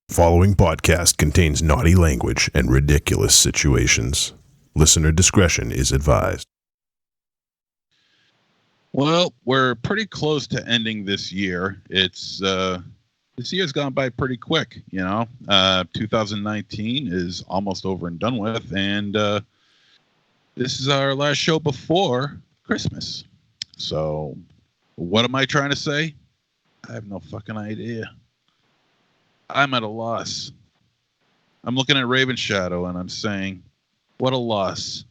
Following podcast contains naughty language and ridiculous situations. Listener discretion is advised. Well, we're pretty close to ending this year. It's this year's gone by pretty quick, 2019 is almost over and done with, and this is our last show before Christmas. So, what am I trying to say? I have no fucking idea. I'm at a loss. I'm looking at Raven Shadow and I'm saying, what a loss.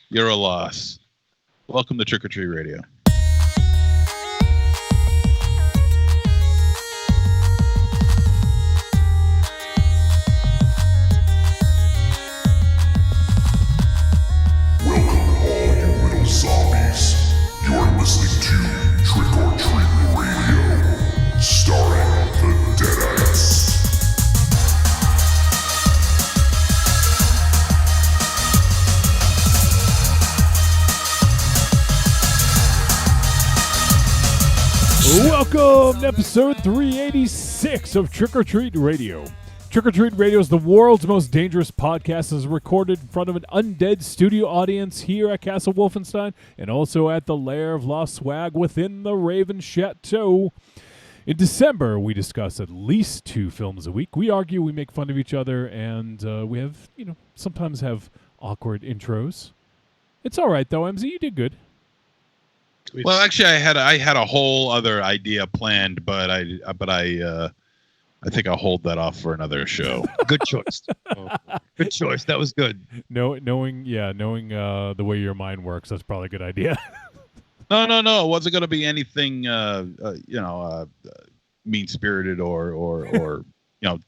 You're a loss. Welcome to Trick or Treat Radio. Welcome all you little zombies. You're listening to Trick or Treat Radio, starring the Deadites. Welcome to episode 386 of Trick or Treat Radio. Trick or Treat Radio is the world's most dangerous podcast. It is recorded in front of an undead studio audience here at Castle Wolfenstein and also at the Lair of Lost Swag within the Raven Chateau. In December, we discuss at least 2 films a week. We argue, we make fun of each other, and we have, sometimes have awkward intros. It's all right, though, MZ. You did good. Well, actually, I had a whole other idea planned, but I think I'll hold that off for another show. Good choice. Good choice. That was good. Knowing the way your mind works, that's probably a good idea. No. It wasn't going to be anything, mean-spirited or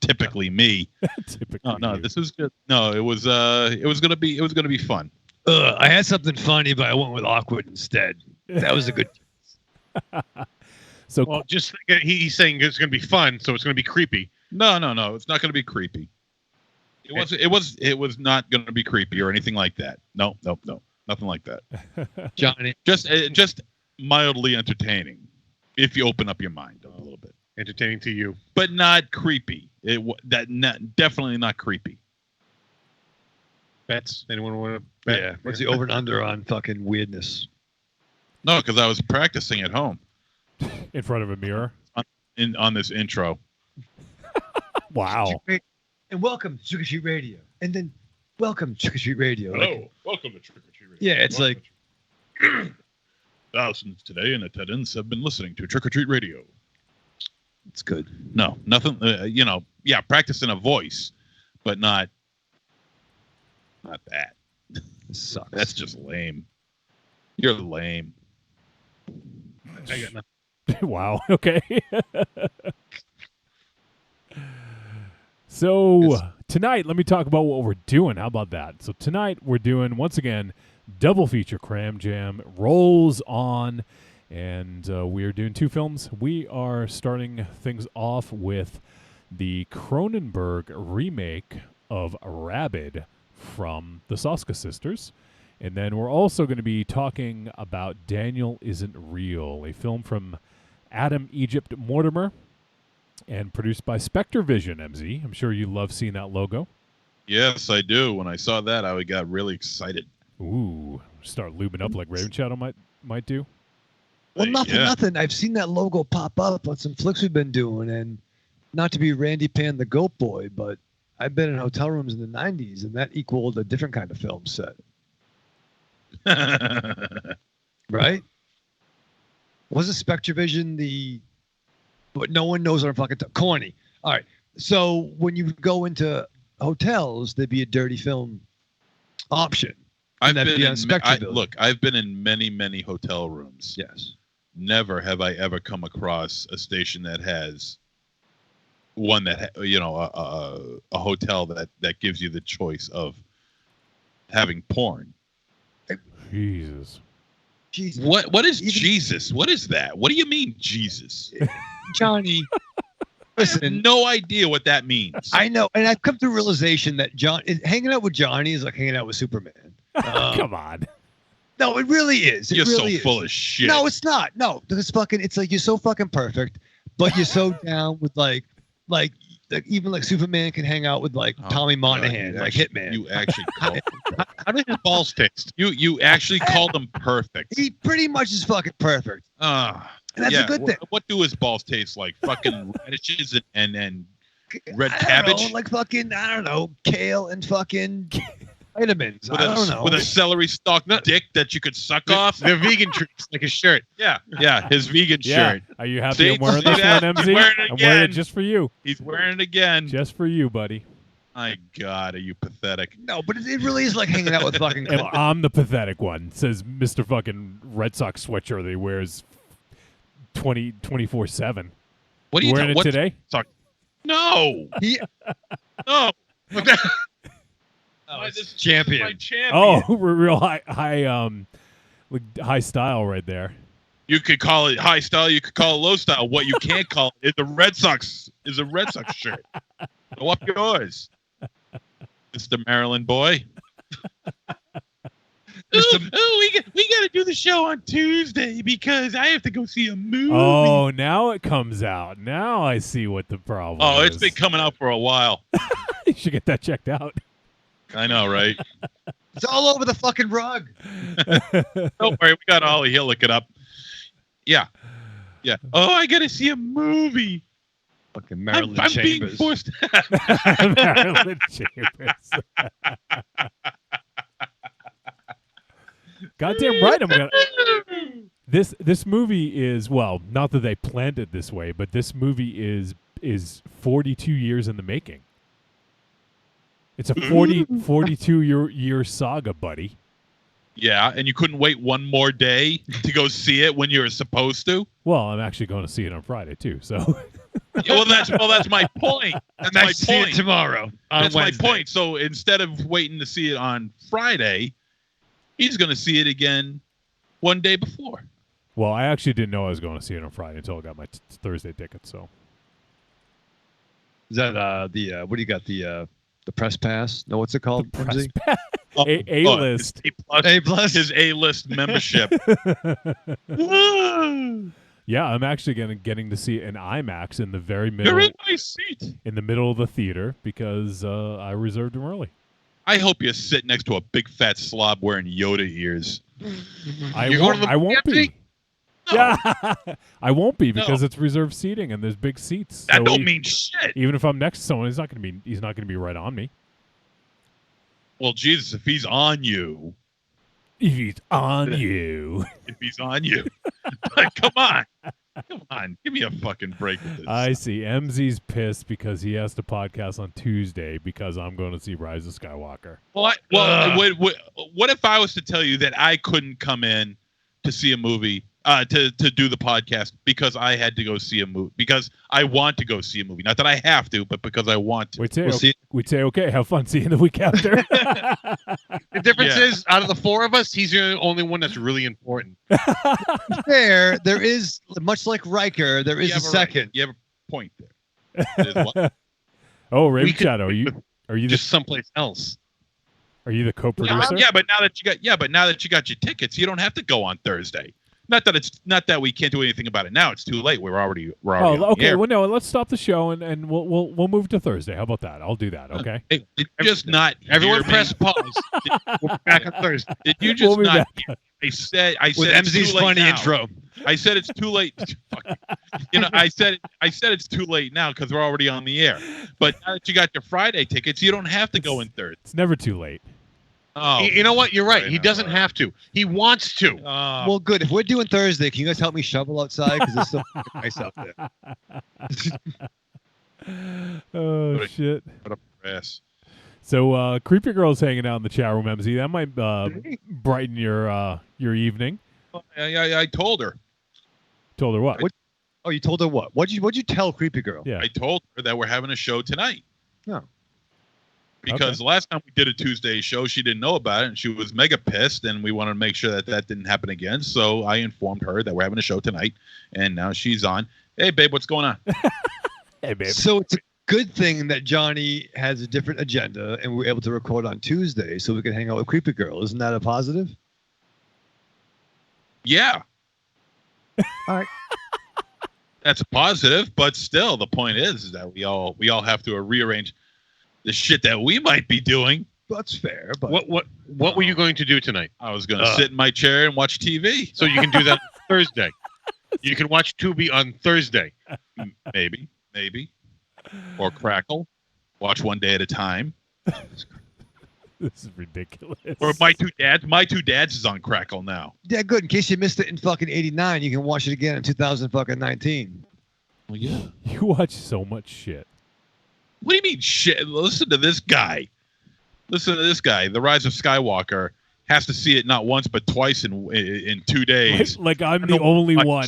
typically me. Typically No, you. this was good. No, it was going to be fun. I had something funny, but I went with awkward instead. That was a good. So Well, just he's saying it's going to be fun, so it's going to be creepy. No, it's not going to be creepy. It was not going to be creepy or anything like that. No, nothing like that. Johnny. Just mildly entertaining, if you open up your mind a little bit. Entertaining to you. But not creepy. Definitely not creepy. Bets? Anyone want to bet? Yeah. What's the over and under on fucking weirdness? No, because I was practicing at home in front of a mirror. on this intro. Wow. And welcome to Trick or Treat Radio. And then welcome to Trick or Treat Radio. Hello, welcome to Trick or Treat Radio. Yeah, it's Welcome like Thousands today in attendance have been listening to Trick or Treat Radio. it's good. No, nothing. Practicing a voice, but not that. This sucks. That's just lame. You're lame. I got nothing. Wow. Okay. So tonight, let me talk about what we're doing. How about that? So tonight we're doing, once again, double feature Cram Jam rolls on, and we are doing 2 films. We are starting things off with the Cronenberg remake of Rabid from the Soska sisters. And then we're also going to be talking about Daniel Isn't Real, a film from Adam Egypt Mortimer and produced by Spectre Vision, MZ. I'm sure you love seeing that logo. Yes, I do. When I saw that, I got really excited. Ooh, start lubing up like Raven Shadow might do. Well, Yeah. nothing. I've seen that logo pop up on some flicks we've been doing, and not to be Randy Pan the Goat Boy, but I've been in hotel rooms in the 90s, and that equaled a different kind of film set. Right? Wasn't Spectrovision but no one knows what I'm fucking corny. All right. So when you go into hotels, there'd be a dirty film option. I've that'd been be on Spectre Building. look. I've been in many, many hotel rooms. Yes. Never have I ever come across a station that has one that a hotel that gives you the choice of having porn. Jesus. Jesus. What is Jesus? What is that? What do you mean, Jesus? Johnny. I have Listen, no idea what that means. I know, and I've come to the realization that hanging out with Johnny is like hanging out with Superman. Come on. No, it really is. It You're really so is. full of shit. No, it's not. No, it's like you're so fucking perfect, but you're so down with like even like Superman can hang out with like Oh, Tommy God, Monahan, you like actually- Hitman. You actually called How did his balls taste? you actually called him perfect. He pretty much is fucking perfect. Ah, And that's yeah. a good thing. What do his balls taste like? Fucking radishes and red I don't cabbage know, like fucking, I don't know, kale and fucking vitamins. with I don't know. with a celery stalk dick that you could suck off. They're vegan treats, like his shirt. Yeah, his vegan Yeah. shirt. Are you happy See? I'm wearing See this that? one, He's MZ? wearing it I'm wearing it again. just for you. He's wearing it again. Just for you, buddy. My God, are you pathetic? No, but it really is like hanging out with fucking. And I'm the pathetic one, says Mr. fucking Red Sox sweatshirt that he wears 24/7. What are you wearing it what- today? No, He, no. oh, This is champion. my champion. Oh, we're real high style right there. You could call it high style. You could call it low style. What you can't call it is a Red Sox shirt. Go up yours, Mr. Maryland boy. we got to do the show on Tuesday because I have to go see a movie. Oh, now it comes out. Now I see what the problem Oh, is. it's been coming out for a while. You should get that checked out. I know, right? It's all over the fucking rug. Don't worry, we got Ollie. He'll look it up. Yeah. Oh, I got to see a movie. Fucking Maryland I'm being Chambers. forced. Maryland Chambers. Goddamn right, I'm gonna. This movie is, well, not that they planned it this way, but this movie is 42 years in the making. It's a 42 year saga, buddy. Yeah, and you couldn't wait one more day to go see it when you were supposed to. Well, I'm actually going to see it on Friday too. So Yeah, that's my point. That's And I my see it point. tomorrow. On That's Wednesday. my point. So instead of waiting to see it on Friday, he's going to see it again one day before. well, I actually didn't know I was going to see it on Friday until I got my Thursday ticket. So Is that the what do you got, the press pass? No, what's it called? press MZ? A-list. His A+, A plus. his A-list membership. Yeah, I'm actually getting to see it in IMAX in the very middle You're in my seat. in the middle of the theater because I reserved them early. I hope you sit next to a big fat slob wearing Yoda ears. I You're won't, going to the I won't be. movie? No, Yeah, I won't be because No. it's reserved seating and there's big seats. that So don't mean shit. even if I'm next to someone, he's not going to be right on me. Well, Jesus, if he's on you, If he's on you, But come on, give me a fucking break with this. I see. MZ's pissed because he has to podcast on Tuesday because I'm going to see Rise of Skywalker. What if I was to tell you that I couldn't come in to see a movie, to do the podcast because I had to go see a movie, because I want to go see a movie. Not that I have to, but because I want to. We'd say, okay, have fun. See you the week after. The difference Yeah. is, out of the four of us, he's the only one that's really important. There is, much like Riker, there is You a have right. second. You have a point there. It is what? Oh, Raven We could- Shadow, are you Just someplace else. the co-producer? Yeah, but now that you got your tickets, you don't have to go on Thursday. Not that we can't do anything about it now. It's too late. We're already Oh, on the okay. air. Well, no, let's stop the show and we'll move to Thursday. How about that? I'll do that. Okay. Hey, did you just not Everyone hear press me? pause. We'll be back on Thursday. Did you just We'll be not back. hear me? I said With it's MZ's too late funny now. intro. I said it's too late. Fuck. I said it's too late now because we're already on the air. But now that you got your Friday tickets, you don't have to go in Thursday. It's never too late. Oh, You know what? You're right. Right, He doesn't right. have to. He wants to. Well, good. If we're doing Thursday, can you guys help me shovel outside? Because it's so fucking nice out there. Oh What a- shit. yes. So Creepy Girl's hanging out in the chat room, MZ. That might brighten your evening. I told her. Told her what? Oh, you told her what? What'd you tell Creepy Girl? Yeah. I told her that we're having a show tonight. Oh. Because last time we did a Tuesday show, she didn't know about it, and she was mega pissed, and we wanted to make sure that didn't happen again. So I informed her that we're having a show tonight, and now she's on. Hey, babe, what's going on? Hey, babe. So it's a good thing that Johnny has a different agenda and we're able to record on Tuesday so we can hang out with Creepy Girl. Isn't that a positive? Yeah. All right. That's a positive, but still, the point is that we all have to rearrange the shit that we might be doing. That's fair. But What were you going to do tonight? I was going to sit in my chair and watch TV. So you can do that on Thursday. You can watch Tubi on Thursday. Maybe, or Crackle. Watch one day at a time. This is ridiculous. Or My Two Dads is on Crackle now. Yeah, good. In case you missed it in fucking '89, you can watch it again in 2019. Well, yeah. You watch so much shit. What do you mean shit? Listen to this guy. The Rise of Skywalker has to see it not once but twice in 2 days. Like I'm the only one.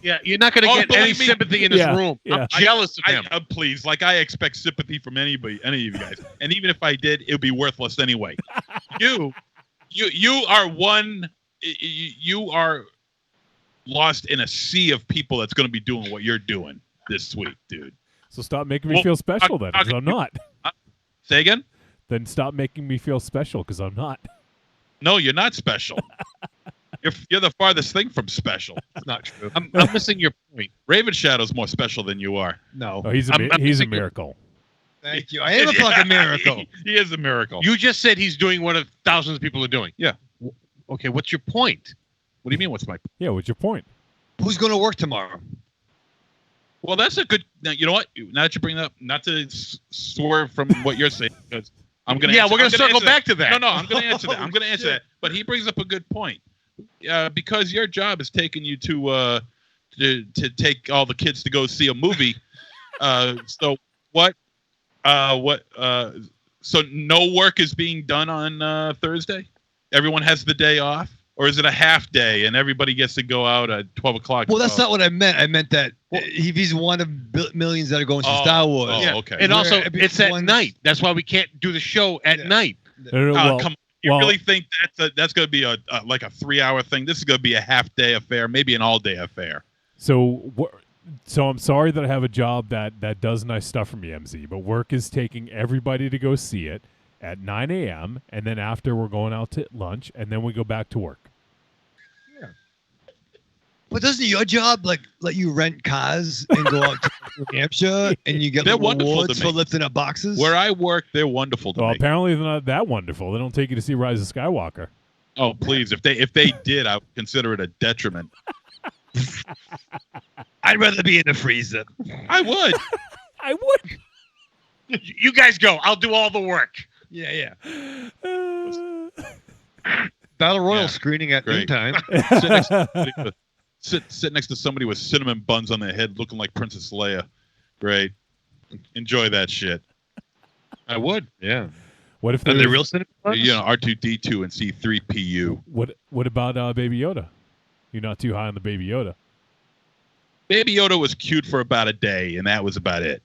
Yeah, you're not going to get any sympathy in this room. Yeah. I'm jealous of him. Please, I expect sympathy from any of you guys. And even if I did, it would be worthless anyway. You are lost in a sea of people that's going to be doing what you're doing this week, dude. So stop making me feel special then, because I'm not. Say again? Then stop making me feel special, because I'm not. No, you're not special. You're the farthest thing from special. It's not true. I'm missing your point. Raven Shadow's more special than you are. No. Oh, he's a miracle. Thank you. I am a fucking miracle. He is a miracle. You just said he's doing what thousands of people are doing. Yeah. Okay, what's your point? What do you mean? What's my? Yeah, what's your point? Who's going to work tomorrow? Well, that's a good. Now, you know what? Now that you bring that up, not to swerve from what you're saying, because I'm gonna. Yeah, we're gonna circle back to that. No, I'm gonna answer that. I'm gonna answer that. But he brings up a good point. Because your job is taking you to take all the kids to go see a movie. So what? So no work is being done on Thursday? Everyone has the day off? Or is it a half day and everybody gets to go out at 12 o'clock? Well, that's not what I meant. I meant that he's one of millions that are going to Star Wars. Oh, okay. And also, it's at one- night. That's why we can't do the show at night. No, well, Come on. You really think that's going to be like a 3-hour thing? This is going to be a half-day affair, maybe an all-day affair. So I'm sorry that I have a job that does nice stuff for me, MZ, but work is taking everybody to go see it at 9 a.m., and then after we're going out to lunch, and then we go back to work. Yeah. But doesn't your job let you rent cars and go out to New Hampshire and you get They're little wonderful awards to me. for lifting up boxes? Where I work, they're wonderful to Well, me. apparently they're not that wonderful. They don't take you to see Rise of Skywalker. Oh, please. If they did, I would consider it a detriment. I'd rather be in the freezer. I would. I would. You guys go. I'll do all the work. Yeah. Battle Royal screening at Great. noontime. Sit next to somebody with cinnamon buns on their head looking like Princess Leia. Great. Enjoy that shit. I would. Yeah. What if Are they there's- real cinema? R2D2 and C3PU. What about Baby Yoda? You're not too high on the Baby Yoda. Baby Yoda was cute for about a day, and that was about it.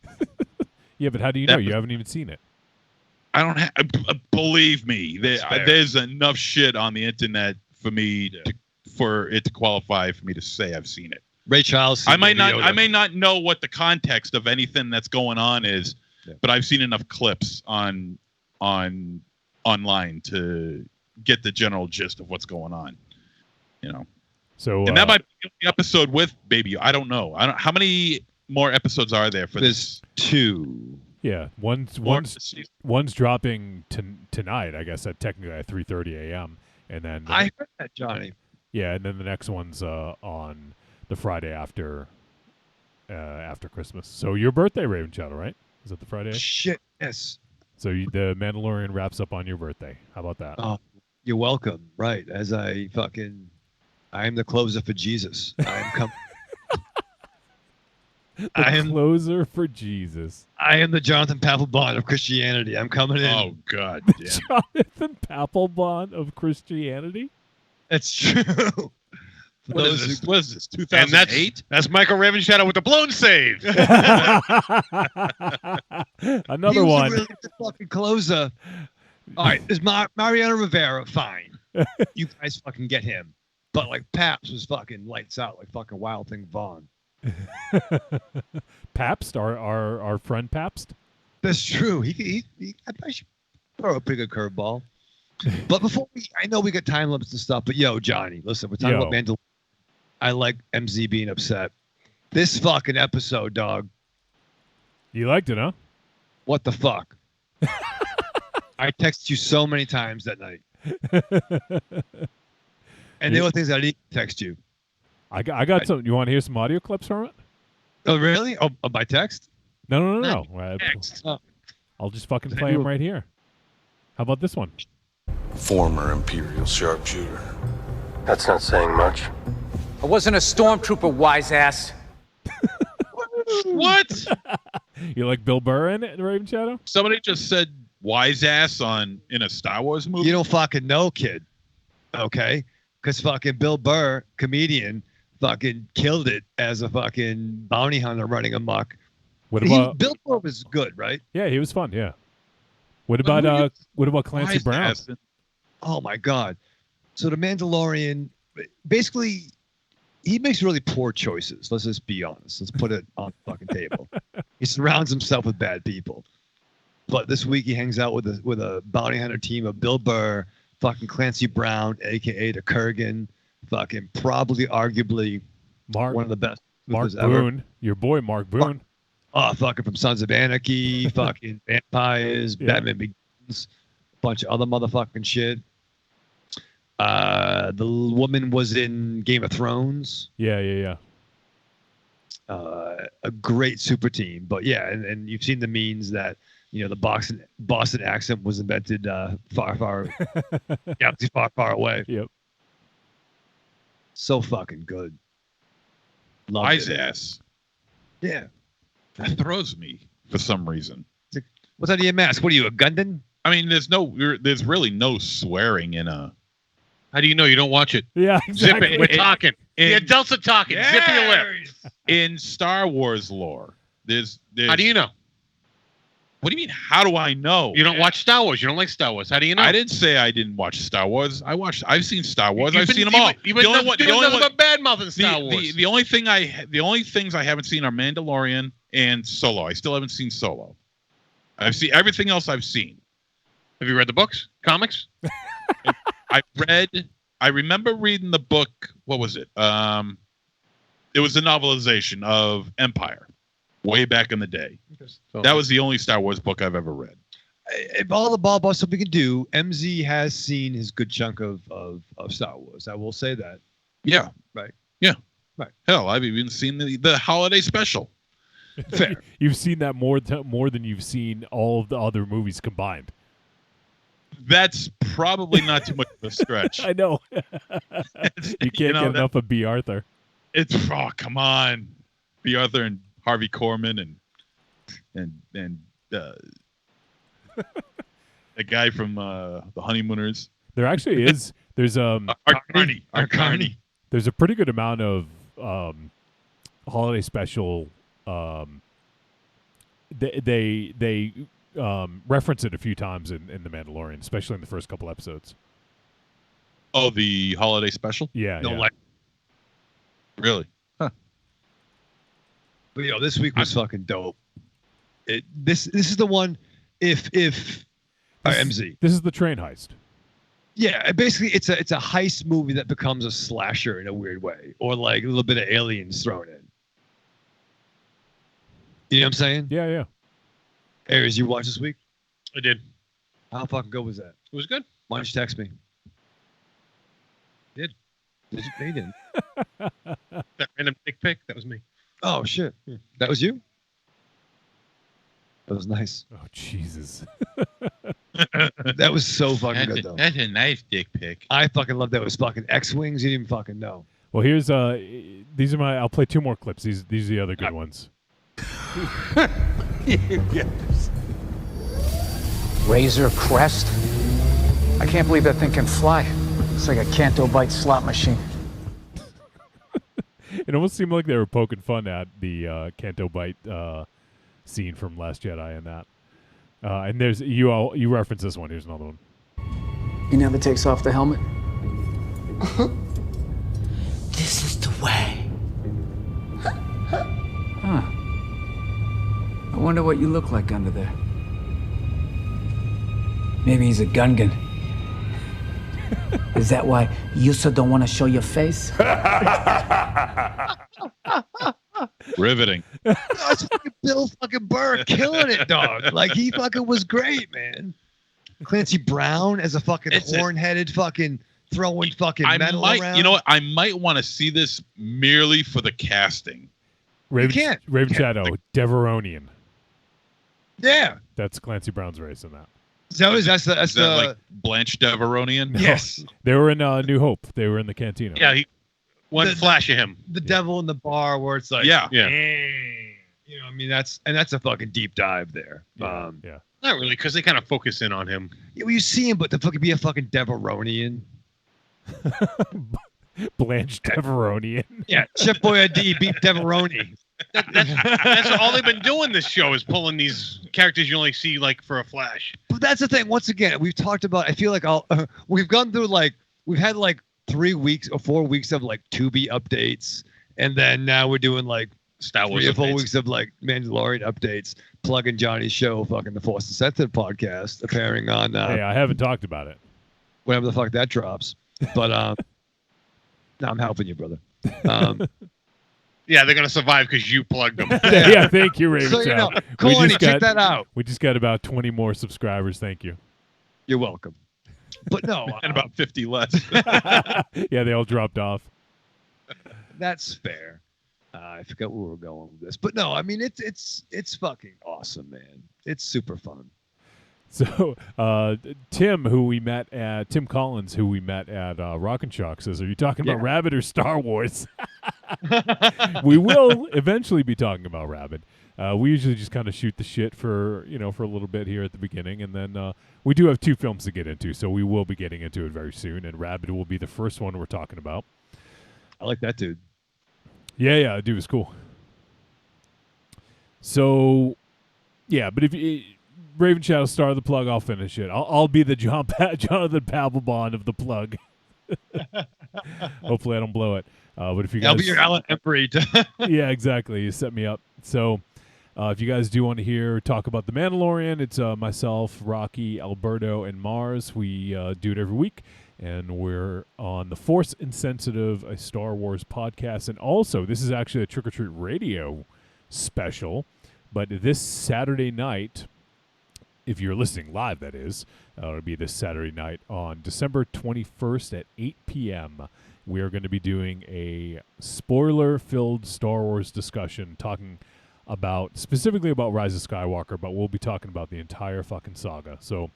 Yeah, but how do you That know? was- You haven't even seen it. I don't have. Believe me, fair. there's enough shit on the internet for me for it to qualify for me to say I've seen it. Ray Charles. I may not know what the context of anything that's going on is, but I've seen enough clips on online to get the general gist of what's going on. You know. So And that might be the episode with Baby. I don't know. How many more episodes are there for There's this? 2. yeah, one's dropping tonight. I guess technically at 3:30 a.m. and then I heard that, Johnny. yeah, and then the next one's on the Friday after Christmas. So your birthday, Raven Shadow, right? Is it the Friday? Shit. Yes. So the Mandalorian wraps up on your birthday. How about that? Oh, you're welcome. Right. As I am the closer for Jesus. I am coming. The closer for Jesus. I am the Jonathan Papelbon of Christianity. I'm coming in. Oh God! Yeah. Jonathan Papelbon of Christianity? That's true. What is this? 2008? That's Michael Ravenshadow with the blown save. Another He was one. a really good fucking closer. All right, is Mariano Rivera fine? You guys fucking get him. But like Paps was fucking lights out, like fucking Wild Thing Vaughn. Pabst, our friend Pabst. That's true. I should throw a pretty good curveball. But before I know we got time limits and stuff. But yo, Johnny, listen, we're talking about Mandalorian. I like MZ being upset. This fucking episode, dog. You liked it, huh? What the fuck? I texted you so many times that night. And there were things I didn't text you. I got some. You want to hear some audio clips from it? Oh, really? Oh, by text? No. Next. I'll just fucking play them right here. How about this one? Former Imperial sharpshooter. That's not saying much. I wasn't a stormtrooper, wise ass. What? You like Bill Burr in it, Raven Shadow? Somebody just said wise ass in a Star Wars movie. You don't fucking know, kid. Okay? Because fucking Bill Burr, comedian, fucking killed it as a fucking bounty hunter running amok. What about Bill Burr was good, right? Yeah, he was fun. Yeah. What about Clancy Wise Brown? ass. Oh my God. So the Mandalorian, basically, he makes really poor choices. Let's just be honest. Let's put it on the fucking table. He surrounds himself with bad people. But this week he hangs out with a bounty hunter team of Bill Burr, fucking Clancy Brown, aka the Kurgan, fucking probably arguably one of the best Mark ever. Boone, your boy Mark Boone. Oh, fucking from Sons of Anarchy, fucking Vampires, Yeah. Batman Begins, bunch of other motherfucking shit. The woman was in Game of Thrones. Yeah. A great super team, but yeah, and you've seen the memes that the Boston accent was invented far away. Yep. So fucking good. Loved Wise it. ass. Yeah. That throws me for some reason. What's under your mask? What are you, a Gundam? I mean, there's really no swearing in a. How do you know you don't watch it? Yeah, Zip exactly. it. We're talking. The adults are talking. Zip your lip. In Star Wars lore, there's. How do you know? What do you mean? How do I know? You don't watch Star Wars. You don't like Star Wars. How do you know? I didn't say I didn't watch Star Wars. I've seen Star Wars. You've I've been- seen them all. You've been doing nothing but bad mouthing Star Wars. The only things I haven't seen are Mandalorian and Solo. I still haven't seen Solo. I've seen everything else. I've seen. Have you read the books? Comics? I remember reading the book. What was it? It was a novelization of Empire, way back in the day. So, That was the only Star Wars book I've ever read. If all the ball stuff we can do, MZ has seen his good chunk of Star Wars. I will say that. Yeah. Right. Yeah. Right. Hell, I've even seen the holiday special. Fair. You've seen that more than you've seen all of the other movies combined. That's probably not too much of a stretch. I know. You can't get enough of B. Arthur. Come on, B. Arthur and Harvey Korman and the guy from the Honeymooners. There actually is. There's Art Carney. There's a pretty good amount of holiday special. They reference it a few times in The Mandalorian, especially in the first couple episodes. Oh, the holiday special? Yeah. No, yeah. like, Really? Huh. but, this week was fucking dope. This is the one. If MZ. This is the train heist. Yeah, basically it's a heist movie that becomes a slasher in a weird way, or like a little bit of aliens thrown in. You know what I'm saying? Yeah. Aries, you watched this week? I did. How fucking good was that? It was good. Why don't you text me? Did you? They didn't. That random dick pic, that was me. Oh shit, that was you. That was nice. Oh Jesus. That was so fucking good though. That's a nice dick pic. I fucking love that. It was fucking X-wings. You didn't even fucking know. Well, here's these are I'll play two more clips. These are the other good ones. Razor Crest? I can't believe that thing can fly. It's like a Canto Bite slot machine. It almost seemed like they were poking fun at the Canto Bite scene from Last Jedi and that. And there's you reference this one. Here's another one. He never takes off the helmet. This is the way. Huh. I wonder what you look like under there. Maybe he's a Gungan. Is that why you so don't want to show your face? Riveting. That's fucking Bill fucking Burr killing it, dog. Like he fucking was great, man. Clancy Brown as a fucking horn-headed fucking throwing fucking metal around. You know what? I might want to see this merely for the casting. Raven Shadow, Deveronian. Yeah. That's Clancy Brown's race in that. So that's the like Blanche Deveronian? No. Yes. They were in New Hope. They were in the cantina. Yeah, one flash of him. The devil in the bar where it's like, yeah. Yeah. You know, I mean, that's a fucking deep dive there. Yeah. Not really, because they kind of focus in on him. Yeah, well, you see him, but to fucking be a fucking Deveronian. Blanche Deveronian. Yeah, Chip Boyardee beat Deveroni. That's all they've been doing this show is pulling these characters you only see like for a flash. But that's the thing. Once again, we've talked about. I feel like we've gone through we've had 3 weeks or 4 weeks of Tubi updates, and then now we're doing Star Wars 3 or 4 updates. weeks of Mandalorian updates. Plugging Johnny's show, fucking the Force Sensitive podcast, appearing on. Hey, I haven't talked about it. Whenever the fuck that drops, but no, I'm helping you, brother. Yeah, they're gonna survive because you plugged them. Yeah, thank you, Raven So Shadow. Corny, check that out. We just got about 20 more subscribers. Thank you. You're welcome. But no, And about 50 less. Yeah, they all dropped off. that's fair. I forgot where we were going with this, but no, I mean it's fucking awesome, man. It's super fun. So Tim Collins, who we met at Rock and Shock, says, "Are you talking about Rabid or Star Wars?" We will eventually be talking about Rabid. We usually just kind of shoot the shit for a little bit here at the beginning, and then we do have 2 films to get into, so we will be getting into it very soon. And Rabid will be the first one we're talking about. I like that dude. Yeah, dude was cool. So, yeah, but if you Raven Shadow star the plug, I'll finish it. I'll be the Jonathan Papelbon of the plug. Hopefully, I don't blow it. But if you guys, I'll be your Alan Embry. Yeah, exactly. You set me up. So, if you guys do want to talk about The Mandalorian, it's myself, Rocky, Alberto, and Mars. We do it every week. And we're on the Force Insensitive, a Star Wars podcast. And also, this is actually a Trick or Treat Radio special. But this Saturday night, if you're listening live, that is, it'll be this Saturday night on December 21st at 8 p.m. We are going to be doing a spoiler-filled Star Wars discussion talking specifically about Rise of Skywalker, but we'll be talking about the entire fucking saga. So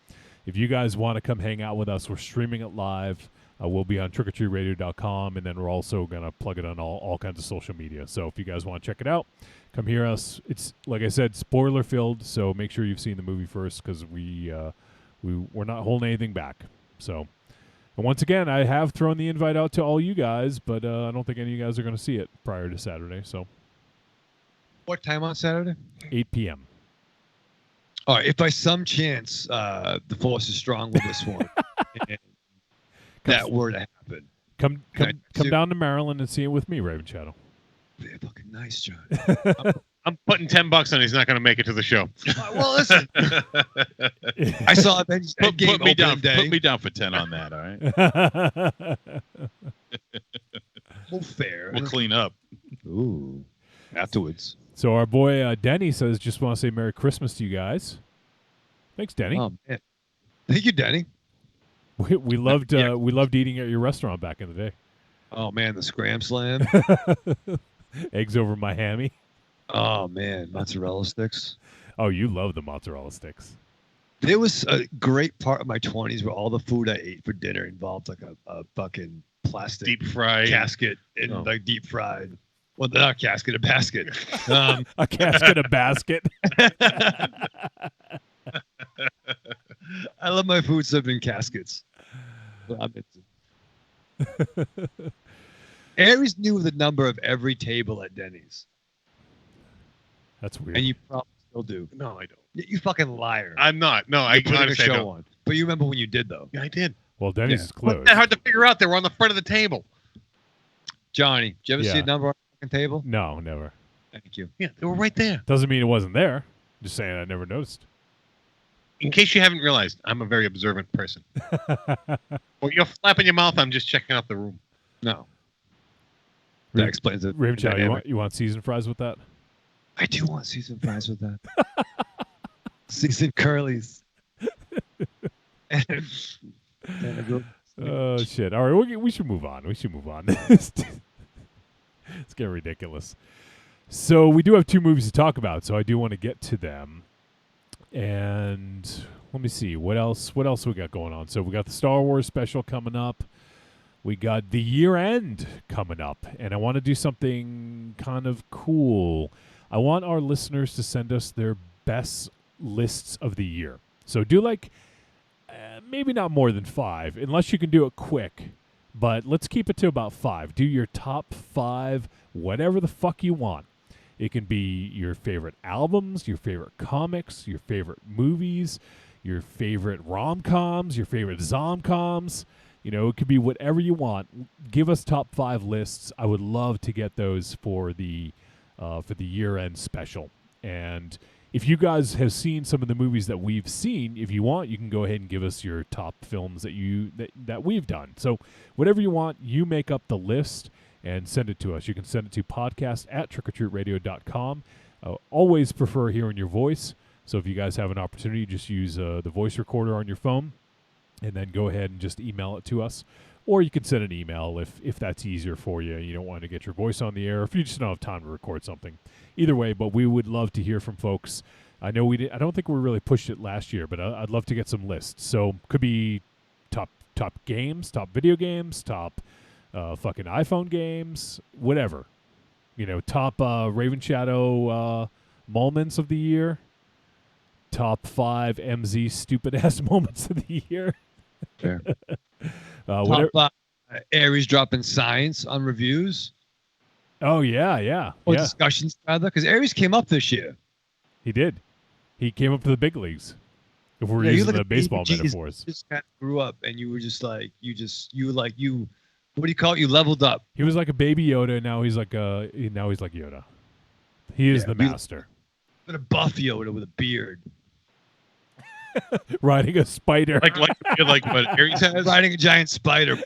if you guys want to come hang out with us, we're streaming it live. We'll be on trickortreatradio.com, and then we're also going to plug it on all kinds of social media. So if you guys want to check it out, come hear us. It's, like I said, spoiler-filled, so make sure you've seen the movie first because we're not holding anything back. So, and once again, I have thrown the invite out to all you guys, but I don't think any of you guys are going to see it prior to Saturday. So, What time on Saturday? 8 p.m. All right. If by some chance the Force is strong with this one, and that were to happen, come down to Maryland and see it with me, Raven Shadow. yeah, fucking nice, John. I'm putting $10 on. He's not going to make it to the show. Well, listen, I saw Avengers Endgame Put me down. opening day. Put me down for 10 on that. All right. Well, fair. We'll clean up. Ooh. Afterwards. So our boy Denny says, just want to say Merry Christmas to you guys. Thanks, Denny. Oh, man. Thank you, Denny. We loved eating at your restaurant back in the day. Oh, man, the Scram Slam. Eggs over my hammy. Oh, man, mozzarella sticks. Oh, you love the mozzarella sticks. There was a great part of my 20s where all the food I ate for dinner involved like a fucking plastic Deep fried casket and like deep fried. Well, not a casket, a basket. A casket, a basket. I love my food served in caskets. Aries knew the number of every table at Denny's. That's weird. And you probably still do. No, I don't. You fucking liar. I'm not. No, You're I putting a honestly show don't. on. But you remember when you did, though. Yeah, I did. Well, Denny's is Wasn't closed. that hard to figure out? They were on the front of the table. Johnny, did you ever see Yeah. a number on the fucking table? No, never. Thank you. Yeah, they were right there. Doesn't mean it wasn't there. Just saying I never noticed. In case you haven't realized, I'm a very observant person. Well, you're flapping your mouth. I'm just checking out the room. No. That explains it. Raven Chow, you want seasoned fries with that? I do want seasoned fries with that. Seasoned curlies. Oh shit! All right, we should move on. It's getting ridiculous. So we do have 2 movies to talk about, so I do want to get to them. And let me see what else we got going on. So we got the Star Wars special coming up. We got the year end coming up, and I want to do something kind of cool. I want our listeners to send us their best lists of the year. So do maybe not more than 5, unless you can do it quick. But let's keep it to about 5. Do your top 5, whatever the fuck you want. It can be your favorite albums, your favorite comics, your favorite movies, your favorite rom-coms, your favorite zom-coms. It could be whatever you want. Give us top 5 lists. I would love to get those for the year-end special. And if you guys have seen some of the movies that we've seen, if you want, you can go ahead and give us your top films that we've done. So whatever you want, you make up the list and send it to us. You can send it to podcast@trickortreatradio.com. Always prefer hearing your voice. So if you guys have an opportunity, just use the voice recorder on your phone. And then go ahead and just email it to us. Or you can send an email if that's easier for you. You don't want to get your voice on the air. If you just don't have time to record something. Either way, but we would love to hear from folks. I know I don't think we really pushed it last year, but I'd love to get some lists. So could be top games, top video games, top fucking iPhone games, whatever. Top Raven Shadow moments of the year. Top 5 MZ stupid-ass moments of the year. Fair. Top Aries dropping science on reviews. Oh, yeah. Or discussions, rather, because Aries came up this year. He did. He came up to the big leagues. If we're using the baseball metaphors. You just kind of grew up, and you were just like, what do you call it? You leveled up. He was like a baby Yoda. Now he's like Yoda. He is the master. But a buff Yoda with a beard. Riding a spider. like what Aries has? Riding a giant spider.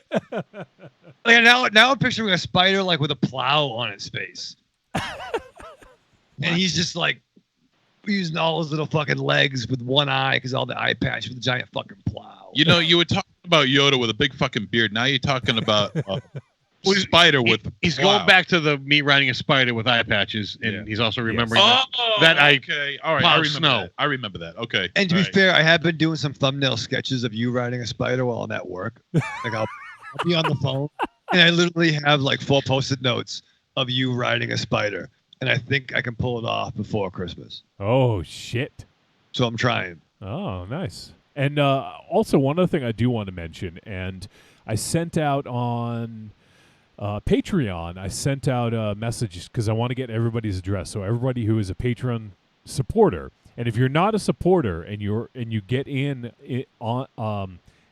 Now I'm picturing a spider with a plow on its face. And he's just using all his little fucking legs with one eye because all the eye patch with a giant fucking plow. You were talking about Yoda with a big fucking beard. Now you're talking about spider with he's going back to me riding a spider with eye patches, and he's also remembering that okay. All right, I remember that. Okay. And to be fair, I have been doing some thumbnail sketches of you riding a spider while I'm at work. I'll be on the phone, and I literally have 4 post-it notes of you riding a spider, and I think I can pull it off before Christmas. Oh shit! So I'm trying. Oh, nice. And also one other thing I do want to mention, and I sent out on Patreon, I sent out messages because I want to get everybody's address. So everybody who is a Patreon supporter, and if you're not a supporter and you get in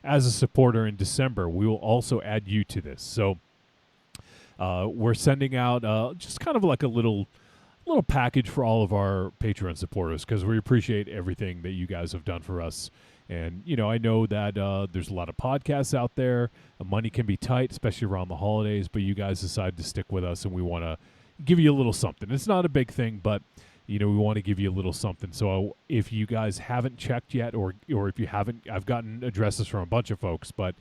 as a supporter in December, we will also add you to this. So we're sending out just kind of like a little package for all of our Patreon supporters because we appreciate everything that you guys have done for us. And, I know that there's a lot of podcasts out there. Money can be tight, especially around the holidays, but you guys decided to stick with us, and we want to give you a little something. It's not a big thing, but, we want to give you a little something. So if you guys haven't checked yet, or if you haven't, I've gotten addresses from a bunch of folks, but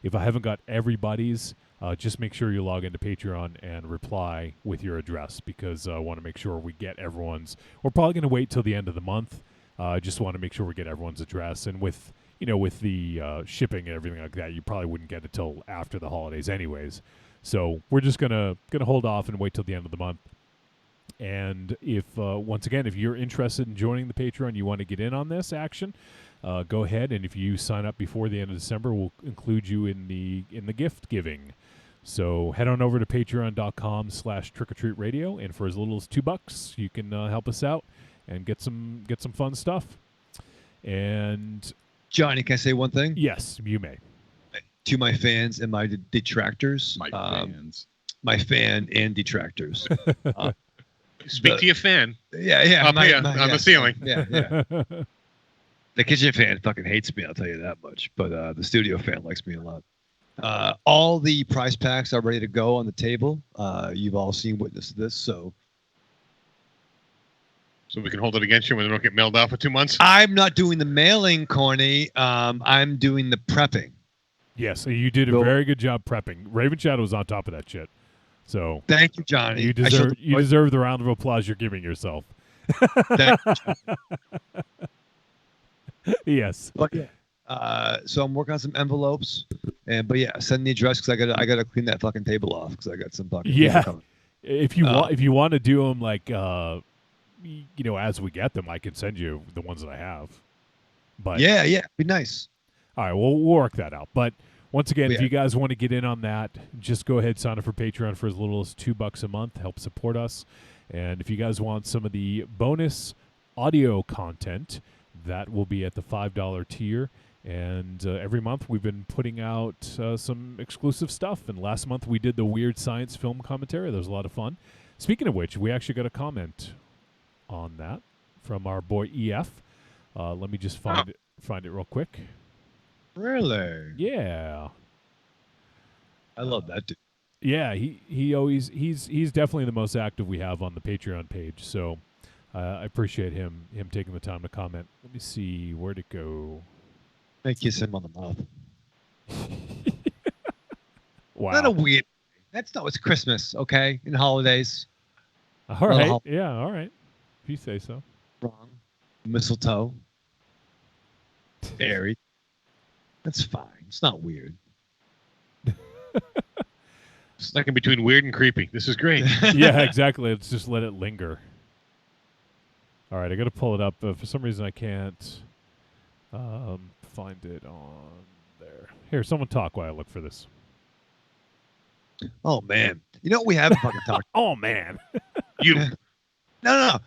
if I haven't got everybody's, just make sure you log into Patreon and reply with your address because I want to make sure we get everyone's. We're probably going to wait till the end of the month. I just want to make sure we get everyone's address, and with the shipping and everything like that, you probably wouldn't get it till after the holidays, anyways. So we're just gonna hold off and wait till the end of the month. And if once again, if you're interested in joining the Patreon, you want to get in on this action, go ahead, and if you sign up before the end of December, we'll include you in the gift giving. So head on over to patreon.com/trickortreatradio, and for as little as $2, you can help us out and get some fun stuff. And Johnny, can I say one thing? Yes, you may. To my fans and my detractors. My fan and detractors. Speak to your fan. Yeah. Up here on the ceiling. Yeah. The kitchen fan fucking hates me, I'll tell you that much. But the studio fan likes me a lot. All the prize packs are ready to go on the table. You've all seen witness this, so we can hold it against you when they don't get mailed out for 2 months. I'm not doing the mailing, Corny. I'm doing the prepping. Yes, you did a very good job prepping. Raven Shadow was on top of that shit. So thank you, Johnny. You deserve the round of applause you're giving yourself. Thank you. Yes. But yeah. So I'm working on some envelopes, but yeah, send the address because I gotta clean that fucking table off because I got some fucking yeah. coming. If you want to do them like as we get them, I can send you the ones that I have. But yeah, be nice. All right, we'll work that out. But once again, if you guys want to get in on that, just go ahead, sign up for Patreon for as little as $2 a month. Help support us. And if you guys want some of the bonus audio content, that will be at the $5 tier. And every month we've been putting out some exclusive stuff. And last month we did the Weird Science film commentary. That was a lot of fun. Speaking of which, we actually got a comment on that from our boy EF. Let me just find it real quick. Really? Yeah. I love that dude. Yeah, he's definitely the most active we have on the Patreon page. So I appreciate him taking the time to comment. Let me see, where'd it go? I kiss him on the mouth. Wow. Not a weird. It's Christmas, okay? In holidays. All right. Yeah, all right. If you say so. Wrong. Mistletoe. Airy. That's fine. It's not weird. It's like in between weird and creepy. This is great. Yeah, exactly. Let's just let it linger. All right, I got to pull it up. For some reason, I can't find it on there. Here, someone talk while I look for this. Oh, man. You know what we haven't fucking talked Oh, man. No.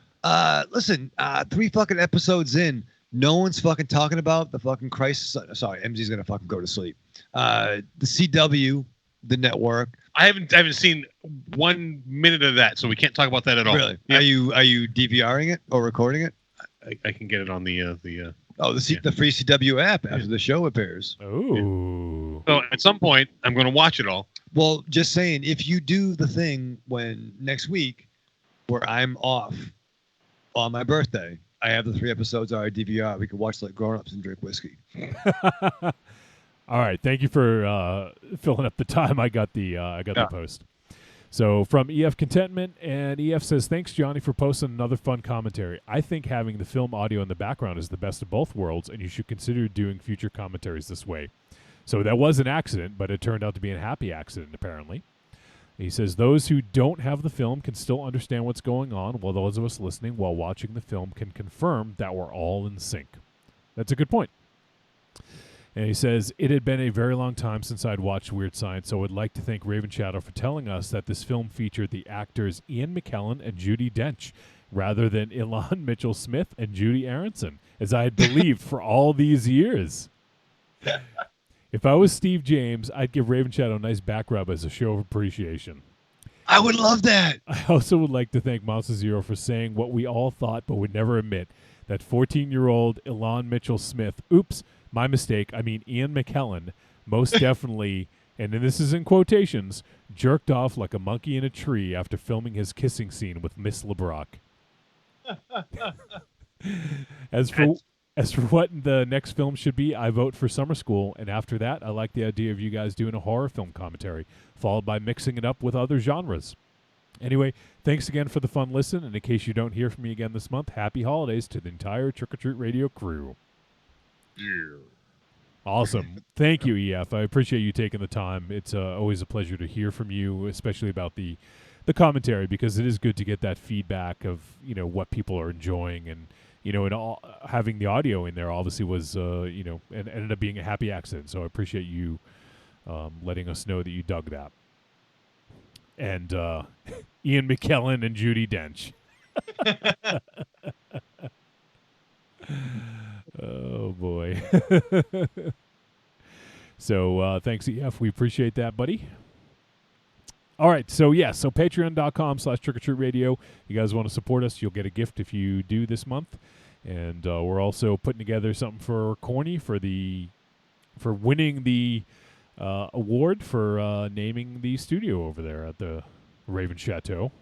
Listen, 3 fucking episodes in, no one's fucking talking about the fucking crisis. Sorry, MZ's going to fucking go to sleep. The CW, the network. I haven't seen 1 minute of that, so we can't talk about that at all. Really? Yep. Are you DVRing it or recording it? I can get it on the the free CW app after the show appears. Oh. So at some point, I'm going to watch it all. Well, just saying, if you do the thing when next week where I'm off on my birthday, I have the 3 episodes on our DVR. We can watch like grown-ups and drink whiskey. All right, thank you for filling up the time. I got the post. So from EF Contentment, and EF says, thanks, Johnny, for posting another fun commentary. I think having the film audio in the background is the best of both worlds, and you should consider doing future commentaries this way. So that was an accident, but it turned out to be a happy accident, apparently. He says, those who don't have the film can still understand what's going on, while those of us listening while watching the film can confirm that we're all in sync. That's a good point. And he says, it had been a very long time since I'd watched Weird Science, so I would like to thank Raven Shadow for telling us that this film featured the actors Ian McKellen and Judi Dench, rather than Ilan Mitchell-Smith and Judy Aronson, as I had believed for all these years. If I was Steve James, I'd give Raven Shadow a nice back rub as a show of appreciation. I would love that. I also would like to thank Monster Zero for saying what we all thought but would never admit, that 14-year-old Ilan Mitchell-Smith, my mistake, I mean Ian McKellen, most definitely, and then this is in quotations, jerked off like a monkey in a tree after filming his kissing scene with Miss LeBrock. As for what the next film should be, I vote for Summer School, and after that, I like the idea of you guys doing a horror film commentary, followed by mixing it up with other genres. Anyway, thanks again for the fun listen, and in case you don't hear from me again this month, happy holidays to the entire Trick or Treat Radio crew. Yeah. Awesome. Thank you, EF. I appreciate you taking the time. It's always a pleasure to hear from you, especially about the commentary, because it is good to get that feedback of, what people are enjoying, and, and all, having the audio in there obviously was, and ended up being a happy accident. So I appreciate you letting us know that you dug that. And Ian McKellen and Judi Dench. Oh, boy. So thanks, EF. We appreciate that, buddy. All right. So, so patreon.com/trickortreatradio. You guys want to support us, you'll get a gift if you do this month. And we're also putting together something for Corny for winning the award for naming the studio over there at the Raven Chateau.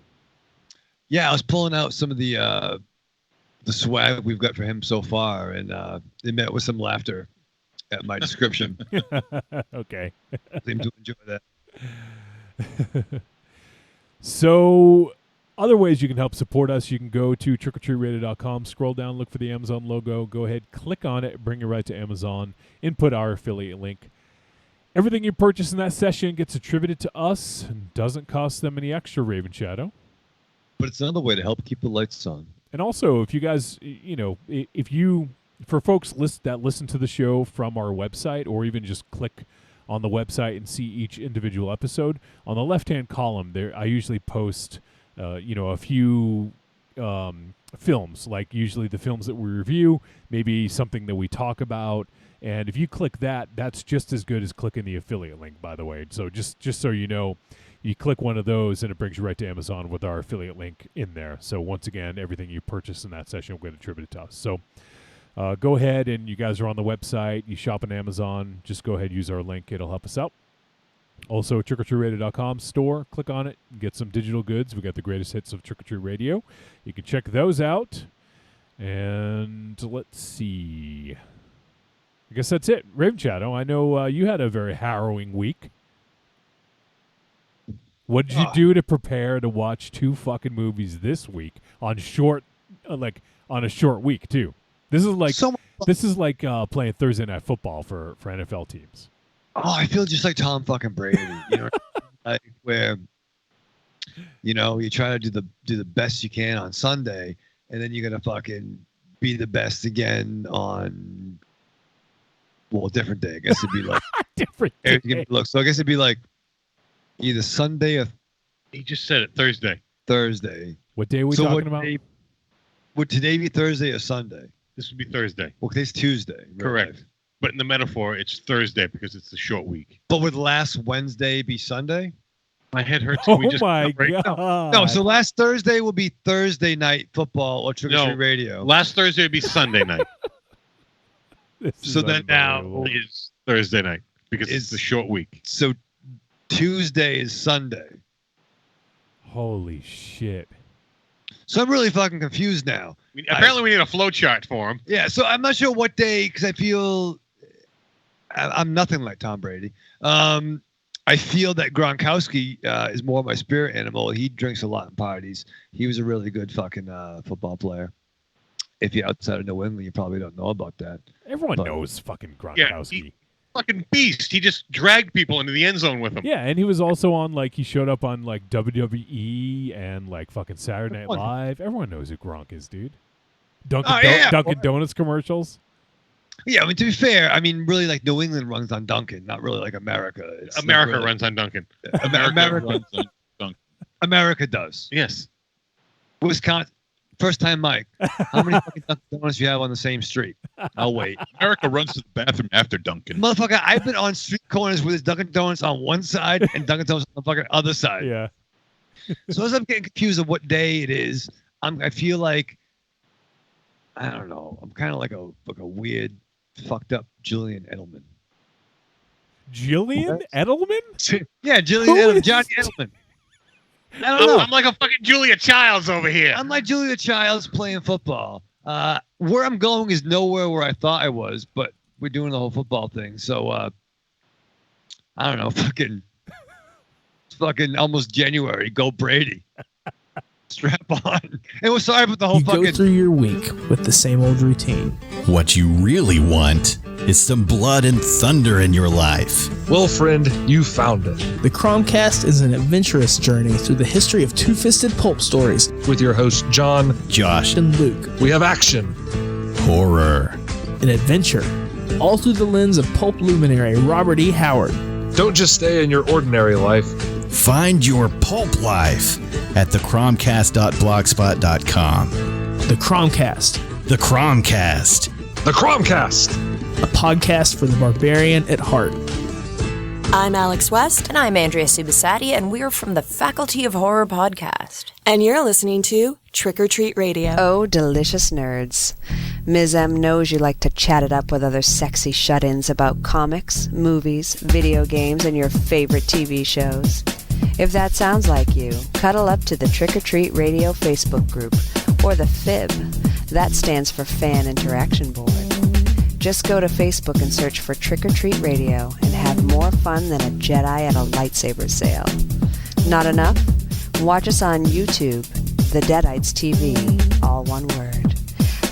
Yeah, I was pulling out some of the swag we've got for him so far, and it met with some laughter at my description. Okay. Seem to enjoy that. So, other ways you can help support us, you can go to trickortreatradio.com, scroll down, look for the Amazon logo, go ahead, click on it, bring you right to Amazon, input our affiliate link. Everything you purchase in that session gets attributed to us and doesn't cost them any extra, Raven Shadow. But it's another way to help keep the lights on. And also, if you guys, for folks that listen to the show from our website, or even just click on the website and see each individual episode, on the left-hand column there, I usually post, a few films, like usually the films that we review, maybe something that we talk about. And if you click that, that's just as good as clicking the affiliate link, by the way. So just so you know, you click one of those and it brings you right to Amazon with our affiliate link in there. So once again, everything you purchase in that session will get attributed to us. So go ahead, and you guys are on the website, you shop on Amazon, just go ahead and use our link. It'll help us out. Also, trickortreatradio.com store, click on it, get some digital goods. We got the greatest hits of Trick or Treat Radio. You can check those out. And let's see. I guess that's it. Raven Shadow, I know you had a very harrowing week. What did you do to prepare to watch 2 fucking movies this week on a short week too? This is like playing Thursday Night Football for NFL teams. Oh, I feel just like Tom fucking Brady, where you try to do the best you can on Sunday, and then you're gonna fucking be the best again on a different day. I guess it'd be like different day. Look, so I guess it'd be like either Sunday or he just said it Thursday. What day are we talking about? Would today be Thursday or Sunday? This would be Thursday. Well, today's Tuesday. Correct. Right? But in the metaphor, it's Thursday because it's a short week. But would last Wednesday be Sunday? My head hurts. Oh my God. No, so last Thursday will be Thursday night football or Trick or Treat Radio. Last Thursday would be Sunday night. So then now is Thursday night because it's the short week. So Tuesday is Sunday. Holy shit. So I'm really fucking confused now. Apparently we need a flow chart for him. Yeah, so I'm not sure what day, because I feel I'm nothing like Tom Brady. I feel that Gronkowski is more my spirit animal. He drinks a lot in parties. He was a really good fucking football player. If you're outside of New England, you probably don't know about that. Everyone knows fucking Gronkowski. Yeah, fucking beast. He just dragged people into the end zone with him. Yeah, and he was also on, he showed up on, WWE and, fucking Saturday Night Live. Everyone knows who Gronk is, dude. Dunkin' Donuts commercials. Yeah, I mean, to be fair, really, New England runs on Dunkin', not really like America. America runs on Dunkin'. America runs on Dunkin'. America does. Yes. Wisconsin. First time, Mike. How many fucking Dunkin' Donuts do you have on the same street? I'll wait. America runs to the bathroom after Dunkin'. Motherfucker, I've been on street corners where there's Dunkin' Donuts on one side and Dunkin' Donuts on the fucking other side. Yeah. So as I'm getting confused of what day it is, I feel like, I don't know. I'm kind of like a weird, fucked up Julian Edelman. Julian Edelman? Yeah, Julian Edelman. Johnny Edelman. I don't know. I'm like a fucking Julia Childs over here. I'm like Julia Childs playing football. Where I'm going is nowhere where I thought I was, but we're doing the whole football thing. So, I don't know. Fucking almost January. Go Brady. Strap on. And we're sorry about the whole go through your week with the same old routine. What you really want is some blood and thunder in your life. Well, friend, you found it. The Cronecast is an adventurous journey through the history of two-fisted pulp stories. With your hosts, John, Josh, and Luke. We have action, horror, and adventure, all through the lens of pulp luminary Robert E. Howard. Don't just stay in your ordinary life. Find your pulp life at thecromcast.blogspot.com. The Cronecast. The Cronecast. The Cronecast. A podcast for the barbarian at heart. I'm Alex West. And I'm Andrea Subasati, and we're from the Faculty of Horror podcast. And you're listening to Trick or Treat Radio. Oh, delicious nerds. Ms. M knows you like to chat it up with other sexy shut-ins about comics, movies, video games, and your favorite TV shows. If that sounds like you, cuddle up to the Trick or Treat Radio Facebook group, or the FIB. That stands for Fan Interaction Board. Just go to Facebook and search for Trick or Treat Radio and have more fun than a Jedi at a lightsaber sale. Not enough? Watch us on YouTube, The Deadites TV, all one word.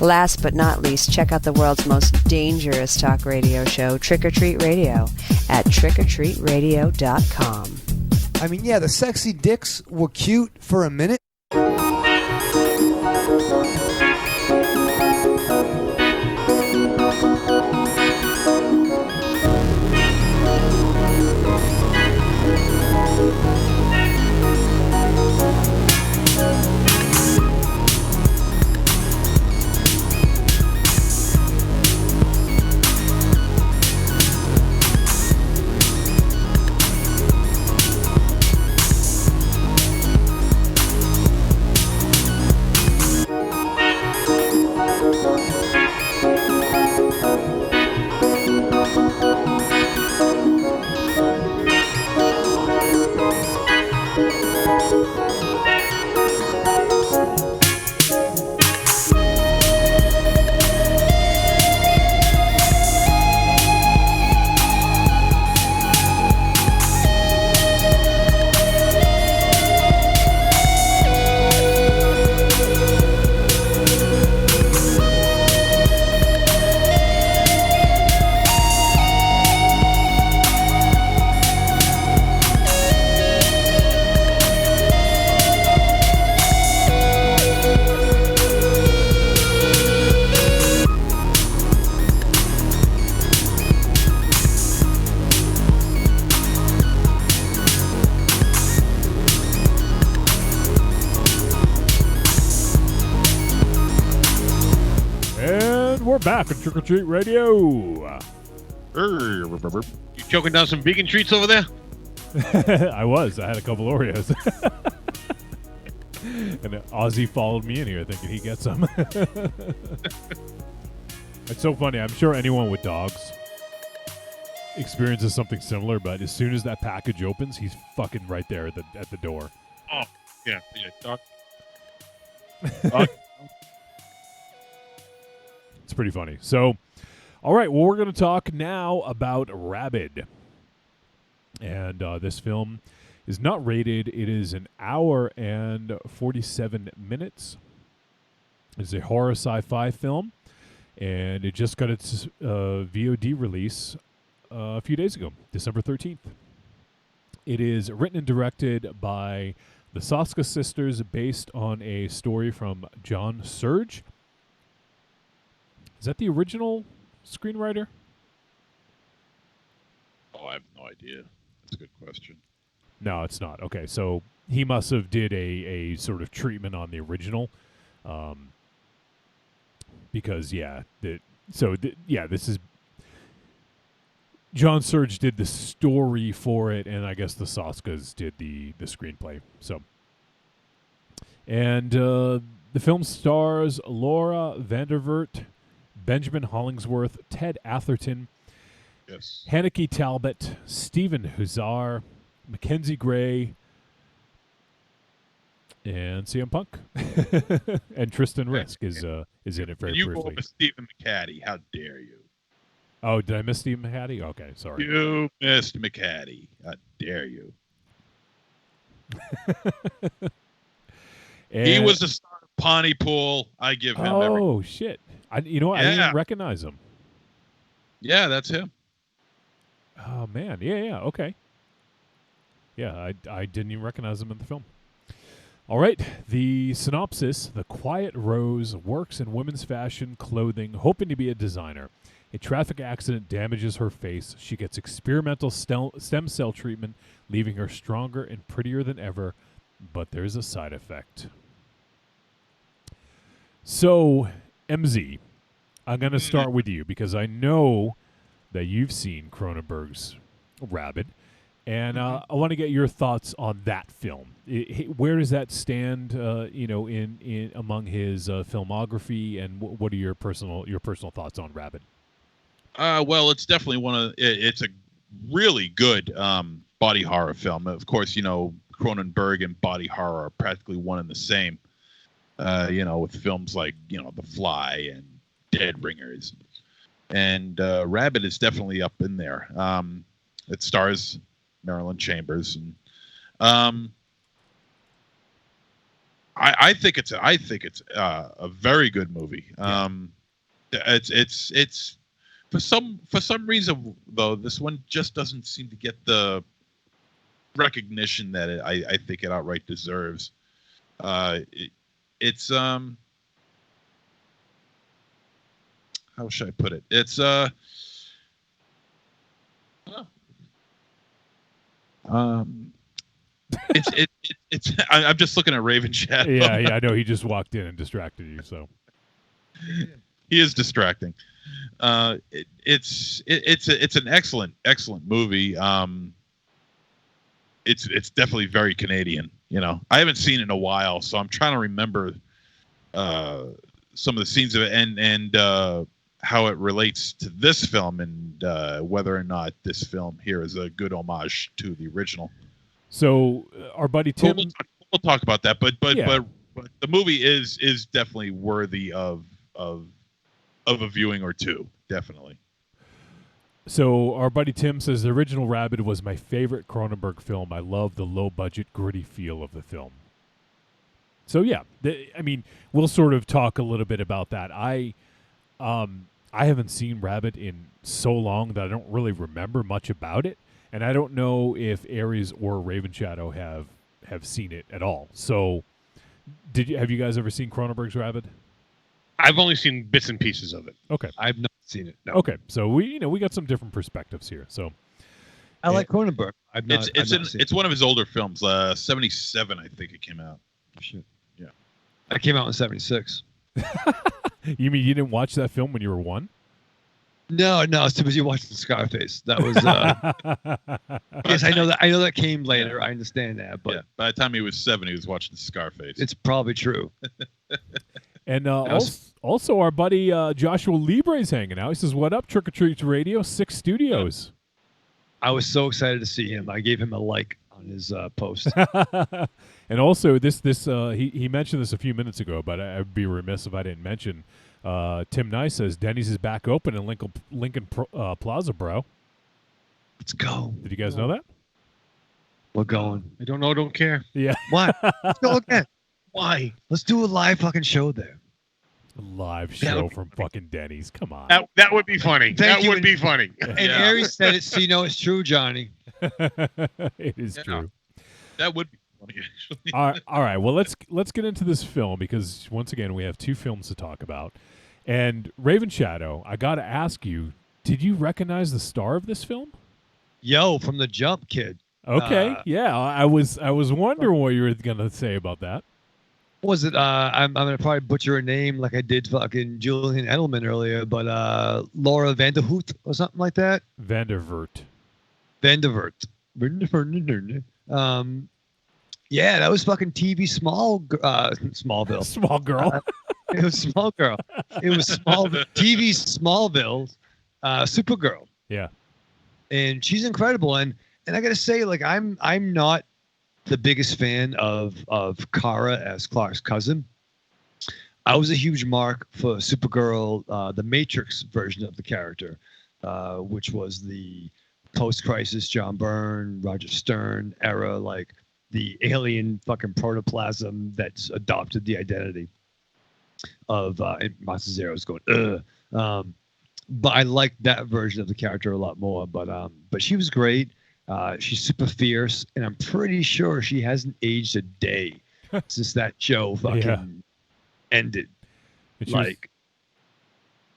Last but not least, check out the world's most dangerous talk radio show, Trick or Treat Radio, at trickortreatradio.com. I mean, yeah, the sexy dicks were cute for a minute. Back at Trick or Treat Radio. You choking down some vegan treats over there? I was. I had a couple Oreos. And Ozzy followed me in here thinking he gets some. It's so funny. I'm sure anyone with dogs experiences something similar, but as soon as that package opens, he's fucking right there at the door. Oh, yeah. Dog. It's pretty funny. So, all right, well, we're going to talk now about Rabid. And this film is not rated. It is an hour and 47 minutes. It's a horror sci-fi film, and it just got its VOD release a few days ago, December 13th. It is written and directed by the Soska sisters based on a story from John Surge. Is that the original screenwriter? Oh, I have no idea. That's a good question. No, it's not. Okay, so he must have did a sort of treatment on the original, because this is John Surge did the story for it, and I guess the Soskas did the screenplay. So, and the film stars Laura Vandervoort, Benjamin Hollingsworth, Ted Atherton, yes, Haneke Talbot, Stephen Huszar, Mackenzie Gray, and CM Punk, and Tristan Risk is in it very you briefly. go over Stephen McHattie. How dare you? Oh, did I miss Stephen McHattie? Okay, sorry. You missed McHattie. How dare you? He was the star of Pontypool. I give him Oh, shit. You know what? I didn't even recognize him. Yeah, that's him. Oh, man. Yeah, okay. Yeah, I didn't even recognize him in the film. All right, the synopsis: the quiet Rose works in women's fashion clothing, hoping to be a designer. A traffic accident damages her face. She gets experimental stem cell treatment, leaving her stronger and prettier than ever, but there's a side effect. So, MZ, I'm going to start with you because I know that you've seen Cronenberg's Rabid, And I want to get your thoughts on that film. Where does that stand, in among his filmography, and what are your personal thoughts on Rabid? Well, it's definitely it's a really good body horror film. Of course, Cronenberg and body horror are practically one and the same. With films like The Fly and Dead Ringers, and Rabid is definitely up in there. It stars Marilyn Chambers, and I think it's a very good movie. It's for some reason though, this one just doesn't seem to get the recognition that I think it outright deserves. It's how should I put it? It's I'm just looking at Raven Shadow. Yeah, I know he just walked in and distracted you, so he is distracting. It's an excellent movie. It's definitely very Canadian. I haven't seen it in a while, so I'm trying to remember some of the scenes of it and how it relates to this film, and whether or not this film here is a good homage to the original. So our buddy Tim, we'll talk about that, but Yeah. but the movie is definitely worthy of a viewing or two, definitely. So our buddy Tim says the original Rabid was my favorite Cronenberg film. I love the low-budget, gritty feel of the film. So yeah, we'll sort of talk a little bit about that. I haven't seen Rabid in so long that I don't really remember much about it, and I don't know if Aries or Raven Shadow have seen it at all. So, have you guys ever seen Cronenberg's Rabid? I've only seen bits and pieces of it. Okay, I've not seen it. No. Okay, so we got some different perspectives here. So, I like Cronenberg. It's one of his older films. 77, I think it came out. Shit. Yeah, I came out in 76. You mean you didn't watch that film when you were 1? No, it's too busy watching Scarface. That was. Yes, I know that came later. I understand that, but by the time he was 7, he was watching Scarface. It's probably true. And also our buddy Joshua Libre's hanging out. He says, "What up, Trick or Treat Radio 6 Studios?" I was so excited to see him. I gave him a like on his post. And also, he mentioned this a few minutes ago, but I'd be remiss if I didn't mention. Tim Nice says Denny's is back open in Lincoln Plaza, bro. Let's go. Did you guys know that? We're going. I don't know. Don't care. Yeah. Why? Let's go again. Why? Let's do a live fucking show there. A live show from fucking Denny's. Come on. That would be funny. Thank you. That would be funny. And Aries said it, so you know it's true, Johnny. It is true. That would be funny, actually. All right. Well, let's get into this film, because once again we have 2 films to talk about. And Raven Shadow, I got to ask you, did you recognize the star of this film? Yo, from the jump, kid. Okay. Yeah, I was wondering what you were going to say about that. Was it? I'm gonna probably butcher her name like I did fucking Julian Edelman earlier, but Laura Vanderhoot or something like that. Vandervert. Yeah, that was fucking TV Smallville. Small girl. It was Small Girl. It was TV Smallville, Supergirl. Yeah. And she's incredible. And I gotta say, like, I'm not the biggest fan of Kara as Clark's cousin. I was a huge mark for Supergirl, the Matrix version of the character, which was the post-crisis John Byrne, Roger Stern era, like the alien fucking protoplasm that's adopted the identity of Monster Zero is going, but I liked that version of the character a lot more. But she was great. She's super fierce, and I'm pretty sure she hasn't aged a day since that show fucking ended.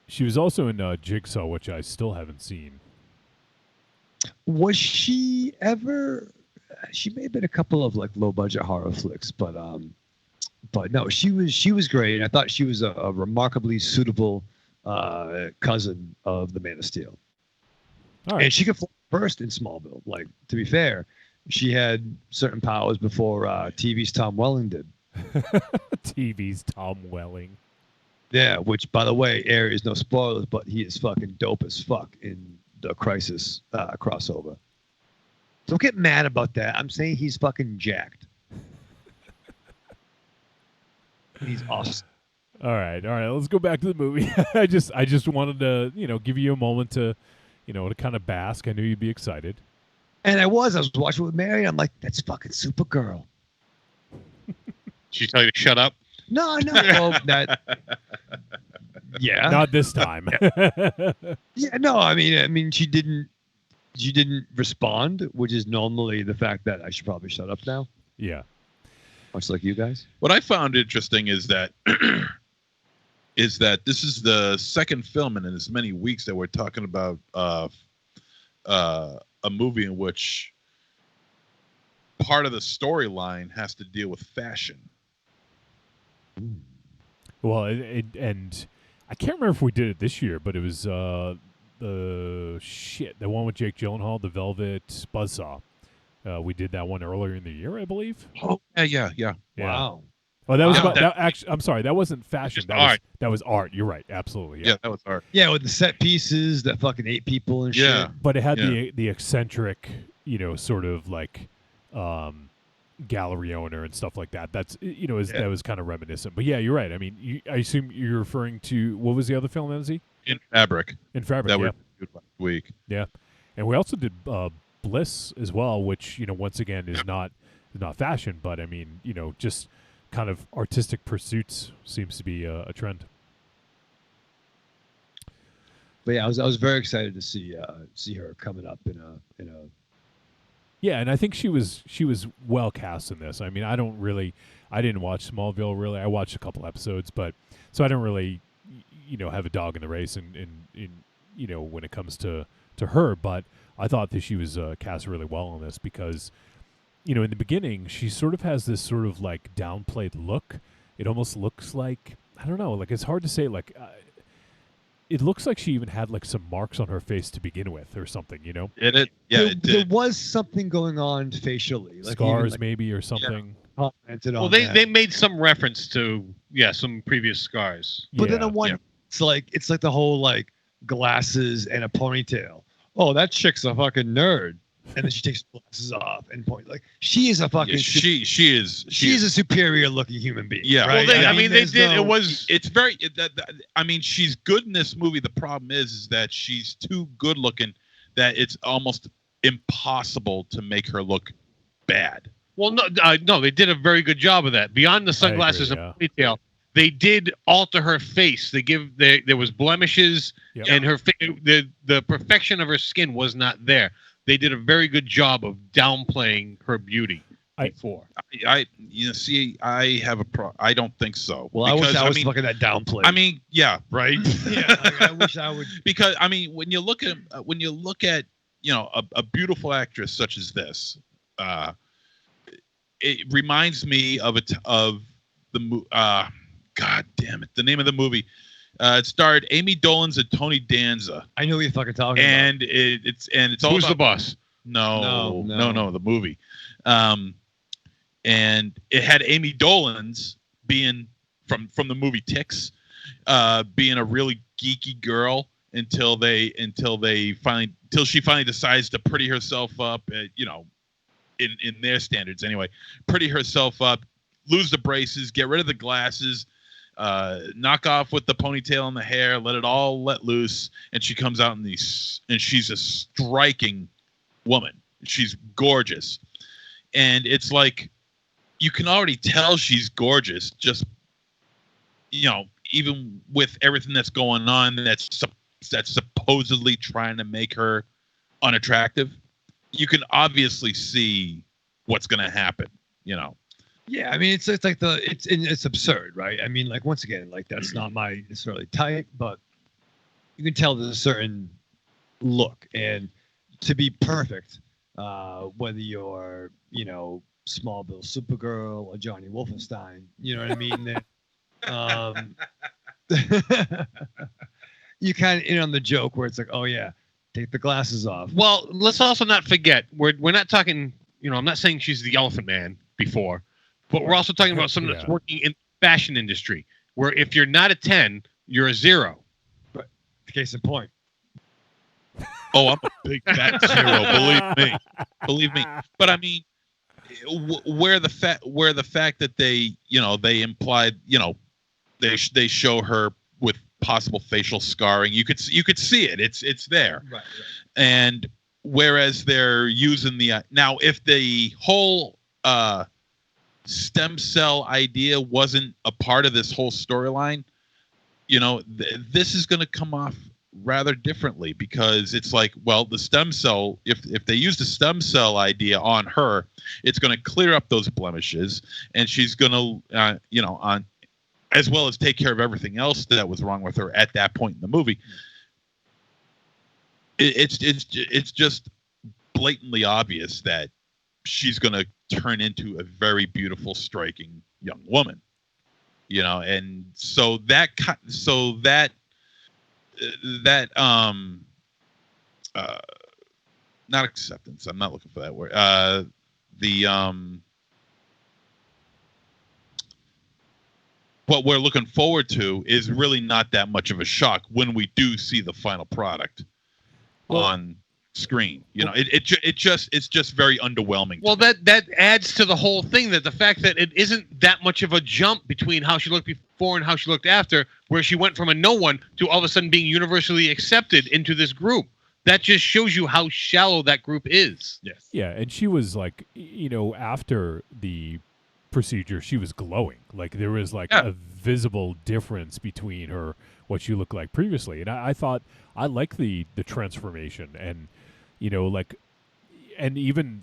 She was also in Jigsaw, which I still haven't seen. Was she ever? She may have been a couple of like low budget horror flicks, but no, she was great. I thought she was a remarkably suitable cousin of the Man of Steel. All right. And she could fly first in Smallville. Like, to be fair, she had certain powers before TV's Tom Welling did. TV's Tom Welling. Yeah, which, by the way, Aries, no spoilers, but he is fucking dope as fuck in the Crisis crossover. Don't get mad about that. I'm saying he's fucking jacked. He's awesome. All right. Let's go back to the movie. I just wanted to, give you a moment to, to kind of bask. I knew you'd be excited. And I was watching with Mary. I'm like, that's fucking Supergirl. She tell you to shut up? No. Well, yeah. Not this time. Yeah. No. I mean, she didn't respond, which is normally the fact that I should probably shut up now. Yeah. Much like you guys. What I found interesting is that this is the second film in as many weeks that we're talking about a movie in which part of the storyline has to deal with fashion. Well, and I can't remember if we did it this year, but it was the one with Jake Gyllenhaal, the Velvet Buzzsaw. We did that one earlier in the year, I believe. Oh, yeah. Wow. Oh, that was actually. I'm sorry, that wasn't fashion. That was art. You're right. Absolutely. Yeah, that was art. Yeah, with the set pieces that fucking ate people and shit. But it had the eccentric, sort of like gallery owner and stuff like that. That's that was kind of reminiscent. But yeah, you're right. I mean, I assume you're referring to what was the other film, MZ? In Fabric. That we did last week. Yeah, and we also did Bliss as well, which once again is not fashion, but I mean just kind of artistic pursuits seems to be a trend. But yeah, I was very excited to see her coming up in a. Yeah, and I think she was well cast in this. I mean, I didn't watch Smallville really. I watched a couple episodes, but so I don't really have a dog in the race in when it comes to her. But I thought that she was cast really well on this because, in the beginning, she sort of has this sort of like downplayed look. It almost looks like, I don't know, like it's hard to say, like it looks like she even had like some marks on her face to begin with or something, It did. There was something going on facially. Like scars maybe or something. Yeah. Well, they made some reference to, some previous scars. But then it's like the whole like glasses and a ponytail. Oh, that chick's a fucking nerd. And then she takes the glasses off and point like she is a fucking. Yeah, she's a superior looking human being. Yeah, right? Well, they did. It's very. I mean, she's good in this movie. The problem is that she's too good looking that it's almost impossible to make her look bad. Well, no, they did a very good job of that. Beyond the sunglasses and ponytail, they did alter her face. There was blemishes, and her the perfection of her skin was not there. They did a very good job of downplaying her beauty before. I have a I don't think so. Well, I wish I was fucking that downplay. I mean, yeah, right. Yeah, I wish I would. Because I mean, when you look at a beautiful actress such as this, it reminds me of the God damn it, the name of the movie. It starred Amy Dolenz and Tony Danza. I know what you're fucking talking about. It's all Who's about, the boss? No, the movie. And it had Amy Dolenz being from the movie Ticks, being a really geeky girl until she finally decides to pretty herself up, in their standards anyway, pretty herself up, lose the braces, get rid of the glasses, knock off with the ponytail and the hair, let it all let loose, and she comes out and she's a striking woman. She's gorgeous, and it's like you can already tell she's gorgeous, just even with everything that's going on that's supposedly trying to make her unattractive. You can obviously see what's going to happen, Yeah, I mean it's like it's absurd, right? I mean, like once again, like that's not my necessarily type, but you can tell there's a certain look, and to be perfect, whether you're Smallville Supergirl or Johnny Wolfenstein, you know what I mean? You kind of in on the joke where it's like, oh yeah, Take the glasses off. Well, let's also not forget we're not talking. I'm not saying she's the Elephant Man before, but we're also talking about someone that's working in the fashion industry, where if you're not a 10, you're a 0. Right. Case in point. Oh, I'm a big fat 0. Believe me. But I mean, where the fact that they implied, they show her with possible facial scarring. You could see it. It's there. Right. And whereas they're using now, if the whole stem cell idea wasn't a part of this whole storyline, this is going to come off rather differently, because it's like, well, the stem cell, if they use the stem cell idea on her, it's going to clear up those blemishes, and she's going to on as well as take care of everything else that was wrong with her at that point in the movie. It's just blatantly obvious that she's going to turn into a very beautiful, striking young woman, and so that not acceptance. I'm not looking for that word. What we're looking forward to is really not that much of a shock when we do see the final product on screen. It's just very underwhelming. Well, that adds to the whole thing, that the fact that it isn't that much of a jump between how she looked before and how she looked after, where she went from a no one to all of a sudden being universally accepted into this group. That just shows you how shallow that group is. Yes. Yeah, and she was like, after the procedure, she was glowing. Like there was a visible difference between her, what she looked like previously. And I thought I like the transformation, and and even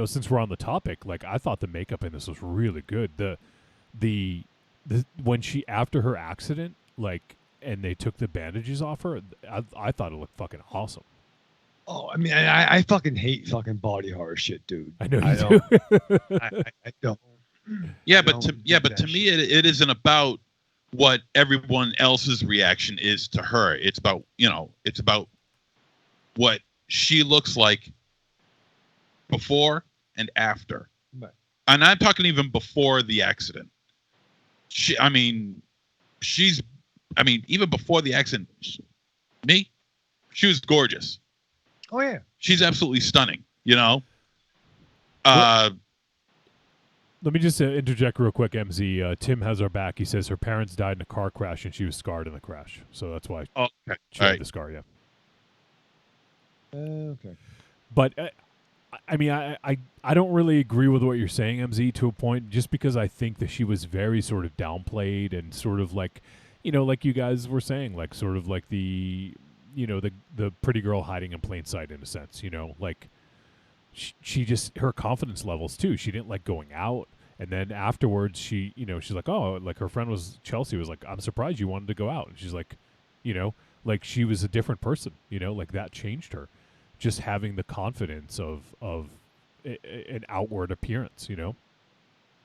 since we're on the topic, I thought the makeup in this was really good. The when she, after her accident, and they took the bandages off her, I thought it looked fucking awesome. Oh, I mean, I fucking hate fucking body horror shit, dude. I know you do. I don't. Yeah, but to me, it isn't about what everyone else's reaction is to her. It's about it's about what she looks like before and after. Right. And I'm talking even before the accident. Even before the accident, she was gorgeous. Oh yeah, she's absolutely stunning. Let me just interject real quick, MZ. Tim has our back. He says her parents died in a car crash and she was scarred in the crash. So that's why she had the scar, yeah. Okay. But, I don't really agree with what you're saying, MZ, to a point, just because I think that she was very sort of downplayed and sort of like you guys were saying, sort of like the pretty girl hiding in plain sight in a sense, she just, her confidence levels too. She didn't like going out, and then afterwards she's like, oh, her friend was Chelsea was like, I'm surprised you wanted to go out, and she's like, she was a different person, that changed her, just having the confidence of an outward appearance,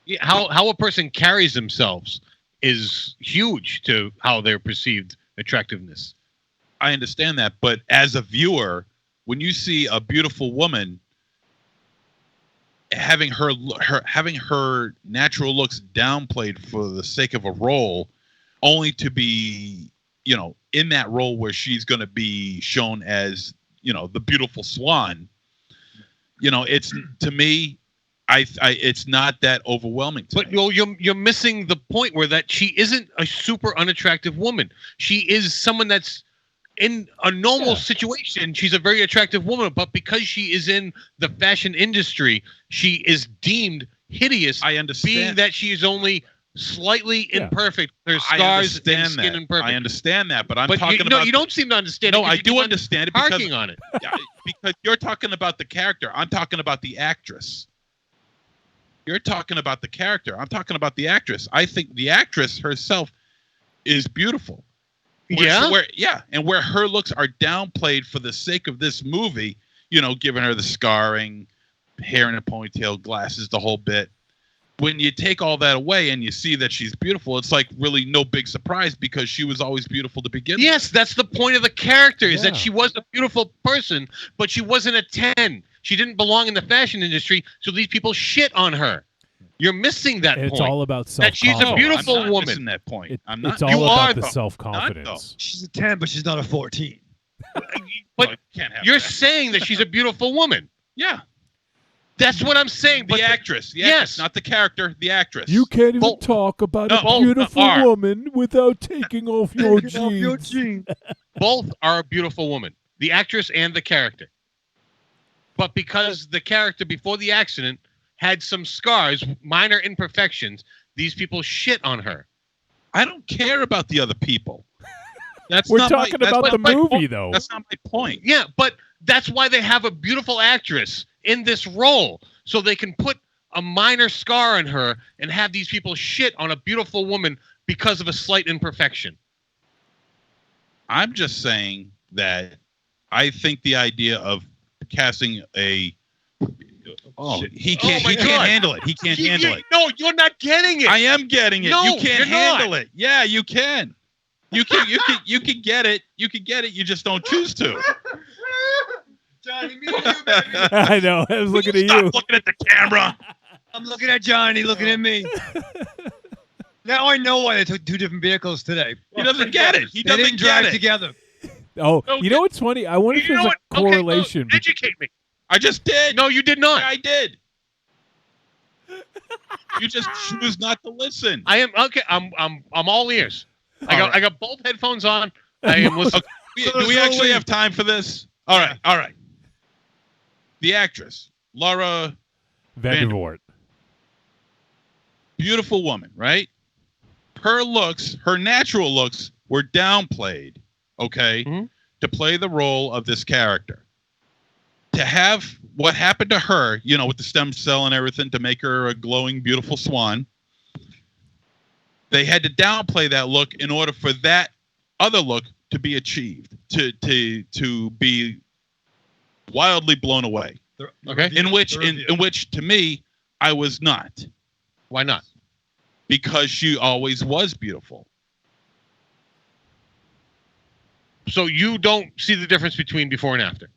Yeah, how a person carries themselves is huge to how they're perceived attractiveness. I understand that, but as a viewer, when you see a beautiful woman having her natural looks downplayed for the sake of a role, only to be in that role where she's going to be shown as the beautiful swan, it's, to me, it's not that overwhelming. But you're missing the point where that she isn't a super unattractive woman. She is someone that's in a normal situation. She's a very attractive woman, but because she is in the fashion industry, she is deemed hideous. I understand, being that she is only slightly imperfect. Her scars and skin imperfect. I understand that, but talking about. You don't seem to understand. No, I do understand it. Harking on it. Because you're talking about the character. I'm talking about the actress. You're talking about the character. I'm talking about the actress. I think the actress herself is beautiful. And where her looks are downplayed for the sake of this movie, giving her the scarring, hair in a ponytail, glasses, the whole bit. when you take all that away and you see that she's beautiful, it's like really no big surprise because she was always beautiful to begin with. Yes, that's the point of the character, is that she was a beautiful person, but she wasn't a 10. She didn't belong in the fashion industry, so these people shit on her. You're missing that point. It's all about self-confidence. That she's a beautiful I'm not woman. missing that point. It's all about the self-confidence. She's a 10, but she's not a 14. But you're saying that she's a beautiful woman. Yeah. That's what I'm saying. The actress. Yes. Not the character, the actress. You can't even talk about a beautiful woman without taking off your jeans. Both are a beautiful woman, the actress and the character. But because the character before the accident had some scars, minor imperfections, these people shit on her. I don't care about the other people. We're talking about the movie, though. That's not my point. Yeah, but that's why they have a beautiful actress in this role, so they can put a minor scar on her and have these people shit on a beautiful woman because of a slight imperfection. I'm just saying that I think the idea of casting he can't handle it. He can't handle it. No, you're not getting it. I am getting it. No, you can't you're handle not. it. Yeah, you can. You can get it. You can get it. You just don't choose to. Johnny, me and you, baby. I know. I was looking at you. Stop looking at the camera. I'm looking at Johnny, looking at me. Now I know why they took two different vehicles today. He doesn't get it. He They doesn't didn't drive get it. together. Oh, you know what's funny? I wonder if there's a correlation. Okay, educate me. I just did. No, you did not. Yeah, I did. You just choose not to listen. I am okay. I'm all ears. I got both headphones on. I am listening. Do we actually have time for this? All right. The actress, Laura Vandervoort. Beautiful woman, right? Her looks, her natural looks were downplayed, okay, to play the role of this character. To have what happened to her, with the stem cell and everything to make her a glowing, beautiful swan, they had to downplay that look in order for that other look to be achieved, to be wildly blown away. Okay. In which to me, I was not. Why not? Because she always was beautiful. So you don't see the difference between before and after?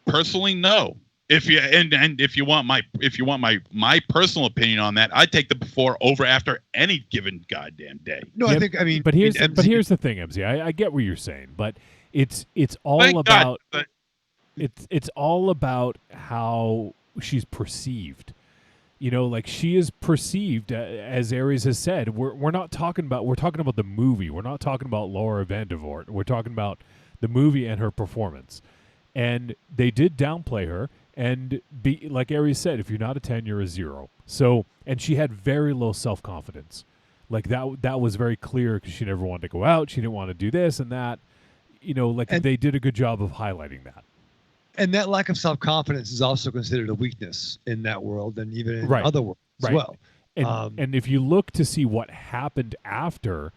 Personally, no. If you want my personal opinion on that, I'd take the before over after any given goddamn day. No, Yeah, but here's the thing, MZ. I get what you're saying, but it's all about it's all about how she's perceived. Like she is perceived, as Aries has said. We're talking about the movie. We're not talking about Laura Vandervoort. We're talking about the movie and her performance. And they did downplay her. And like Aries said, if you're not a 10, you're a 0. So, and she had very low self-confidence. Like that was very clear because she never wanted to go out. She didn't want to do this and that. They did a good job of highlighting that. And that lack of self-confidence is also considered a weakness in that world and even in other worlds as well. And if you look to see what happened after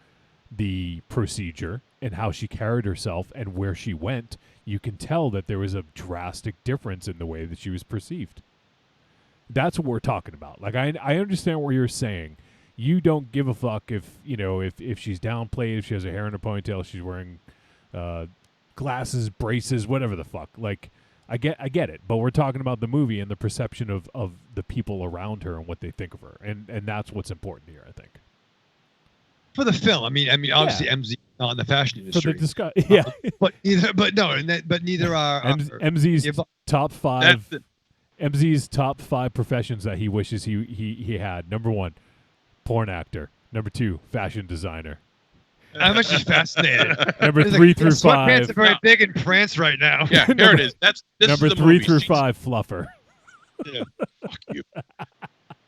the procedure and how she carried herself and where she went, you can tell that there was a drastic difference in the way that she was perceived. That's what we're talking about. Like I understand what you're saying. You don't give a fuck if she's downplayed, if she has her hair in a ponytail, she's wearing glasses, braces, whatever the fuck. Like I get it, but we're talking about the movie and the perception of the people around her and what they think of her, and that's what's important here, I think. For the film, I mean, obviously, MZ not in the fashion industry. For the but neither are MZ's top five. MZ's top 5 professions that he wishes he had. Number 1, porn actor. Number 2, fashion designer. I'm actually fascinated. Number 3 through 5. Sweatpants are very big in France right now. Yeah, here it is. This number is the 3 movie. through 5, fluffer. Yeah, fuck you.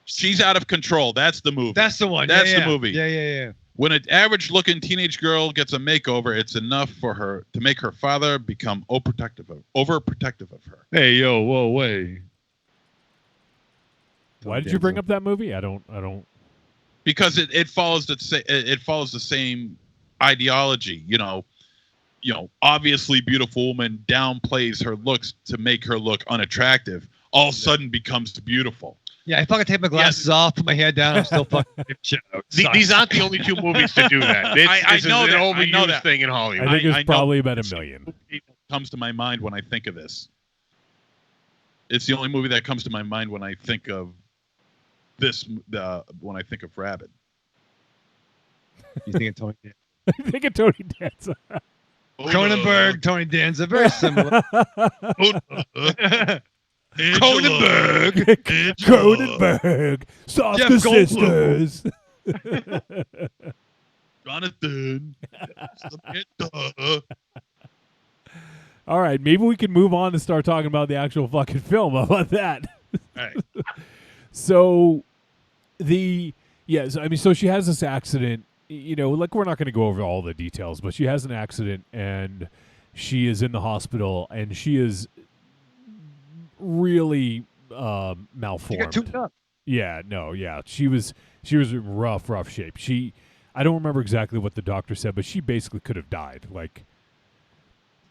She's out of control. That's the movie. That's the one. That's the movie. Yeah. When an average-looking teenage girl gets a makeover, it's enough for her to make her father become overprotective of her. Hey, yo, whoa, wait. Why did you bring up that movie? I don't. Because it follows the same ideology. Obviously beautiful woman downplays her looks to make her look unattractive. All of a sudden becomes beautiful. Yeah, I fucking take my glasses off, put my hair down, I'm still fucking shadow. These aren't the only two movies to do that. This is an overused thing in Hollywood. I think it's probably about $1 million. Comes to my mind when I think of this. It's the only movie that comes to my mind when I think of this. When I think of Rabid. You think of Tony Danza? I think of Tony Danza. Cronenberg, Tony Danza, very similar. Cronenberg, Softer Sisters. Jonathan. All right, maybe we can move on and start talking about the actual fucking film. How about that? All right. So, so she has this accident. You know, like we're not going to go over all the details, but she has an accident and she is in the hospital and she is really malformed. She got tuned up. She was in rough shape. I don't remember exactly what the doctor said, but she basically could have died. Like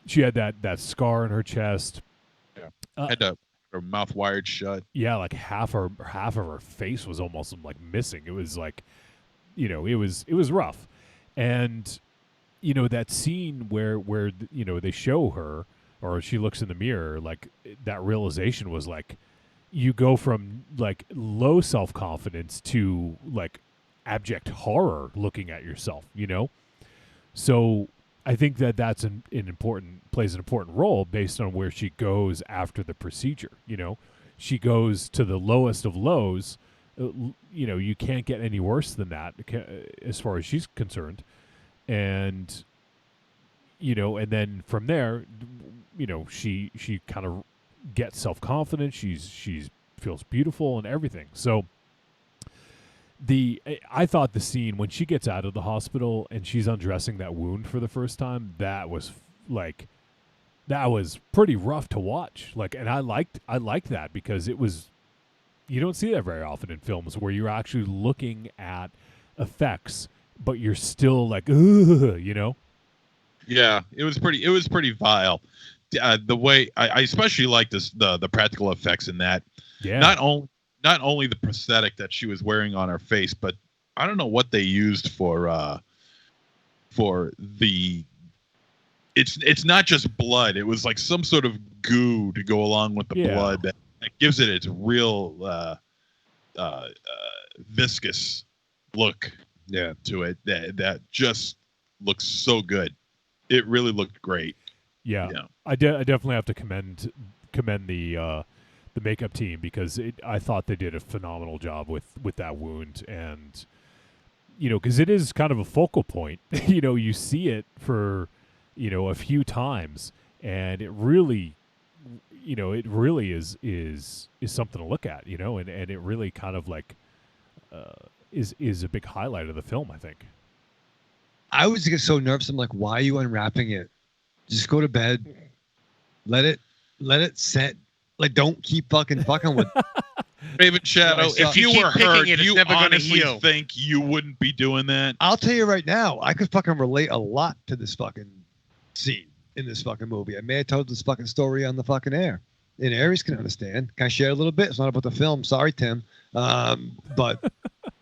she had that scar in her chest. Yeah. Had her mouth wired shut. Yeah, like half of her face was almost like missing. It was like, you know, it was rough. And you know, that scene where you know, they show her or she looks in the mirror, like that realization was like you go from like low self-confidence to like abject horror looking at yourself, you know? So I think that's plays an important role based on where she goes after the procedure, you know? She goes to the lowest of lows. You know, you can't get any worse than that as far as she's concerned. And, you know, and then from there, you know, she kind of gets self-confident. She's feels beautiful and everything. So I thought the scene when she gets out of the hospital and she's undressing that wound for the first time, that was pretty rough to watch. Like, and I liked that because it was, you don't see that very often in films where you're actually looking at effects, but you're still like, ugh, you know? Yeah, it was pretty vile. The way I especially like the practical effects in that. Yeah. Not only the prosthetic that she was wearing on her face, but I don't know what they used for the. It's not just blood. It was like some sort of goo to go along with the blood that gives it its real viscous look. Yeah. To it that just looks so good. It really looked great. Yeah. I definitely have to commend the makeup team because I thought they did a phenomenal job with that wound. And you know, because it is kind of a focal point. You know, you see it for, you know, a few times, and it really, you know, it really is something to look at, you know, and it really kind of like is a big highlight of the film, I think. I was get so nervous. I'm like, why are you unwrapping it? Just go to bed. Let it set. Like, don't keep fucking with Raven Shadow. If you were hurt, you never gonna honestly heal. think you wouldn't be doing that? I'll tell you right now, I could fucking relate a lot to this fucking scene in this fucking movie. I may have told this fucking story on the fucking air. And Aries can understand. Can I share a little bit? It's not about the film. Sorry, Tim. But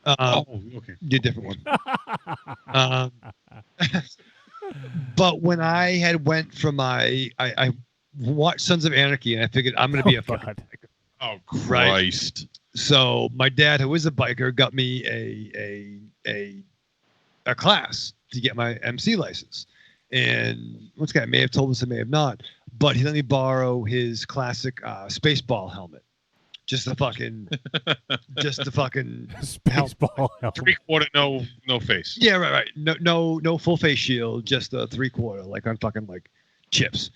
okay. You're a different one. But when I had went from I watched Sons of Anarchy, and I figured I'm going to be a fucking biker. Oh, Christ. Right? So my dad, who is a biker, got me a class to get my MC license. And once again, I may have told this, I may have not, but he let me borrow his classic Spaceball helmet. Just the fucking Spaceball helmet. 3/4 no face. Yeah, right. No full face shield, just a 3/4, like on fucking like chips.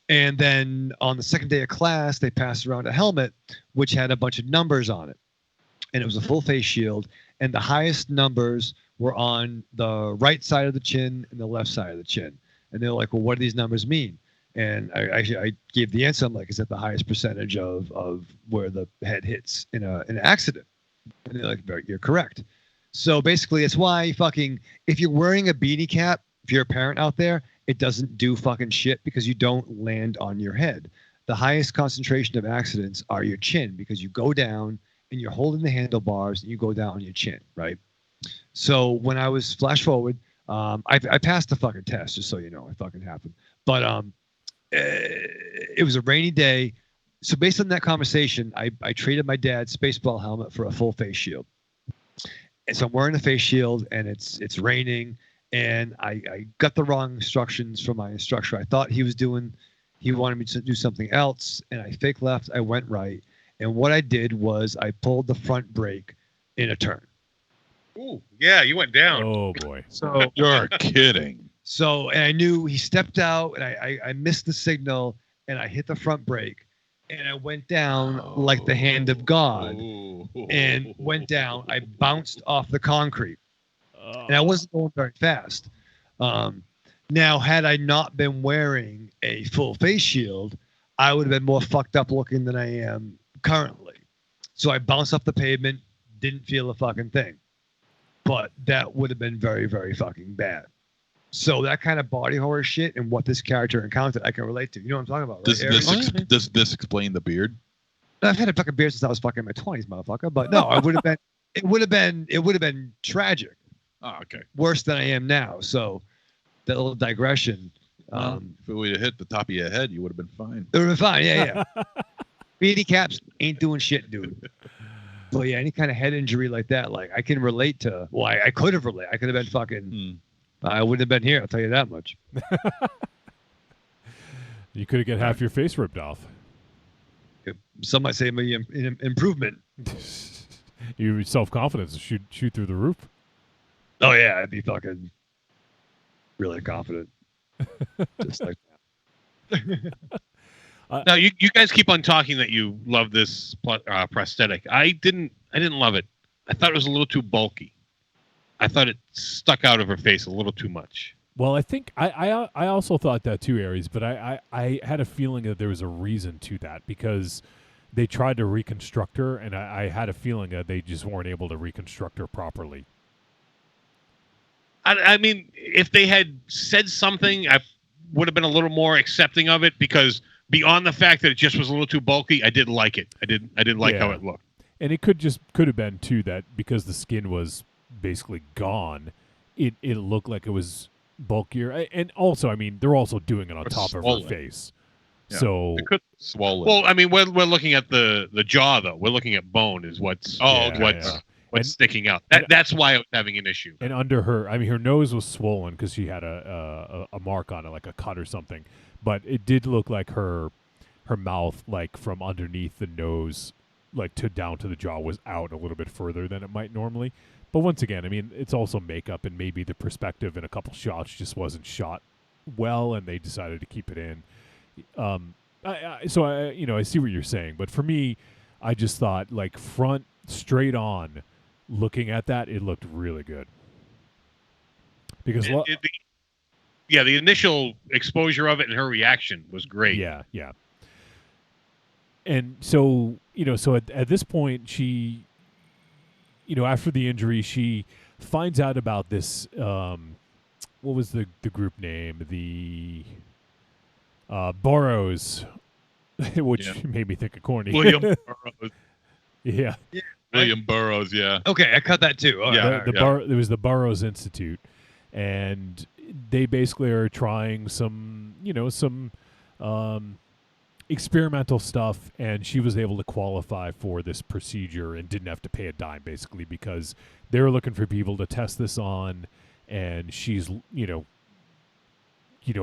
And then on the second day of class, they passed around a helmet which had a bunch of numbers on it, and it was a full face shield, and the highest numbers were on the right side of the chin and the left side of the chin. And they're like, well, what do these numbers mean? And I gave the answer. I'm like, is that the highest percentage of where the head hits in an accident? And they're like, you're correct. So basically, it's why fucking, if you're wearing a beanie cap, if you're a parent out there, it doesn't do fucking shit because you don't land on your head. the highest concentration of accidents are your chin, because you go down and you're holding the handlebars and you go down on your chin, right? So when I was flash forward, I passed the fucking test, just so you know, it fucking happened. But it was a rainy day. So based on that conversation, I traded my dad's baseball helmet for a full face shield. And so I'm wearing a face shield, and it's raining, and I got the wrong instructions from my instructor. I thought he wanted me to do something else, and I fake left, I went right. And what I did was I pulled the front brake in a turn. Ooh, yeah, you went down. Oh boy. So you're kidding. So, and I knew he stepped out, and I missed the signal, and I hit the front brake, and I went down like the hand of God, and went down. I bounced off the concrete, and I wasn't going very fast. Now, had I not been wearing a full face shield, I would have been more fucked up looking than I am currently. So I bounced off the pavement, didn't feel a fucking thing. But that would have been very, very fucking bad. So that kind of body horror shit and what this character encountered, I can relate to. You know what I'm talking about, right? Does this explain the beard? I've had a fucking beard since I was fucking in my 20s, motherfucker. But no, it would have been tragic. Oh, okay. Worse than I am now. So that little digression. If it would have hit the top of your head, you would have been fine. It would have been fine. Yeah. Beanie caps ain't doing shit, dude. But yeah, any kind of head injury like that, like I can relate to. Well, I could have related. I could have been fucking. I wouldn't have been here. I'll tell you that much. You could have got half your face ripped off. Some might say maybe improvement. Your self-confidence shoot through the roof. Oh yeah, I'd be fucking really confident. Just like that. Now you guys keep on talking that you love this prosthetic. I didn't love it. I thought it was a little too bulky. I thought it stuck out of her face a little too much. Well, I think I also thought that too, Aries, but I had a feeling that there was a reason to that, because they tried to reconstruct her, and I had a feeling that they just weren't able to reconstruct her properly. I mean, if they had said something, I would have been a little more accepting of it, because beyond the fact that it just was a little too bulky, I did like it. I did like how it looked. And it could have been too that because the skin was basically gone, it looked like it was bulkier. And also, I mean, they're also doing it on top of her face. Yeah. So it could swollen. Well, I mean, we're looking at the jaw though. We're looking at bone is what's sticking out. That's why I was having an issue. And under her, I mean, her nose was swollen because she had a mark on it, like a cut or something. But it did look like her mouth, like from underneath the nose, like down to the jaw, was out a little bit further than it might normally. But once again, I mean, it's also makeup, and maybe the perspective in a couple shots just wasn't shot well, and they decided to keep it in. I see what you're saying, but for me, I just thought, like, front straight on, looking at that, it looked really good. Because the initial exposure of it and her reaction was great. Yeah. And so, at this point, she, after the injury, she finds out about this, what was the group name? The Burroughs, which made me think of corny. William Burroughs. Yeah. William Burroughs, yeah. Okay, I cut that too. It was the Burroughs Institute, and they basically are trying some experimental stuff, and she was able to qualify for this procedure and didn't have to pay a dime, basically, because they were looking for people to test this on, and she's,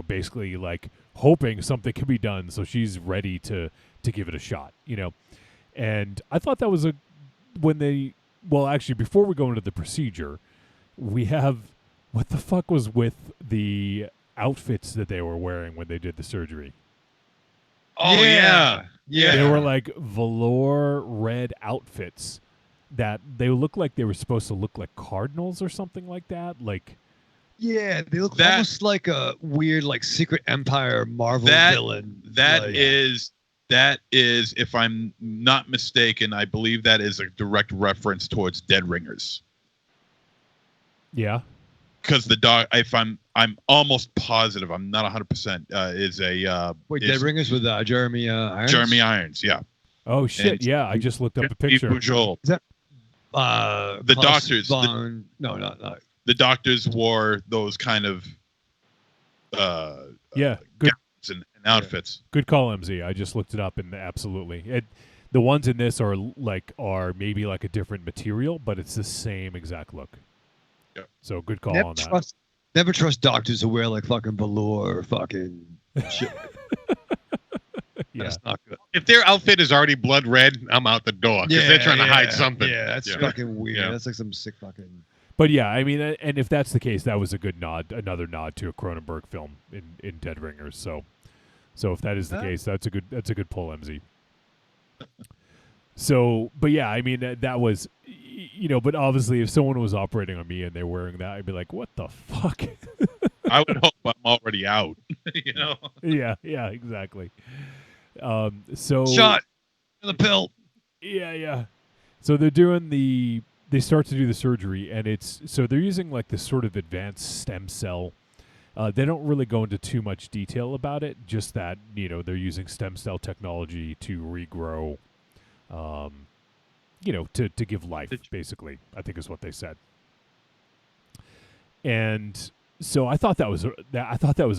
basically like hoping something could be done, so she's ready to give it a shot, And I thought that was before we go into the procedure, we have what the fuck was with the outfits that they were wearing when they did the surgery. Oh yeah. They were like velour red outfits that they looked like they were supposed to look like cardinals or something like that. Like, yeah, they look almost like a weird, like, Secret Empire Marvel villain. That is, if I'm not mistaken, I believe that is a direct reference towards Dead Ringers. Yeah. because the dog, if I'm almost positive, I'm not 100%, is a wait, Dead Ringers with Jeremy Irons? Jeremy Irons, yeah. Oh shit, And yeah, I just looked up a picture. Is that the doctors? No. The doctors wore those kind of good gowns and outfits. Good call, MZ. I just looked it up, and absolutely, the ones in this are maybe like a different material, but it's the same exact look. Yeah. So good call on that. Never trust doctors who wear like fucking velour or fucking shit. Yeah. That's not good. If their outfit is already blood red, I'm out the door because they're trying to hide something. Yeah, that's fucking weird. Yeah. That's like some sick fucking. But yeah, I mean, and if that's the case, that was a good another nod to a Cronenberg film in Dead Ringers. So if that is the case, that's a good pull, MZ. So, but yeah, I mean, that was, but obviously, if someone was operating on me and they're wearing that, I'd be like, what the fuck? I would hope I'm already out. Yeah, exactly. So shot the pill. Yeah. So they start to do the surgery, and they're using like this sort of advanced stem cell. They don't really go into too much detail about it, just that, they're using stem cell technology to regrow, to give life, basically, I think is what they said. And so I thought that was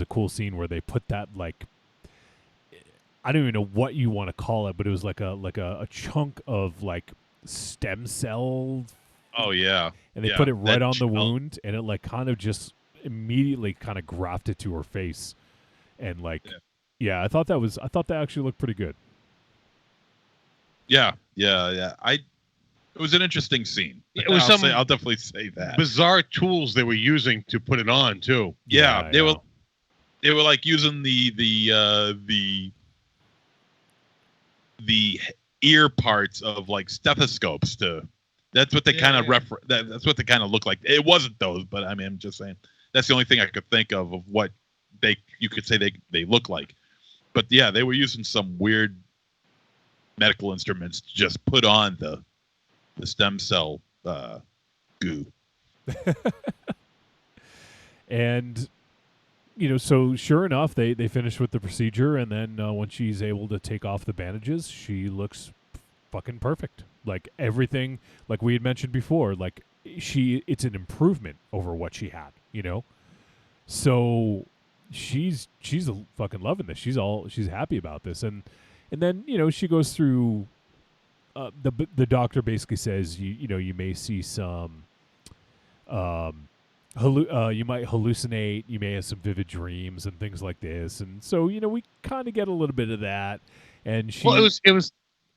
a cool scene where they put that, like, I don't even know what you want to call it, but it was like a chunk of like stem cell. Oh yeah. And they put it right on the wound, and it like kind of just immediately kind of grafted to her face, and like, I thought that actually looked pretty good. Yeah. It was an interesting scene. I'll definitely say that. Bizarre tools they were using to put it on too. Yeah, they were like using the ear parts of like stethoscopes to. That's what they kind of that's what they kind of look like. It wasn't those, but I mean, I'm just saying that's the only thing I could think of what you could say they look like. But yeah, they were using some weird medical instruments to just put on the stem cell goo. And so sure enough, they finish with the procedure, and then when she's able to take off the bandages, she looks fucking perfect. Like everything, like we had mentioned before, like it's an improvement over what she had, So she's fucking loving this. She's happy about this, and then she goes through. The doctor basically says you may see some. You might hallucinate. You may have some vivid dreams and things like this, and so we kind of get a little bit of that. And she. Well,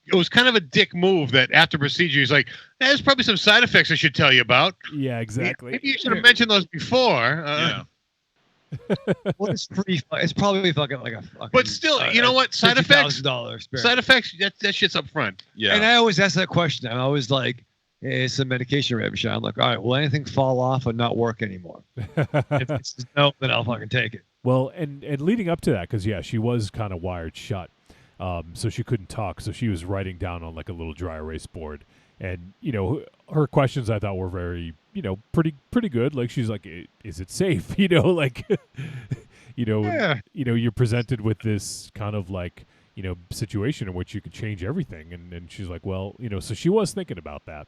it was kind of a dick move that after procedure he's like, there's probably some side effects I should tell you about. Yeah, exactly. Maybe you should have mentioned those before. Well, it's probably fucking like a fucking. But still, you know what? Side effects. $50,000 Side effects. That shit's up front. Yeah. And I always ask that question. I'm always like, hey, it's a medication revision. I'm like, all right, will anything fall off or not work anymore? If it's no, then I'll fucking take it. Well, and leading up to that, because she was kind of wired shut. So she couldn't talk, so she was writing down on like a little dry erase board, and her questions I thought were very pretty good. Like she's like, is it safe? Like you're presented with this kind of like situation in which you could change everything, and she's like, well, so she was thinking about that,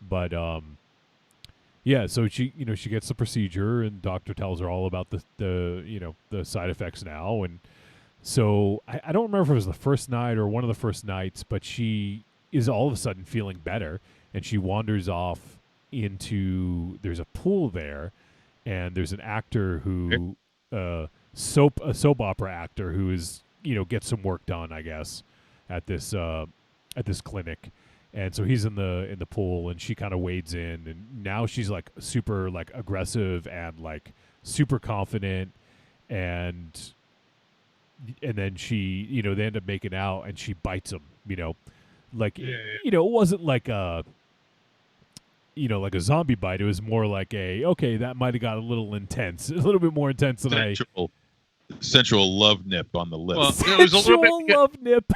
but so she she gets the procedure, and doctor tells her all about the side effects now. And so I don't remember if it was the first night or one of the first nights, but she is all of a sudden feeling better, and she wanders off into, there's a pool there, and there's an actor who a soap opera actor who is gets some work done, I guess, at this clinic. And so he's in the pool, and she kind of wades in, and now she's like super like aggressive and like super confident, and then she, they end up making out, and she bites him, like, it wasn't like a, like a zombie bite. It was more like okay, that might have got a little intense, a little bit more intense than sensual love nip on the lips. Well, it was a little bit love nip.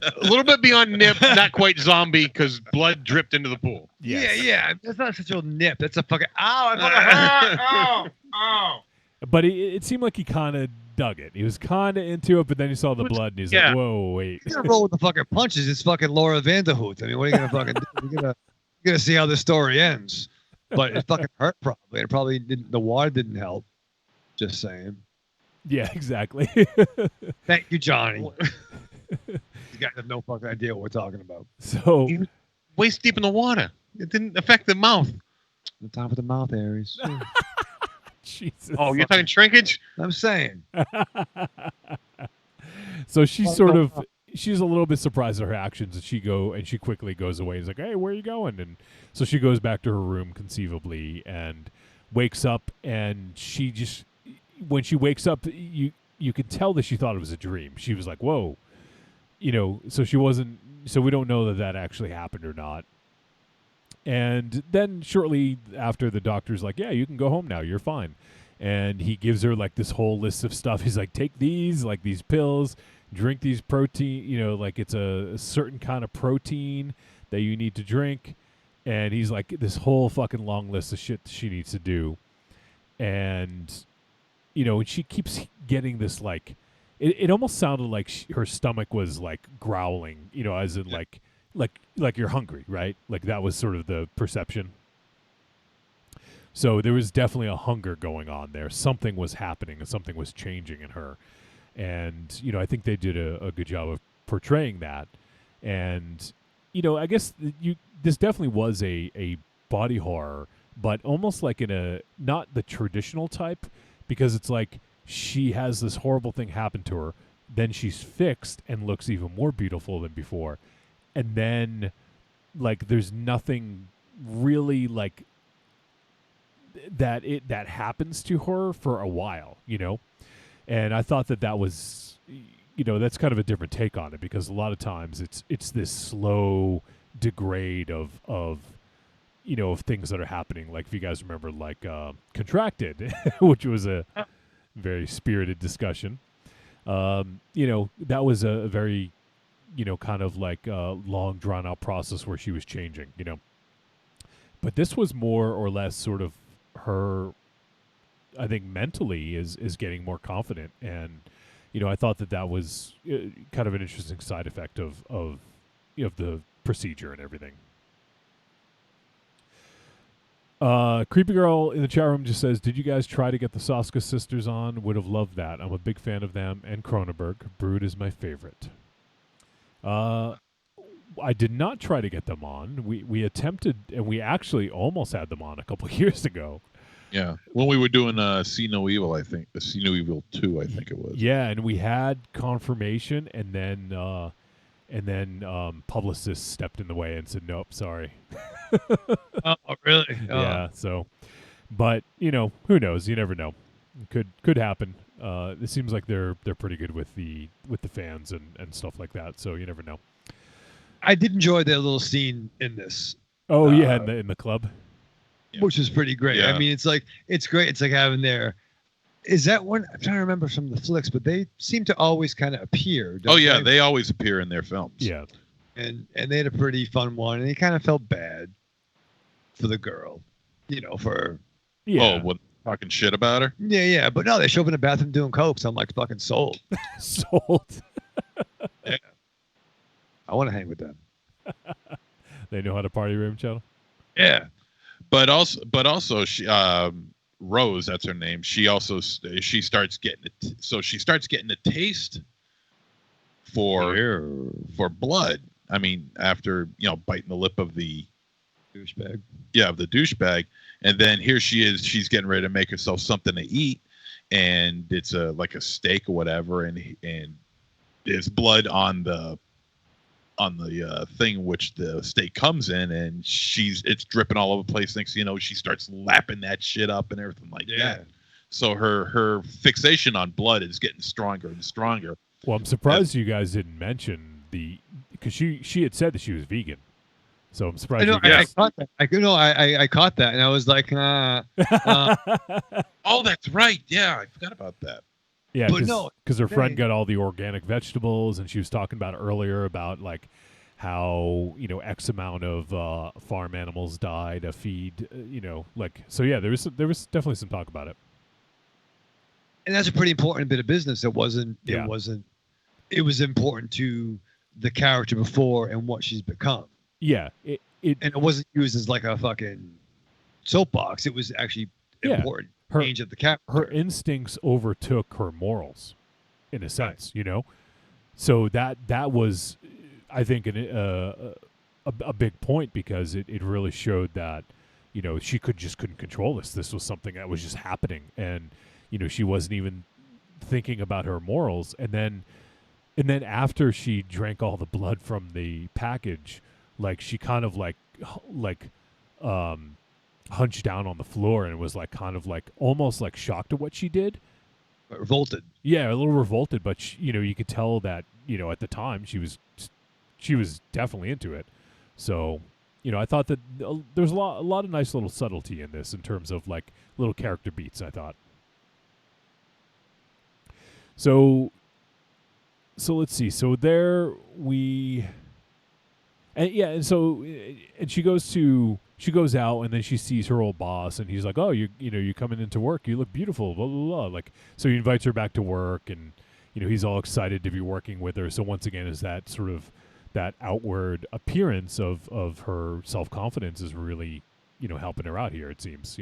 A little bit beyond nip, not quite zombie, because blood dripped into the pool. Yes. Yeah. That's not such a nip. That's a fucking ow! I fucking ow! But it seemed like he kind of dug it. He was kind of into it, but then he saw the blood and he's like, "Whoa, wait!" You're gonna roll with the fucking punches. It's fucking Laura Vanderhoot. I mean, what are you gonna fucking do? You're gonna see how this story ends. But it fucking hurt probably. It probably didn't. The water didn't help. Just saying. Yeah, exactly. Thank you, Johnny. You guys have no fucking idea what we're talking about. So he was waist deep in the water. It didn't affect the mouth. The top of the mouth, Aries. Jesus. Oh, you're talking shrinkage? I'm saying. So she's she's a little bit surprised at her actions, and she quickly goes away. He's like, "Hey, where are you going?" And so she goes back to her room, conceivably, and wakes up. And when she wakes up, you could tell that she thought it was a dream. She was like, "Whoa," So she wasn't. So we don't know that actually happened or not. And then shortly after, the doctor's like, "Yeah, you can go home now. You're fine." And he gives her like this whole list of stuff. He's like, "Take these pills, drink these protein, like it's a certain kind of protein that you need to drink." And he's like, this whole fucking long list of shit she needs to do. And, and she keeps getting this like, it almost sounded like her stomach was like growling, as in like you're hungry, right? Like that was sort of the perception. So there was definitely a hunger going on there. Something was happening and something was changing in her. And, I think they did a good job of portraying that. And, I guess this definitely was a body horror, but almost like not the traditional type, because it's like she has this horrible thing happen to her, then she's fixed and looks even more beautiful than before. And then, like, there's nothing really like that happens to her for a while, And I thought that was, that's kind of a different take on it, because a lot of times it's this slow degrade of things that are happening. Like if you guys remember, like Contracted, which was a very spirited discussion. That was a very kind of like long drawn out process where she was changing, But this was more or less sort of her, I think mentally is getting more confident. And, I thought that was kind of an interesting side effect of the procedure and everything. Creepy Girl in the chat room just says, "Did you guys try to get the Soska sisters on? Would have loved that. I'm a big fan of them and Cronenberg. Brood is my favorite." I did not try to get them on. We attempted, and we actually almost had them on a couple of years ago. Yeah, when we were doing See No Evil, I think. See No Evil 2, I think it was. Yeah, and we had confirmation, and then publicists stepped in the way and said, "Nope, sorry." Oh, really? Yeah. So, but who knows? You never know. Could happen. It seems like they're pretty good with the fans and stuff like that. So you never know. I did enjoy their little scene in this. Oh yeah, in the club, which is pretty great. Yeah. I mean, it's great. It's like having their. Is that one? I'm trying to remember some of the flicks, but they seem to always kind of appear. Oh yeah, they always appear in their films. Yeah, and they had a pretty fun one, and he kind of felt bad for the girl, for. Yeah. Oh, what, talking shit about her? Yeah, but no, they show up in the bathroom doing coke, so I'm like fucking sold. Sold. Yeah. I want to hang with them. They know how to party room, channel. Yeah, but also she Rose, that's her name. She starts getting it. So she starts getting a taste for blood. I mean, after biting the lip of the douchebag. Yeah, of the douchebag, and then here she is. She's getting ready to make herself something to eat, and it's like a steak or whatever, and there's blood on the thing which the steak comes in, and it's dripping all over the place. Next thing you know, she starts lapping that shit up and everything like that. So her fixation on blood is getting stronger and stronger. Well, I'm surprised you guys didn't mention because she had said that she was vegan. So I'm surprised. I caught that. I caught that, and I was like, Oh, that's right. Yeah, I forgot about that. Yeah, But no, because her friend they- got all the organic vegetables, and she was talking about earlier about like how X amount of farm animals die to feed so yeah, there was definitely some talk about it. And that's a pretty important bit of business. It was important to the character before and what she's become. Yeah, and it wasn't used as like a fucking soapbox. It was actually important. Change of the character. Her instincts overtook her morals, in a sense, So that was, I think, a big point, because it really showed that she couldn't control this. This was something that was just happening, and she wasn't even thinking about her morals. And then after she drank all the blood from the package, like she kind of hunched down on the floor and was like kind of like almost like shocked at what she did. Revolted. Yeah, a little revolted, but you could tell that at the time she was definitely into it. So I thought that there's a lot of nice little subtlety in this in terms of like little character beats, I thought. So let's see. So there we, and she goes out, and then she sees her old boss, and he's like, "Oh, you're coming into work. You look beautiful." Blah blah blah. Like, so he invites her back to work, and he's all excited to be working with her. So once again, is that sort of that outward appearance of her self-confidence is really helping her out here, it seems.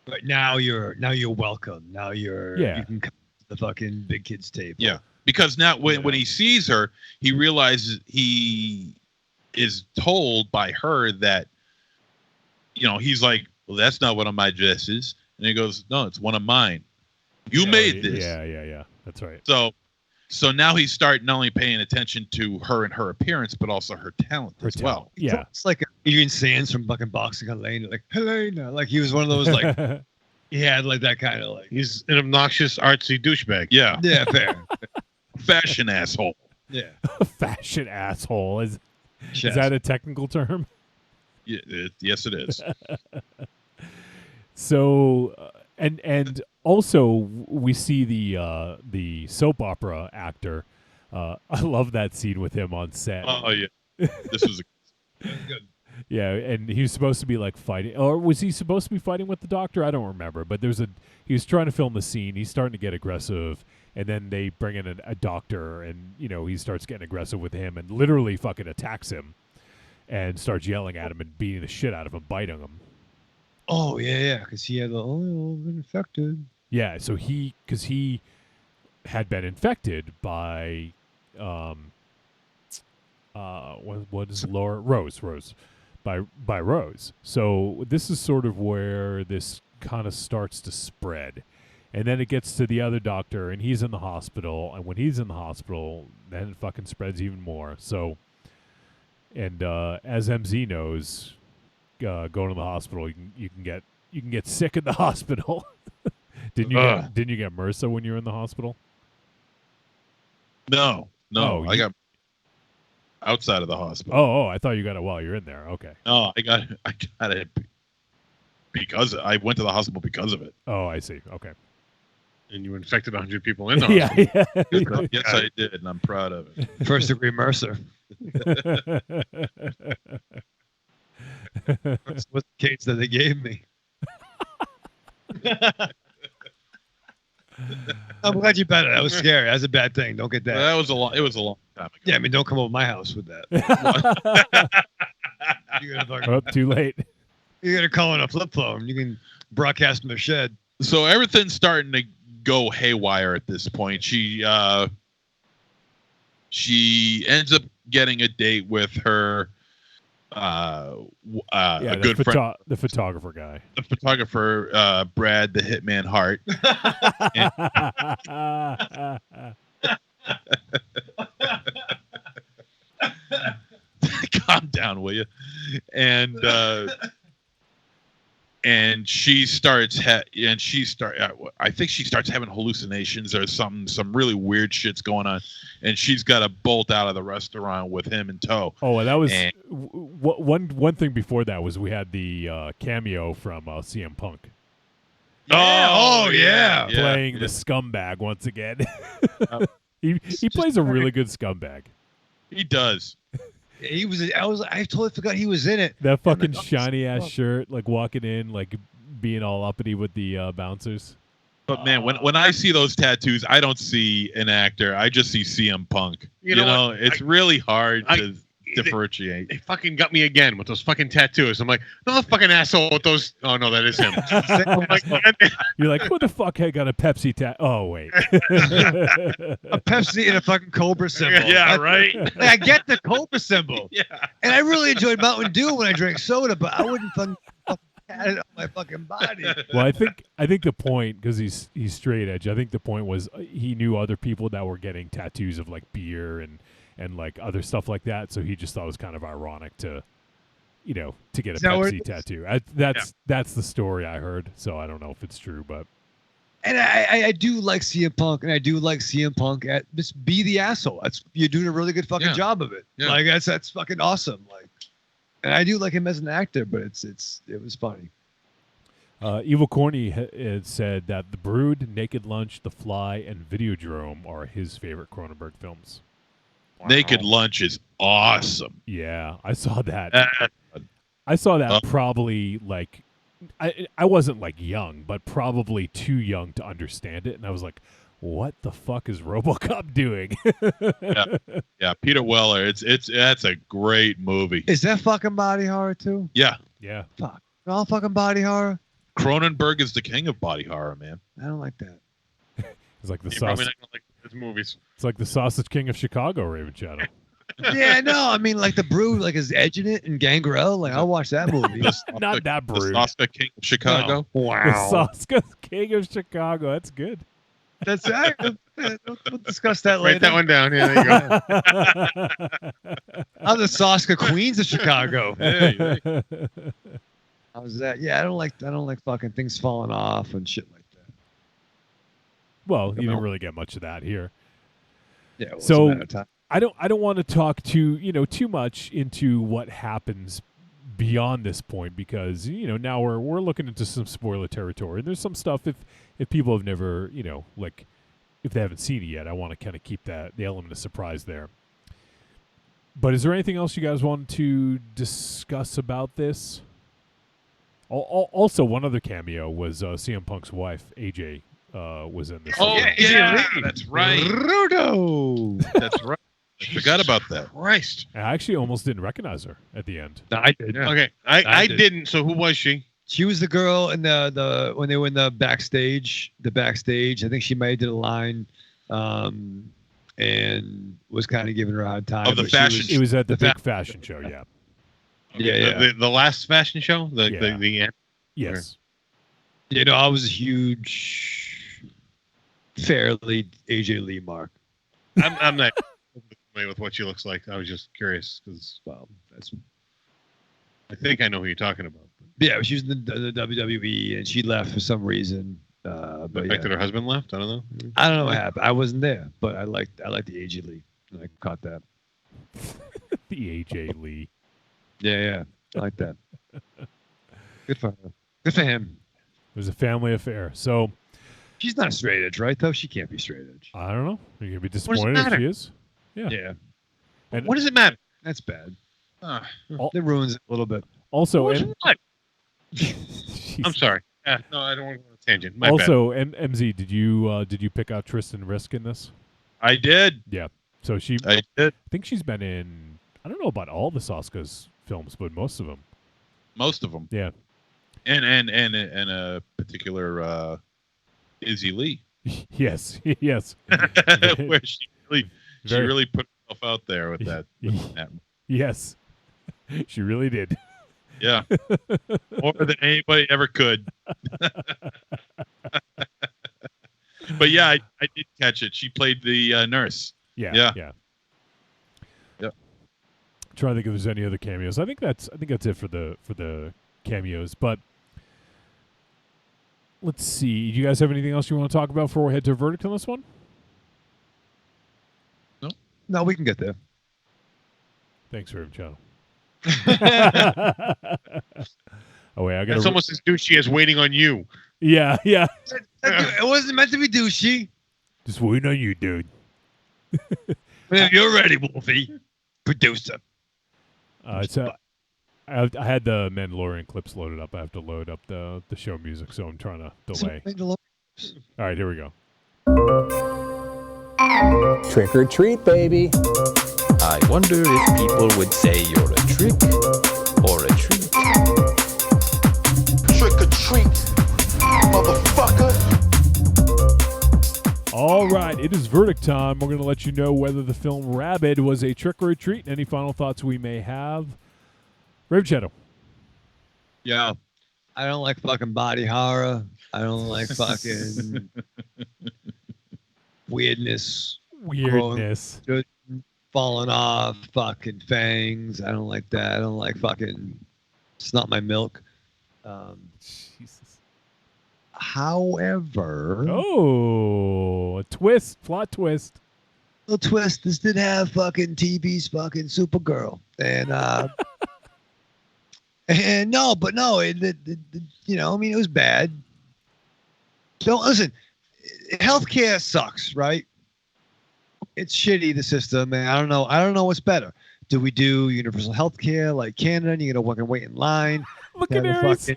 But now you're welcome. Now you can come to the fucking big kids table. Yeah, because now when he sees her, he realizes he is told by her that he's like, well, that's not one of my dresses, and he goes, no, it's one of mine. You made this. Yeah, that's right. So now he started not only paying attention to her and her appearance, but also her talent as well. Yeah, it's like Adrian Sands from fucking Boxing on Lane, like Helena, like he was one of those like he had like that kind of like he's an obnoxious artsy douchebag. Yeah, fair. Fashion asshole. Yeah, fashion asshole is that a technical term? Yeah, yes, it is. So, and also we see the soap opera actor. I love that scene with him on set. Oh yeah, this was good. Yeah, and he was supposed to be like fighting, or was he supposed to be fighting with the doctor? I don't remember. But he was trying to film the scene. He's starting to get aggressive, and then they bring in a doctor, and he starts getting aggressive with him, and literally fucking attacks him, and starts yelling at him and beating the shit out of him, biting him. Oh yeah, because he had been infected. Yeah, so because he had been infected by what is Laura Rose by Rose. So this is sort of where this kind of starts to spread. And then it gets to the other doctor, and he's in the hospital. And when he's in the hospital, then it fucking spreads even more. So, and as MZ knows, going to the hospital, you can get sick in the hospital. Didn't you get MRSA when you were in the hospital? No, Oh, I got outside of the hospital. Oh, I thought you got it while you're in there. Okay. No, I got it because I went to the hospital because of it. Oh, I see. Okay. And you infected 100 people in the hospital. Yeah. Yes, I did, and I'm proud of it. First degree MRSA. That's what the case that they gave me. I'm glad you better. That was scary. That's a bad thing. Don't get that. It was a long time ago. Yeah, I mean, don't come over my house with that. Too late. You're gonna call in a flip phone. You can broadcast from the shed. So everything's starting to go haywire at this point. She ends up getting a date with her a good friend, the photographer guy. The photographer, Brad the Hitman Hart. Calm down, will you? And she starts I think she starts having hallucinations or some really weird shit's going on, and she's got to bolt out of the restaurant with him in tow. Oh, and that was one thing before that was we had the cameo from CM Punk. Yeah. Playing the scumbag once again. He plays a really good scumbag. He does. He was. I totally forgot he was in it. That fucking shiny ass shirt, like walking in, like being all uppity with the bouncers. But man, when I see those tattoos, I don't see an actor. I just see CM Punk. You know it's really hard to differentiate. They fucking got me again with those fucking tattoos. I'm like, no, fucking asshole with those. Oh no, that is him. You're like, who the fuck had got a Pepsi tattoo? Oh wait, a Pepsi and a fucking Cobra symbol. Yeah, right. I get the Cobra symbol. Yeah, and I really enjoyed Mountain Dew when I drank soda, but I wouldn't fucking had it on my fucking body. Well, I think the point, because he's straight edge. I think the point was he knew other people that were getting tattoos of like beer and like other stuff like that, so he just thought it was kind of ironic to get a Pepsi tattoo. That's the story I heard, so I don't know if it's true, but. And I do like CM Punk, and I do like CM Punk at just be the asshole. You're doing a really good fucking job of it. Yeah. Like that's fucking awesome. Like, and I do like him as an actor, but it was funny. Evil Corny had said that The Brood, Naked Lunch, The Fly, and Videodrome are his favorite Cronenberg films. Wow. Naked Lunch is awesome. Yeah, I saw that. Probably like I wasn't like young, but probably too young to understand it, and I was like, "What the fuck is RoboCop doing?" yeah, Peter Weller. That's a great movie. Is that fucking body horror too? Yeah. Fuck, all fucking body horror. Cronenberg is the king of body horror, man. I don't like that. It's like the You're sausage. probably not gonna like his movies. It's like the Sausage King of Chicago, Raven Shadow. Yeah, no, I mean like the Brood, like is edging it and Gangrel. Like I'll watch that movie. Not that Brood. The Sausage King of Chicago. No. Wow. The Sausage King of Chicago. That's good. That's right. We'll discuss that later. Write that one down. Yeah, there you go. I'm the Saska Queens of Chicago. Hey. How's that? Yeah, I don't like fucking things falling off and shit like that. Well, you don't really get much of that here. Yeah. Well, so it's a matter of time. I don't want to talk too much into what happens beyond this point, because now we're looking into some spoiler territory. There's some stuff if people have never if they haven't seen it yet, I want to kind of keep the element of surprise there. But is there anything else you guys want to discuss about this? Also, one other cameo was CM Punk's wife, AJ, was in this. Oh, yeah, that's right. Rudo. That's right. I forgot about that. Christ. I actually almost didn't recognize her at the end. No, I did. Yeah. Okay, I didn't. So who was she? She was the girl in the when they were in the backstage. I think she made it a line, and was kind of giving her a hard time. Of the fashion. It was at the big fashion show. Yeah. Yeah. The last fashion show. The end. Yes. I was a huge, fairly AJ Lee mark. I'm not familiar with what she looks like. I was just curious because I think I know who you're talking about. Yeah, she was in the WWE and she left for some reason. The fact that her husband left, I don't know. I don't know what happened. I wasn't there, but I liked the AJ Lee. And I caught that. The AJ Lee. Yeah, I like that. Good for her. Good for him. It was a family affair. So she's not straight edge, right? Though she can't be straight edge. I don't know. You're gonna be disappointed if she is. Yeah. And what does it matter? That's bad. It ruins it a little bit. Also, what? I'm sorry. No, I don't want to go on a tangent. My also, MZ, did you pick out Tristan Risk in this? I did. Yeah. So I think she's been in. I don't know about all the Saska's films, but most of them. Most of them. Yeah. And a particular Izzy Lee. Yes. Where she really put herself out there with that. Yes. She really did. Yeah. More than anybody ever could. But yeah, I did catch it. She played the nurse. Yeah. Trying to think if there's any other cameos. I think that's it for the cameos. But let's see. Do you guys have anything else you want to talk about before we head to a verdict on this one? No, we can get there. Thanks, Raven Shadow. Oh wait, I got. That's almost as douchey as waiting on you. Yeah. It wasn't meant to be douchey. Just waiting on you, dude. If you're ready, Wolfie, producer. I had the Mandalorian clips loaded up. I have to load up the show music, so I'm trying to delay. All right, here we go. Trick or treat, baby. I wonder if people would say you're a trick or a treat. Trick or treat, motherfucker. All right, it is verdict time. We're going to let you know whether the film Rabid was a trick or a treat. Any final thoughts we may have? Rave Shadow. Yeah. I don't like fucking body horror. I don't like fucking weirdness. Falling off, fucking fangs. I don't like that. I don't like fucking... It's not my milk. Jesus. However... Oh, a twist. Plot twist. Little twist. This did have fucking TV's fucking Supergirl. And, and no, it you know, I mean, it was bad. Don't listen. Healthcare sucks, right? It's shitty, the system, and I don't know what's better. Do we do universal healthcare like Canada? And you're gonna fucking wait in line. Look at Aries. To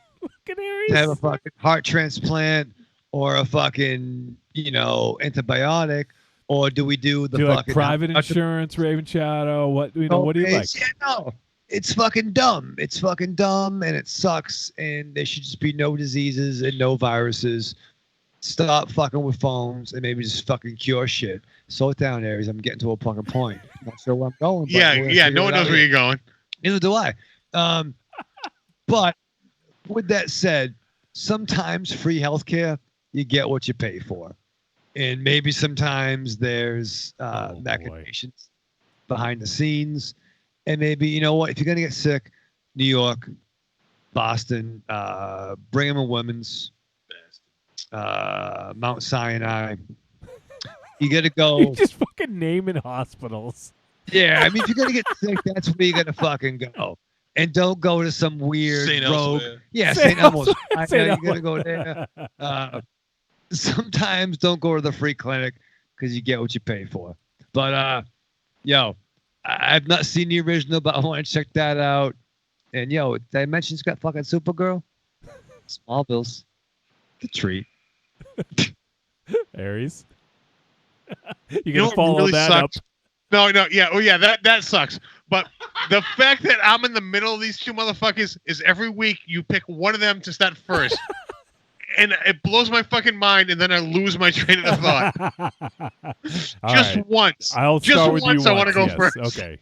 have a fucking heart transplant or a fucking, you know, antibiotic, or do we do the fucking like private insurance, Raven Shadow? What what do you like? Yeah, no. It's fucking dumb. It's fucking dumb, and it sucks. And there should just be no diseases and no viruses. Stop fucking with phones and maybe just fucking cure shit. Slow it down, Aries. I'm getting to a fucking point. I'm not sure where I'm going. But Yeah. No one knows where you're going. Neither do I. But with that said, sometimes free healthcare, you get what you pay for, and maybe sometimes there's machinations behind the scenes. And maybe, you know what, if you're going to get sick, New York, Boston, Brigham and Women's, Mount Sinai. You got to go. You're just fucking naming hospitals. Yeah, I mean, if you're going to get sick, that's where you're going to fucking go. And don't go to some weird rogue. Yeah, St. Elmo's. You're going to go there. Sometimes don't go to the free clinic because you get what you pay for. But, I've not seen the original, but I want to check that out. And did I mention it's got fucking Supergirl? Smallville's the treat. Aries, you gonna follow really that sucks? Up? No, yeah, that sucks. But the fact that I'm in the middle of these two motherfuckers is every week you pick one of them to start first. And it blows my fucking mind, and then I lose my train of thought. Once. I'll start with you. I want to go first. Okay.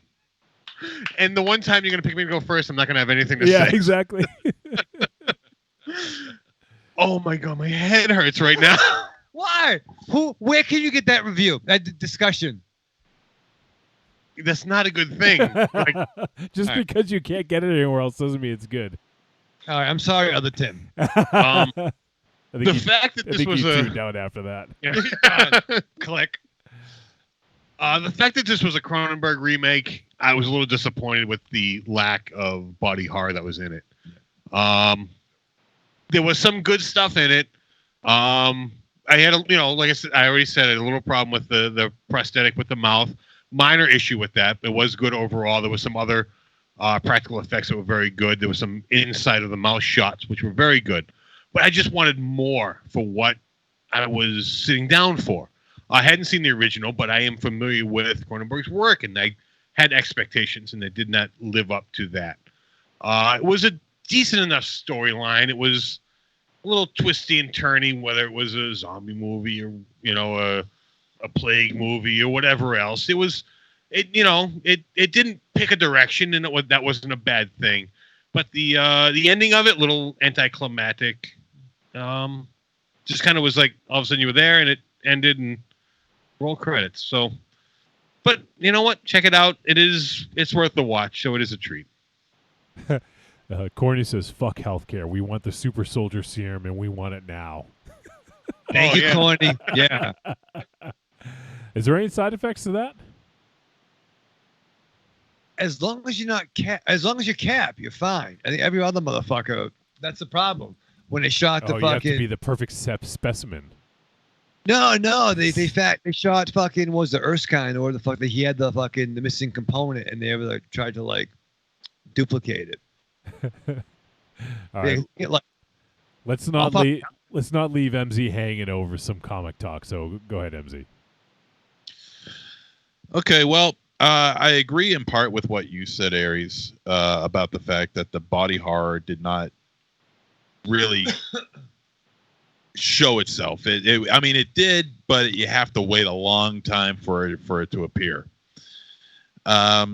And the one time you're going to pick me to go first, I'm not going to have anything to say. Yeah, exactly. Oh my God, my head hurts right now. Why? Where can you get that review? That discussion? That's not a good thing. Just because you can't get it anywhere else doesn't mean it's good. All right, I'm sorry, other Tim. The fact that this was tuned out after that. Click. The fact that this was a Cronenberg remake, I was a little disappointed with the lack of body horror that was in it. There was some good stuff in it. I had like I said, I already said it, a little problem with the prosthetic with the mouth. Minor issue with that. It was good overall. There was some other practical effects that were very good. There was some inside of the mouth shots which were very good. But I just wanted more for what I was sitting down for. I hadn't seen the original, but I am familiar with Cronenberg's work, and I had expectations, and they did not live up to that. It was a decent enough storyline. It was a little twisty and turny, whether it was a zombie movie or a plague movie or whatever else. It didn't pick a direction, and that wasn't a bad thing. But the ending of it, little anticlimactic. Just kind of was like all of a sudden you were there and it ended and roll credits. So, but you know what? Check it out. It's worth the watch. So it is a treat. Corny says, "Fuck healthcare. We want the super soldier serum and we want it now." Thank you, Corny. Yeah. Is there any side effects to that? As long as you're not as long as you're Cap, you're fine. I think every other motherfucker, that's the problem. when they shot the you have to fucking. be the perfect specimen. No, they shot fucking was the Erskine or the fuck that he had the missing component and they ever like tried to like duplicate it. All right. Let's not leave MZ hanging over some comic talk. So go ahead, MZ. Okay, well, I agree in part with what you said, Aries, about the fact that the body horror did not really show itself. I mean, it did, but you have to wait a long time for it to appear. I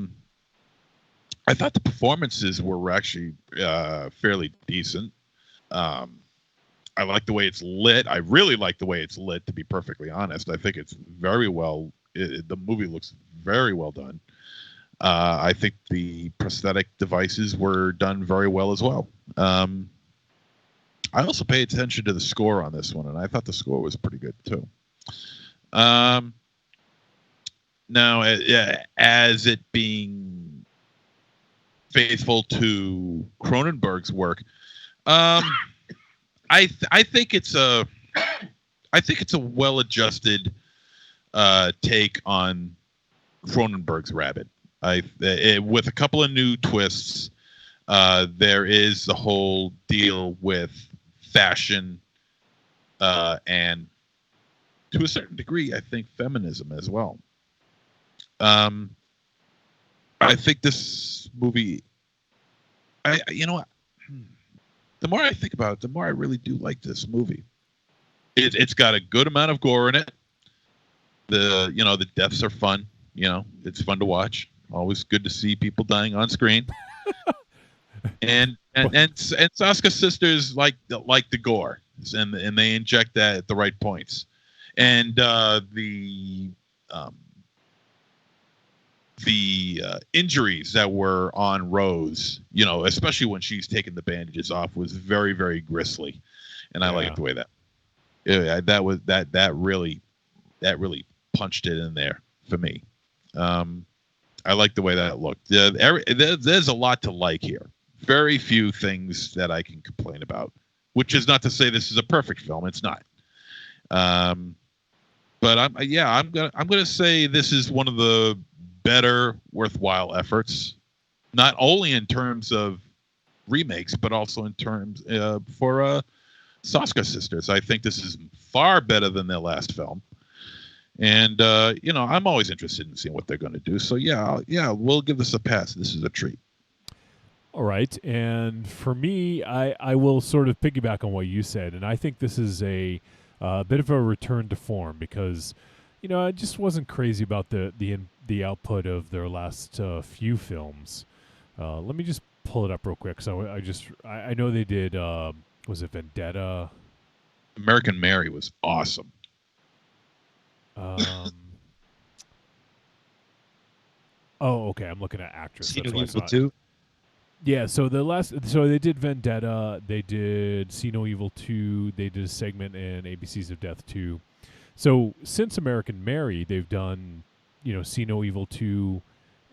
thought the performances were actually fairly decent. I like the way it's lit. I really like the way it's lit, to be perfectly honest. I think it's very well. The movie looks very well done. I think the prosthetic devices were done very well as well. I also pay attention to the score on this one, and I thought the score was pretty good too. Now, as it being faithful to Cronenberg's work, I think it's a well-adjusted take on Cronenberg's Rabid. With a couple of new twists. There is the whole deal with fashion and to a certain degree, I think feminism as well. I think this movie, you know what? The more I think about it, the more I really do like this movie. It's got a good amount of gore in it. The deaths are fun. It's fun to watch. Always good to see people dying on screen. and Saska's sisters like the gore, and they inject that at the right points. And the injuries that were on Rose, especially when she's taking the bandages off, was very, very grisly, and I liked the way that really punched it in there for me. I like the way that looked. There's a lot to like here. Very few things that I can complain about, which is not to say this is a perfect film. It's not. But I'm gonna say this is one of the better, worthwhile efforts, not only in terms of remakes, but also in terms for Saska Sisters. I think this is far better than their last film. And I'm always interested in seeing what they're going to do. So we'll give this a pass. This is a treat. All right, and for me, I will sort of piggyback on what you said, and I think this is a bit of a return to form because, I just wasn't crazy about the output of their last few films. Let me just pull it up real quick. So I know they did. Was it Vendetta? American Mary was awesome. Okay. I'm looking at actress. See No Evil 2? Yeah. So they did Vendetta. They did See No Evil 2. They did a segment in ABCs of Death 2. So since American Mary, they've done, See No Evil 2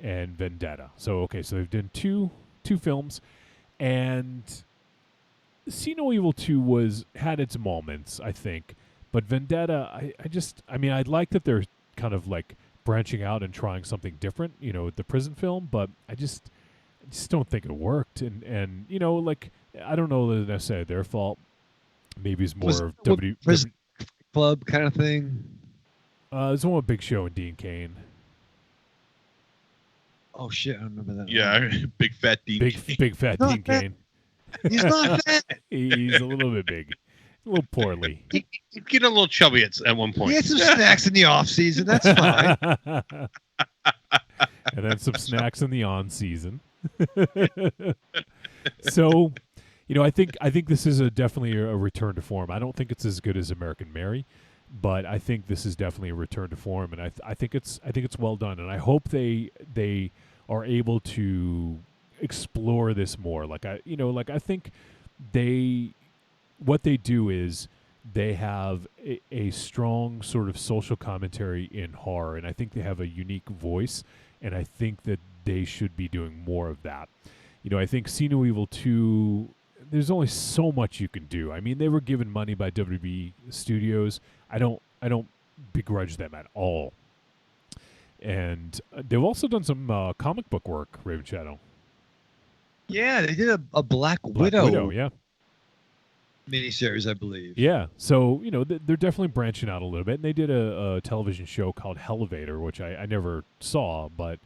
and Vendetta. So they've done two films, and See No Evil 2 had its moments, I think. But Vendetta, I like that they're kind of like branching out and trying something different, with the prison film, but I just don't think it worked. And I don't know that it's necessarily their fault. Maybe it's more of Prison Club kind of thing. There's one with Big Show and Dean Cain. Oh shit, I remember that. Yeah, big fat Dean. Big fat Dean Cain. He's not fat. He's a little bit big. A little poorly. He'd get a little chubby at one point. He had some snacks in the off season. That's fine. And then some snacks in the on season. So, I think this is definitely a return to form. I don't think it's as good as American Mary, but I think this is definitely a return to form, and I think it's well done, and I hope they are able to explore this more. I think what they do is they have a strong sort of social commentary in horror, and I think they have a unique voice, and I think that they should be doing more of that. I think See No Evil 2, there's only so much you can do. I mean, they were given money by WB Studios. I don't begrudge them at all. And they've also done some comic book work, Raven Shadow. Yeah, they did a Black Widow yeah. miniseries, I believe. Yeah, so, they're definitely branching out a little bit. And they did a television show called Elevator, which I never saw, but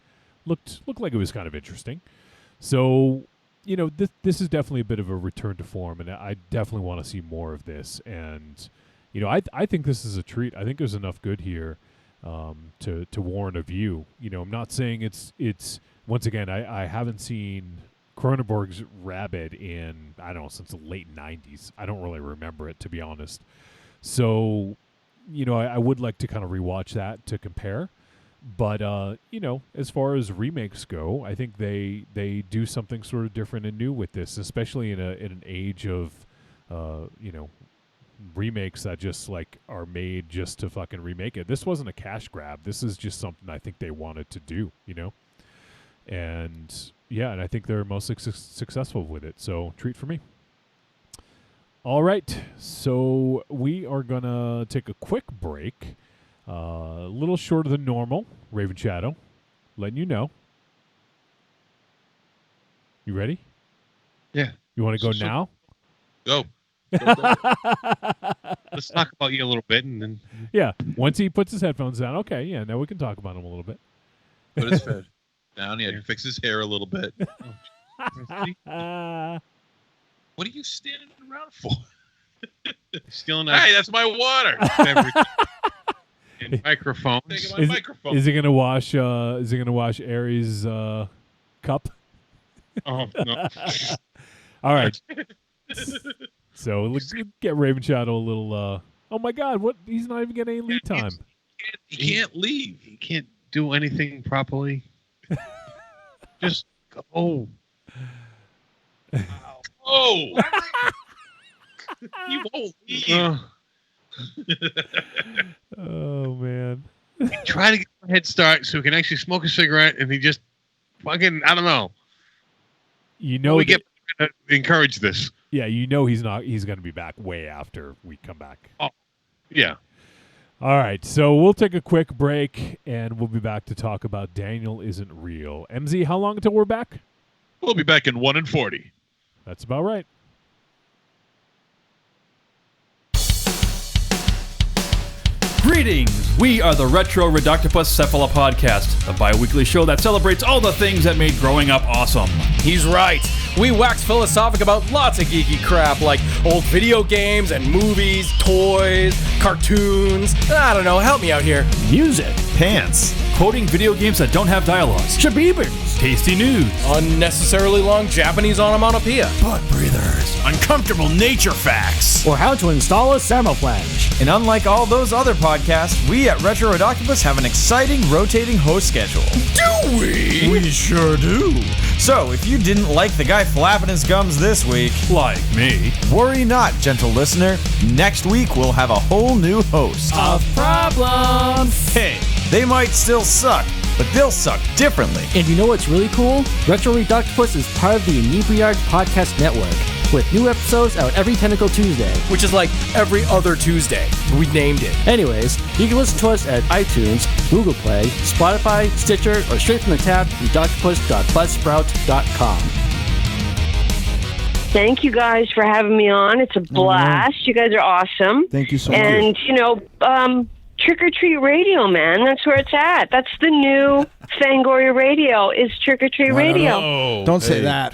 looked like it was kind of interesting. So, this is definitely a bit of a return to form, and I definitely want to see more of this. And, I think this is a treat. I think there's enough good here to warrant a view. I'm not saying it's once again, I haven't seen Cronenberg's Rabid in, I don't know, since the late 90s. I don't really remember it, to be honest. So, I would like to kind of rewatch that to compare. But, as far as remakes go, I think they do something sort of different and new with this, especially in an age of, remakes that just, are made just to fucking remake it. This wasn't a cash grab. This is just something I think they wanted to do, And, yeah, and I think they're mostly successful with it. So, treat for me. All right. So, we are going to take a quick break. A little shorter than normal, Raven Shadow, letting you know. You ready? Yeah. You want to go now? Go. Let's talk about you a little bit, and then. Yeah. Once he puts his headphones down, okay. Yeah. Now we can talk about him a little bit. Put his head down. He had to fix his hair a little bit. What are you standing around for? Stealing Hey, that's my water. And microphone. Is he gonna wash? Is he gonna wash Aries' cup? Oh no! All right. So let's get Raven Shadow a little. Oh my God! What? He's not even getting any lead time. He can't leave. He can't do anything properly. Just go. Oh! He won't leave. Oh man! Try to get a head start so he can actually smoke a cigarette, and he just fucking, I don't know. We get to encourage this. Yeah, he's not. He's going to be back way after we come back. Oh, yeah. All right, so we'll take a quick break, and we'll be back to talk about Daniel Isn't Real. MZ, how long until we're back? We'll be back in 1 and 40. That's about right. Greetings! We are the Retro Reductopus Cephala Podcast, a bi-weekly show that celebrates all the things that made growing up awesome. He's right. We wax philosophic about lots of geeky crap like old video games and movies, toys, cartoons. I don't know, help me out here. Music. Pants. Quoting video games that don't have dialogues. Shabibers. Tasty news. Unnecessarily long Japanese onomatopoeia. Butt breathers. Uncomfortable nature facts. Or how to install a thermoflange. And unlike all those other podcasts, we at Retro Reductopus have an exciting rotating host schedule. Do we? We sure do. So, if you didn't like the guy flapping his gums this week, like me, worry not, gentle listener. Next week we'll have a whole new host. Of problems. Hey, they might still suck, but they'll suck differently. And you know what's really cool? Retro Reductopus is part of the Inebriarch Podcast Network, with new episodes out every Tentacle Tuesday. Which is like every other Tuesday. We named it. Anyways, you can listen to us at iTunes, Google Play, Spotify, Stitcher, or straight from the tab, reductopus.buzzsprout.com. Thank you guys for having me on. It's a blast. You guys are awesome. Thank you so much. And, Trick or Treat Radio, man. That's where it's at. That's the new Fangoria Radio is Trick or Treat Radio. Don't say that.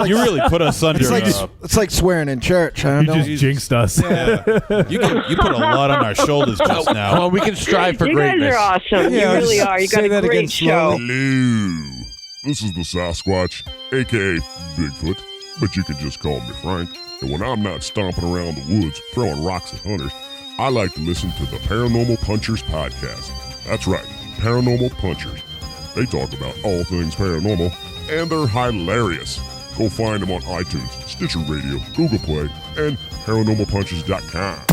You really put us under. It's like swearing in church. You just jinxed us. Yeah. you put a lot on our shoulders just now. Well, we can strive for you greatness. You guys are awesome. Yeah, you really are. You got a great show. Hello. This is the Sasquatch, a.k.a. Bigfoot, but you can just call me Frank. And when I'm not stomping around the woods throwing rocks at hunters, I like to listen to the Paranormal Punchers podcast. That's right, Paranormal Punchers. They talk about all things paranormal, and they're hilarious. Go find them on iTunes, Stitcher Radio, Google Play, and ParanormalPunchers.com.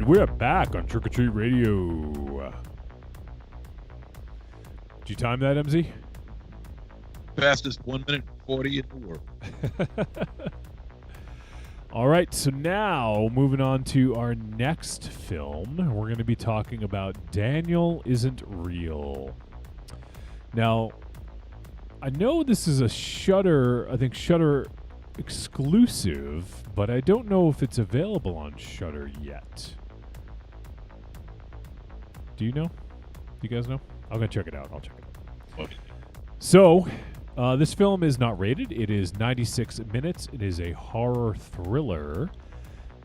And we're back on Trick or Treat Radio. Did you time that, MZ? Fastest 1 minute 40 in the world. All right, so now moving on to our next film, we're going to be talking about Daniel Isn't Real. Now, I know this is a Shudder, I think Shudder exclusive, but I don't know if it's available on Shudder yet. Do you know? Do you guys know? I'm going to check it out. I'll check it out. Okay. So, this film is not rated. It is 96 minutes. It is a horror thriller,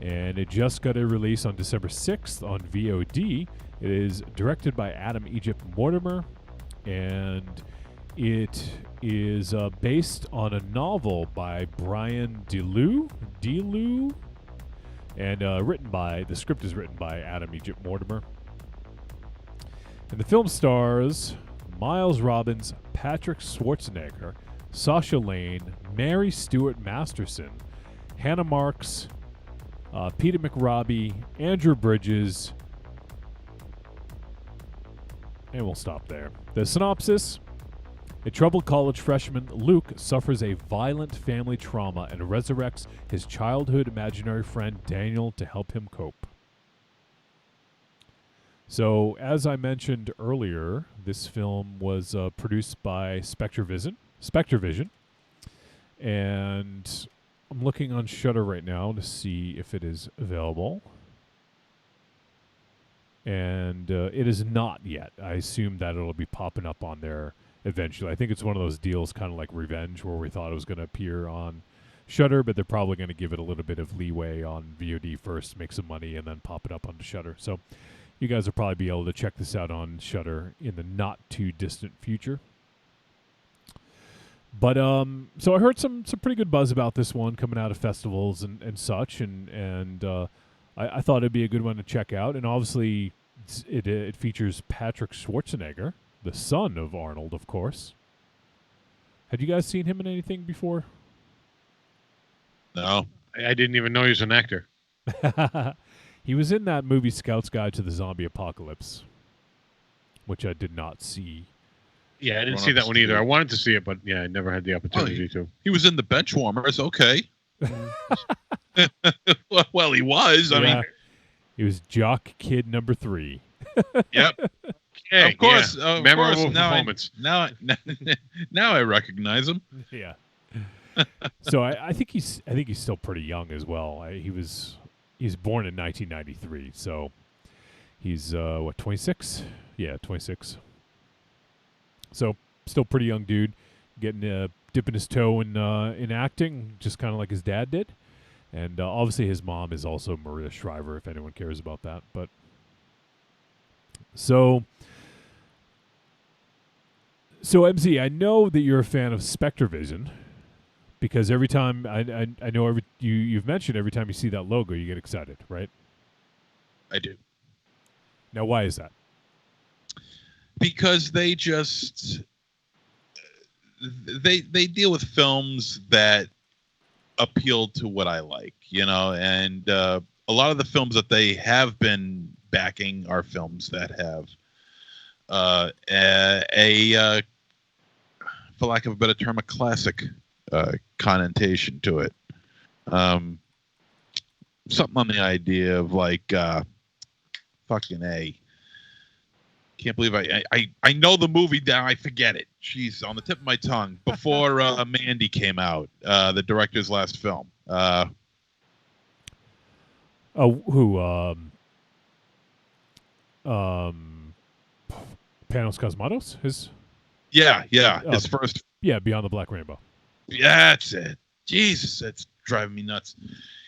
and it just got a release on December 6th on VOD. It is directed by Adam Egypt Mortimer, and it is based on a novel by Brian DeLue, and the script is written by Adam Egypt Mortimer. And the film stars Miles Robbins, Patrick Schwarzenegger, Sasha Lane, Mary Stuart Masterson, Hannah Marks, Peter McRobbie, Andrew Bridges, and we'll stop there. The synopsis: a troubled college freshman, Luke, suffers a violent family trauma and resurrects his childhood imaginary friend Daniel to help him cope. So, as I mentioned earlier, this film was produced by Spectrevision, and I'm looking on Shudder right now to see if it is available. And it is not yet. I assume that it'll be popping up on there eventually. I think it's one of those deals kind of like Revenge, where we thought it was going to appear on Shudder, but they're probably going to give it a little bit of leeway on VOD first, make some money, and then pop it up onto Shudder. So you guys will probably be able to check this out on Shudder in the not too distant future. But so I heard some pretty good buzz about this one coming out of festivals and such, and I thought it'd be a good one to check out. And obviously, it features Patrick Schwarzenegger, the son of Arnold, of course. Had you guys seen him in anything before? No, I didn't even know he was an actor. He was in that movie Scout's Guide to the Zombie Apocalypse, which I did not see. Yeah, I didn't see that one either. I wanted to see it, but yeah, I never had the opportunity to. He was in the Benchwarmers, okay. Well, he was. I mean, he was Jock Kid number 3. Yep. Okay, of course. Yeah. Of Memorable course. performance. Now I recognize him. Yeah. So I think he's still pretty young as well. He was born in 1993, so he's 26? Yeah, 26. So still pretty young dude, getting dipping his toe in acting, just kind of like his dad did. And obviously his mom is also Maria Shriver, if anyone cares about that. But so MZ, I know that you're a fan of Spectrevision, because every time I know you've mentioned every time you see that logo, you get excited, right? I do. Now, why is that? Because they deal with films that appeal to what I like, and a lot of the films that they have been backing are films that have for lack of a better term, a classic connotation to it. Something on the idea of like fucking A. Can't believe I know the movie now. I forget it. Jeez, on the tip of my tongue. Before Mandy came out, the director's last film. Who? Panos Cosmatos? Yeah. His first. Yeah, Beyond the Black Rainbow. Yeah, that's it. Jesus, that's driving me nuts.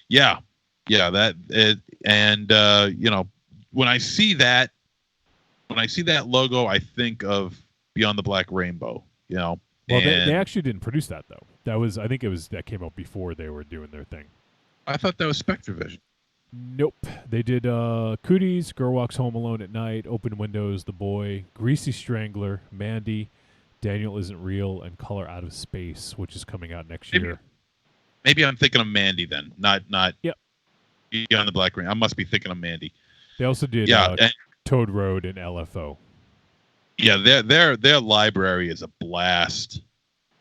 Yeah. That when I see that logo, I think of Beyond the Black Rainbow. Well, they actually didn't produce that though. That came out before they were doing their thing. I thought that was Spectrevision. Nope. They did Cooties, Girl Walks Home Alone at Night, Open Windows, The Boy, Greasy Strangler, Mandy, Daniel Isn't Real, and Color Out of Space, which is coming out next year. Maybe I'm thinking of Mandy then, not yep. Beyond the Black Rainbow. I must be thinking of Mandy. They also did Toad Road and LFO. Yeah, their library is a blast.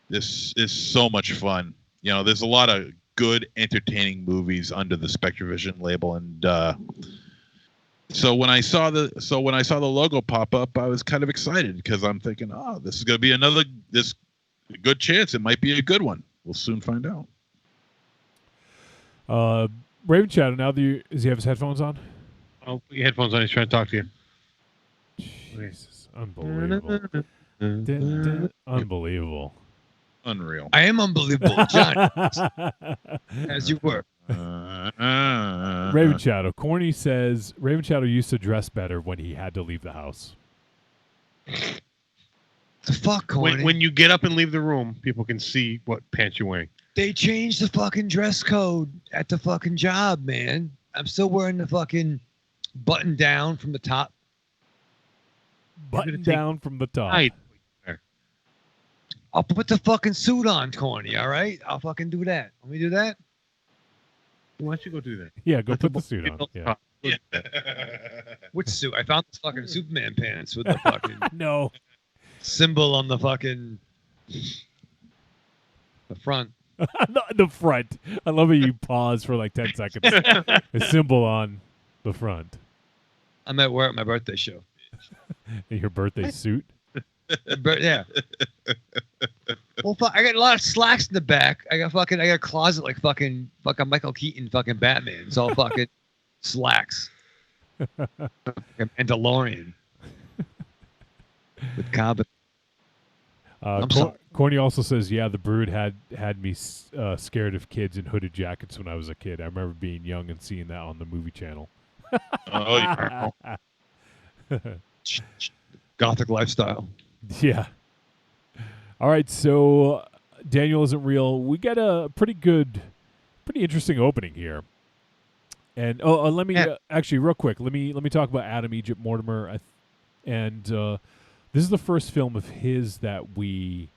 This is so much fun. You know, there's a lot of good, entertaining movies under the Spectravision label, and so when I saw the logo pop up, I was kind of excited because I'm thinking, oh, this is going to be this good chance. It might be a good one. We'll soon find out. Raven Shadow, now does he have his headphones on? Oh, put your headphones on. He's trying to talk to you. Jesus, unbelievable. Unbelievable. Unreal. I am unbelievable, John. As you were. Raven Shadow. Corny says Raven Shadow used to dress better when he had to leave the house. The fuck, Corny? When you get up and leave the room, people can see what pants you're wearing. They changed the fucking dress code at the fucking job, man. I'm still wearing the fucking button down from the top. Button down from the top. I'll put the fucking suit on, Corny, all right? I'll fucking do that. Let me do that. Why don't you go do that? Yeah, go put the suit on. Yeah. Which suit? I found the fucking Superman pants with the fucking no symbol on the fucking the front. The front. I love how you pause for like 10 seconds. A symbol on the front. I'm at work at my birthday show. Your birthday suit? Yeah. Well, I got a lot of slacks in the back. I got a closet like fucking Michael Keaton, fucking Batman. It's all fucking slacks. And DeLorean with carbon. Corny also says, "Yeah, the Brood had me scared of kids in hooded jackets when I was a kid. I remember being young and seeing that on the movie channel." Oh, yeah. Gothic lifestyle. Yeah. All right, so Daniel Isn't Real. We get a pretty interesting opening here. And let me actually real quick. Let me talk about Adam Egypt Mortimer. This is the first film of his that we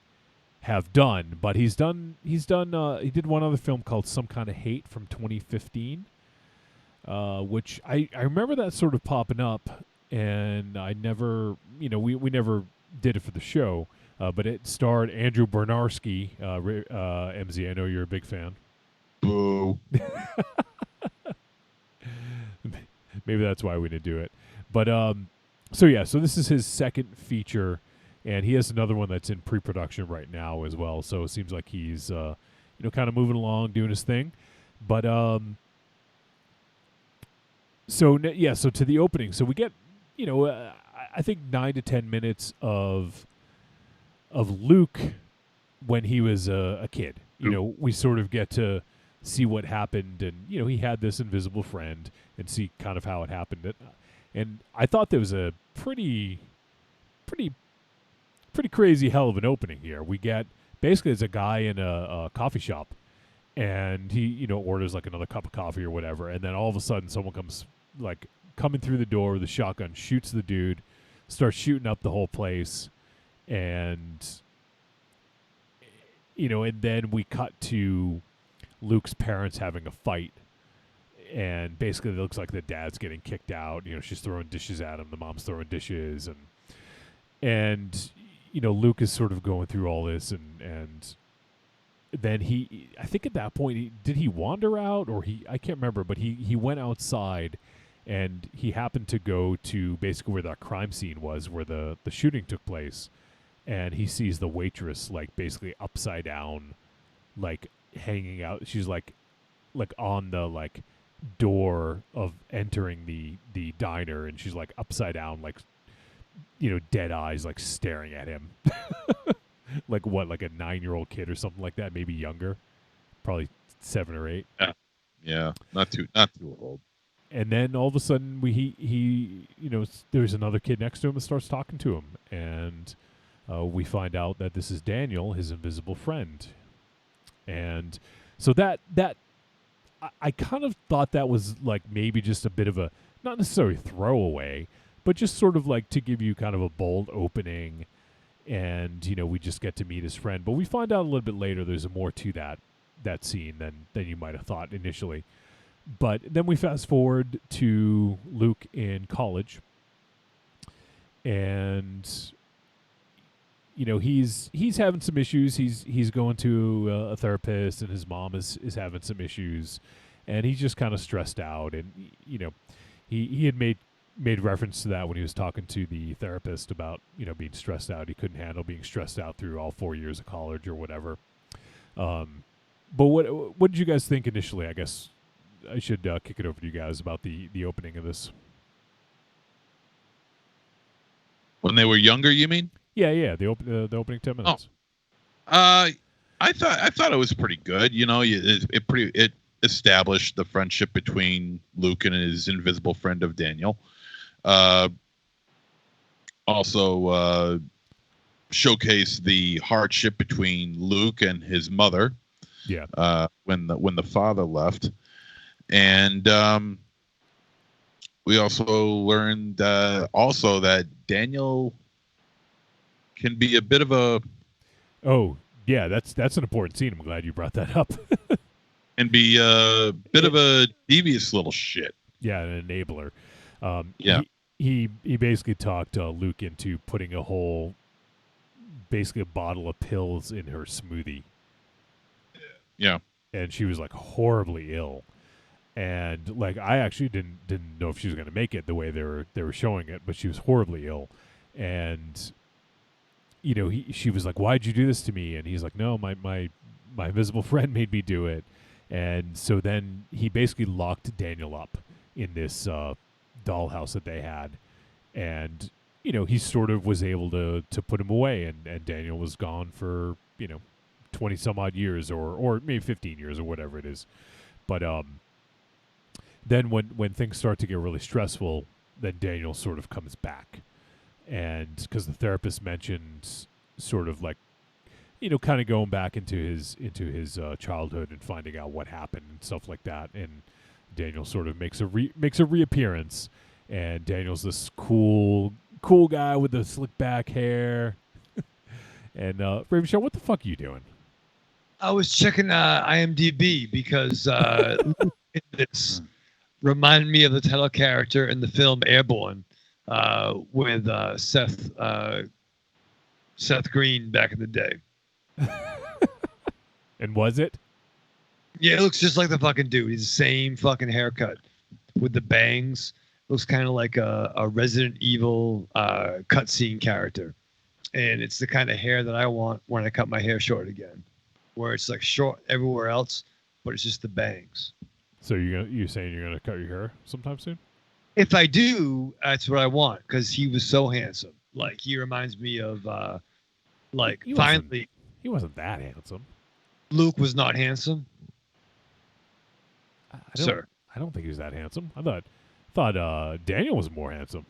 have done, but he did one other film called Some Kind of Hate from 2015, which I remember that sort of popping up, and I never, we never did it for the show, but it starred Andrew Bernarski. MZ, I know you're a big fan. Boo. Maybe that's why we didn't do it. But so this is his second feature, and he has another one that's in pre-production right now as well. So it seems like he's kind of moving along, doing his thing. But so to the opening. So we get I think 9 to 10 minutes of Luke when he was a kid. We sort of get to see what happened, and he had this invisible friend, and see kind of how it happened. And I thought there was a pretty crazy hell of an opening here. We get basically there's a guy in a coffee shop, and he orders like another cup of coffee or whatever, and then all of a sudden someone comes like coming through the door with a shotgun, shoots the dude, starts shooting up the whole place, and and then we cut to Luke's parents having a fight. And basically, it looks like the dad's getting kicked out. She's throwing dishes at him. The mom's throwing dishes, and Luke is sort of going through all this, and then I think at that point, did he wander out, or I can't remember, but he went outside, and he happened to go to basically where that crime scene was, where the shooting took place, and he sees the waitress like basically upside down, like hanging out. She's like on the like door of entering the diner, and she's like upside down, like dead eyes, like staring at him. Like what, like a 9-year-old kid or something like that, maybe younger, probably 7 or 8. Yeah, not too old. And then all of a sudden he there's another kid next to him that starts talking to him, and we find out that this is Daniel, his invisible friend. And so that I kind of thought that was like maybe just a bit of a, not necessarily throwaway, but just sort of like to give you kind of a bold opening, and we just get to meet his friend. But we find out a little bit later there's more to that scene than you might have thought initially. But then we fast forward to Luke in college, and he's having some issues. He's going to a therapist, and his mom is having some issues, and he's just kind of stressed out. And he had made reference to that when he was talking to the therapist about being stressed out. He couldn't handle being stressed out through all 4 years of college or whatever. But what did you guys think initially? I guess I should kick it over to you guys about the opening of this. When they were younger, you mean? Yeah. The opening 10 minutes. I thought it was pretty good. It established the friendship between Luke and his invisible friend of Daniel. Also showcased the hardship between Luke and his mother. Yeah. When the father left, and we also learned that Daniel can be a bit of a. Oh yeah, that's an important scene. I'm glad you brought that up. And be a bit of a devious little shit. Yeah, an enabler. Yeah. He basically talked Luke into putting basically a bottle of pills in her smoothie. Yeah. And she was like horribly ill. And like I actually didn't know if she was going to make it the way they were showing it, but she was horribly ill. And she was like, "Why'd you do this to me?" And he's like, "No, my invisible friend made me do it." And so then he basically locked Daniel up in this dollhouse that they had. And, he sort of was able to put him away. And Daniel was gone for, 20 some odd years or maybe 15 years or whatever it is. But then when things start to get really stressful, then Daniel sort of comes back. And because the therapist mentioned sort of like, kind of going back into his childhood and finding out what happened and stuff like that. And Daniel sort of makes a reappearance. And Daniel's this cool guy with the slick back hair. And Raven Shaw, what the fuck are you doing? I was checking IMDb because this reminded me of the title character in the film Airborne with Seth Green back in the day. And was it? Yeah, it looks just like the fucking dude. He's the same fucking haircut with the bangs. Looks kind of like a Resident Evil cutscene character. And it's the kind of hair that I want when I cut my hair short again, where it's like short everywhere else, but it's just the bangs. So you're saying you're gonna cut your hair sometime soon? If I do, that's what I want, because he was so handsome. Like, he reminds me of finally. He wasn't that handsome. Luke was not handsome. Sir, I don't think he was that handsome. I thought Daniel was more handsome.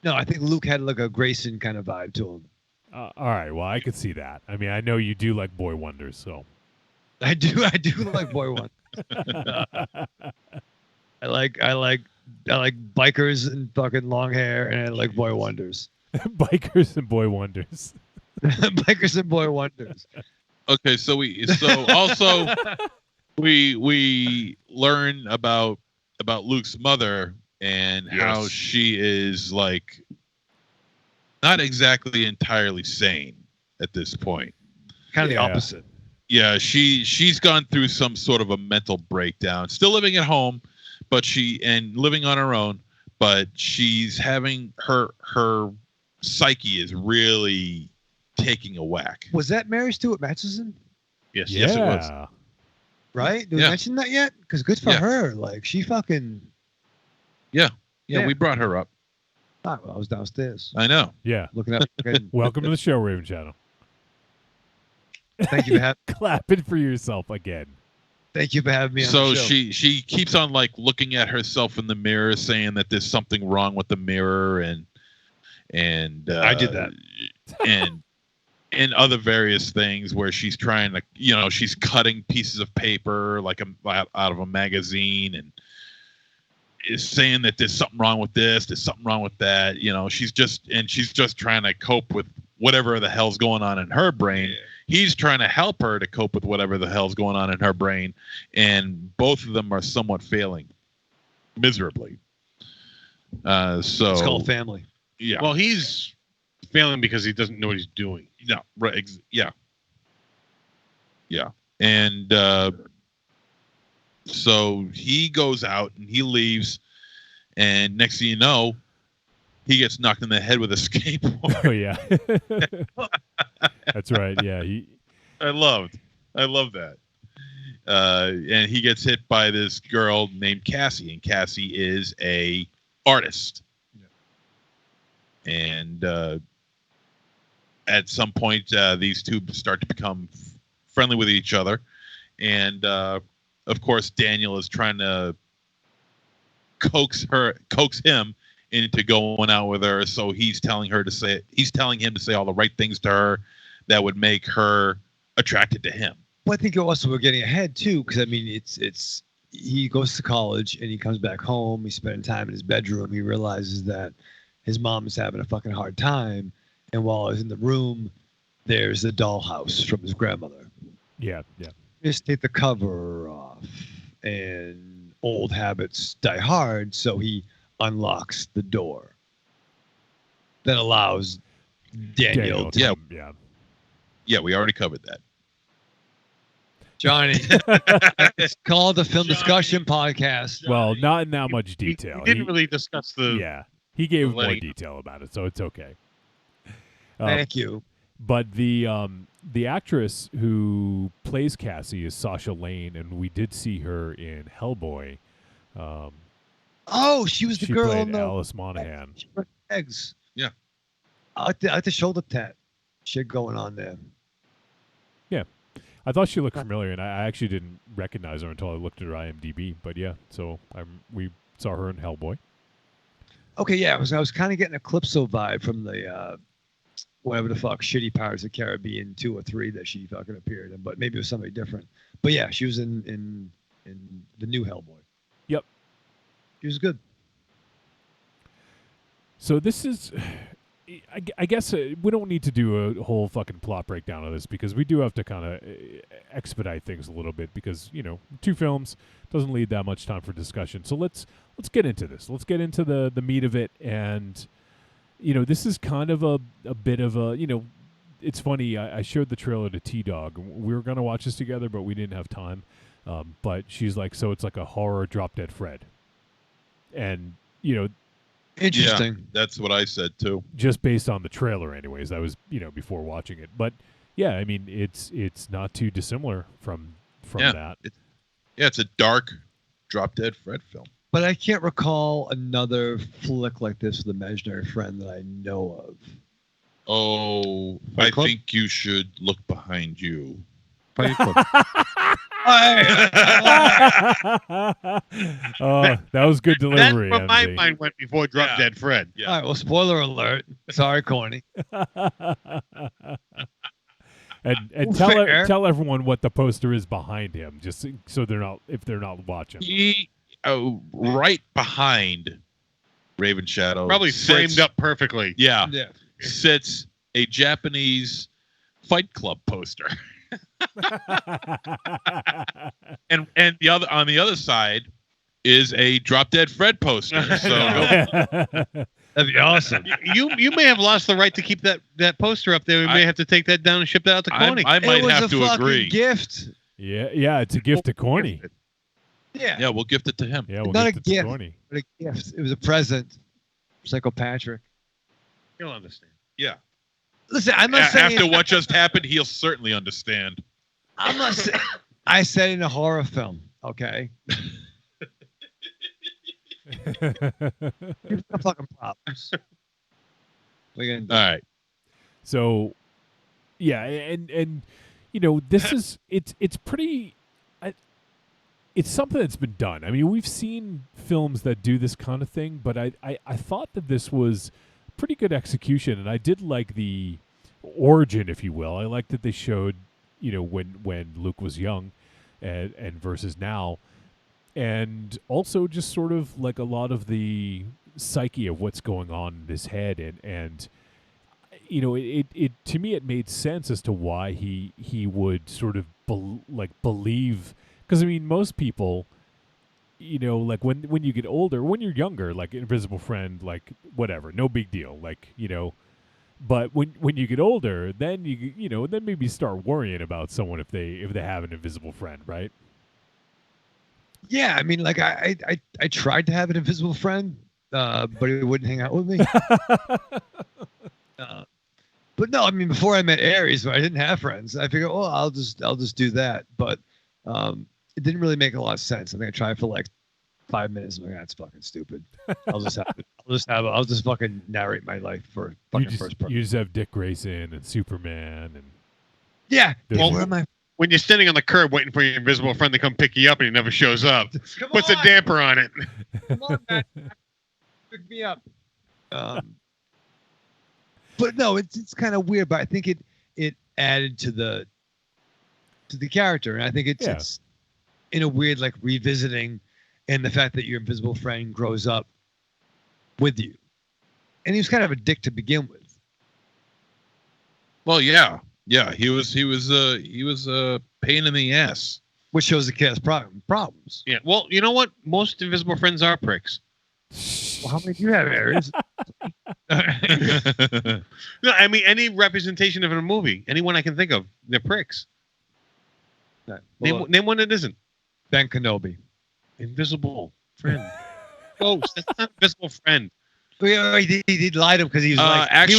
No, I think Luke had like a Grayson kind of vibe to him. All right, well, I could see that. I mean, I know you do like boy wonders, so. I do like boy wonders. I like bikers and fucking long hair, and I like boy wonders. Bikers and boy wonders. Bikers and boy wonders. Okay, so also we learn about Luke's mother and how she is like not exactly entirely sane at this point. Kind of the opposite. Yeah, she's gone through some sort of a mental breakdown. Still living at home, but living on her own, but she's having her psyche is really taking a whack. Was that Mary Stuart Masterson? Yes, yes, it was. Right? Did we mention that yet? Because good for her. Like, she fucking. Yeah, we brought her up. Oh, well, I was downstairs. I know. Yeah. Looking up. Welcome to the show, Raven Channel. Thank you for having clapping for yourself again. Thank you for having me on the the show. she keeps on like looking at herself in the mirror, saying that there's something wrong with the mirror, and I did that. and other various things where she's trying to, she's cutting pieces of paper like out of a magazine and is saying that there's something wrong with this, there's something wrong with that. She's just trying to cope with whatever the hell's going on in her brain. he's trying to help her to cope with whatever the hell's going on in her brain, and both of them are somewhat failing miserably. So it's called family. Yeah. Well, he's failing because he doesn't know what he's doing. No, right. Yeah. Yeah. And so he goes out and he leaves, and next thing you know, he gets knocked in the head with a skateboard. Oh yeah. That's right. Yeah. I love that. And he gets hit by this girl named Cassie, and Cassie is a artist. Yeah. And at some point, these two start to become friendly with each other, and of course, Daniel is trying to coax him into going out with her. So he's telling him to say all the right things to her that would make her attracted to him. Well, I think also we're getting ahead too, because I mean, it's he goes to college and he comes back home. He's spending time in his bedroom. He realizes that his mom is having a fucking hard time, and while he's in the room, there's the dollhouse from his grandmother. Yeah, yeah. Just take the cover off, and old habits die hard. So he unlocks the door that allows Daniel to... Yeah, we already covered that. Johnny, it's called the Film Discussion Podcast. Well, not in that much detail. He didn't really discuss the... Yeah, he gave more detail about it, so it's okay. Thank you. But the actress who plays Cassie is Sasha Lane, and we did see her in Hellboy. She was the girl played in the Alice Monaghan. Eggs. Yeah. I like the shoulder tat shit going on there. Yeah. I thought she looked familiar, and I actually didn't recognize her until I looked at her IMDb. But yeah, so we saw her in Hellboy. Okay, yeah, I was kind of getting a Calypso vibe from the whatever the fuck shitty Pirates of the Caribbean 2 or 3 that she fucking appeared in, but maybe it was somebody different. But yeah, she was in the new Hellboy. Yep. She was good. So this is, I guess we don't need to do a whole fucking plot breakdown of this, because we do have to kind of expedite things a little bit, because, 2 films doesn't leave that much time for discussion. So let's get into this. Let's get into the meat of it. And, this is kind of a bit of a, it's funny. I showed the trailer to T-Dog. We were going to watch this together, but we didn't have time. But she's like, so it's like a horror Drop Dead Fred. And, interesting. Yeah, that's what I said too. Just based on the trailer, anyways. That was, before watching it. But yeah, I mean, it's not too dissimilar from that. It's a dark Drop Dead Fred film. But I can't recall another flick like this with Imaginary Friend that I know of. Oh, I think you should look behind you. Oh, that was good delivery. That's where my mind went before Drop Dead Fred. Yeah. All right, well, spoiler alert. Sorry, corny. And tell everyone what the poster is behind him, just so they're not watching. Right behind Raven Shadow, probably framed up perfectly. Yeah, sits a Japanese Fight Club poster. and on the other side is a Drop Dead Fred poster. So that'd be awesome. You may have lost the right to keep that poster up there. We may have to take that down and ship that out to Corny. I might have to agree. Gift. Yeah, it's a gift to Corny. Yeah, we'll gift it to him. Yeah, we'll not gift a it gift, to Corny. but a gift. It was a present. Psycho Patrick. He'll understand. Yeah. Listen, I'm not saying after what just happened, he'll certainly understand. I'm not saying. I said in a horror film, okay. Give the fucking props. All right. So, yeah, and this is it's pretty. It's something that's been done. I mean, we've seen films that do this kind of thing, but I thought that this was pretty good execution, and I did like the origin, if you will. I liked that they showed, when Luke was young, and versus now, and also just sort of like a lot of the psyche of what's going on in his head, and it to me it made sense as to why he would sort of believe, because I mean most people, like when you get older, when you're younger, like invisible friend, like whatever, no big deal, like but when you get older, then then maybe start worrying about someone if they have an invisible friend, right? Yeah, I mean, like I tried to have an invisible friend, but he wouldn't hang out with me. But no, I mean, before I met Aries, I didn't have friends. I figured, oh, I'll just do that. But it didn't really make a lot of sense. I think I tried for like 5 minutes. I'm like, that's fucking stupid. I'll just fucking narrate my life for fucking first person. You just have Dick Grayson and Superman and yeah. Well, when you're standing on the curb waiting for your invisible friend to come pick you up and he never shows up, puts a damper on it. Come on, man. Pick me up. But no, it's kind of weird. But I think it added to the character, and I think it's in a weird like revisiting, and the fact that your invisible friend grows up with you, and he was kind of a dick to begin with. Well, yeah, he was a pain in the ass, which shows the kid has problems. Yeah, well, you know what? Most invisible friends are pricks. Well, how many do you have, Aries? No, I mean any representation of a movie, anyone I can think of, they're pricks. Name one that isn't. Ben Kenobi, invisible friend. Ghost. That's not invisible friend. He did lie to him because he was like, actually,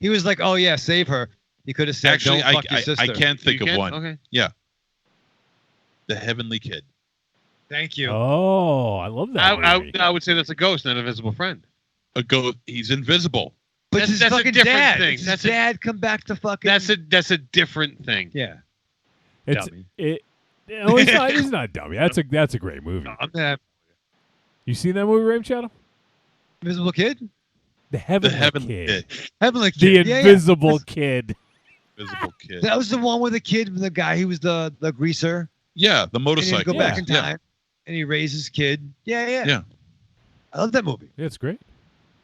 he was like, oh yeah, save her. He could have said, actually, don't fuck your sister. I can't think of one. Okay. Yeah, the Heavenly Kid. Thank you. Oh, I love that. I would say that's a ghost, not an invisible friend. A ghost. He's invisible. But that's his fucking a different dad. thing. His dad come back to fucking. That's a different thing. Yeah. Dummy. It's not dummy. That's a great movie. No, you seen that movie, Rain Shadow? Invisible Kid? The Heavenly Kid. Heavenly Kid. The Invisible Kid. Invisible Kid. That was the one with the kid, the guy who was the greaser. Yeah, the motorcycle. And he'd go back in time, and he raised his kid. Yeah. I love that movie. Yeah, it's great.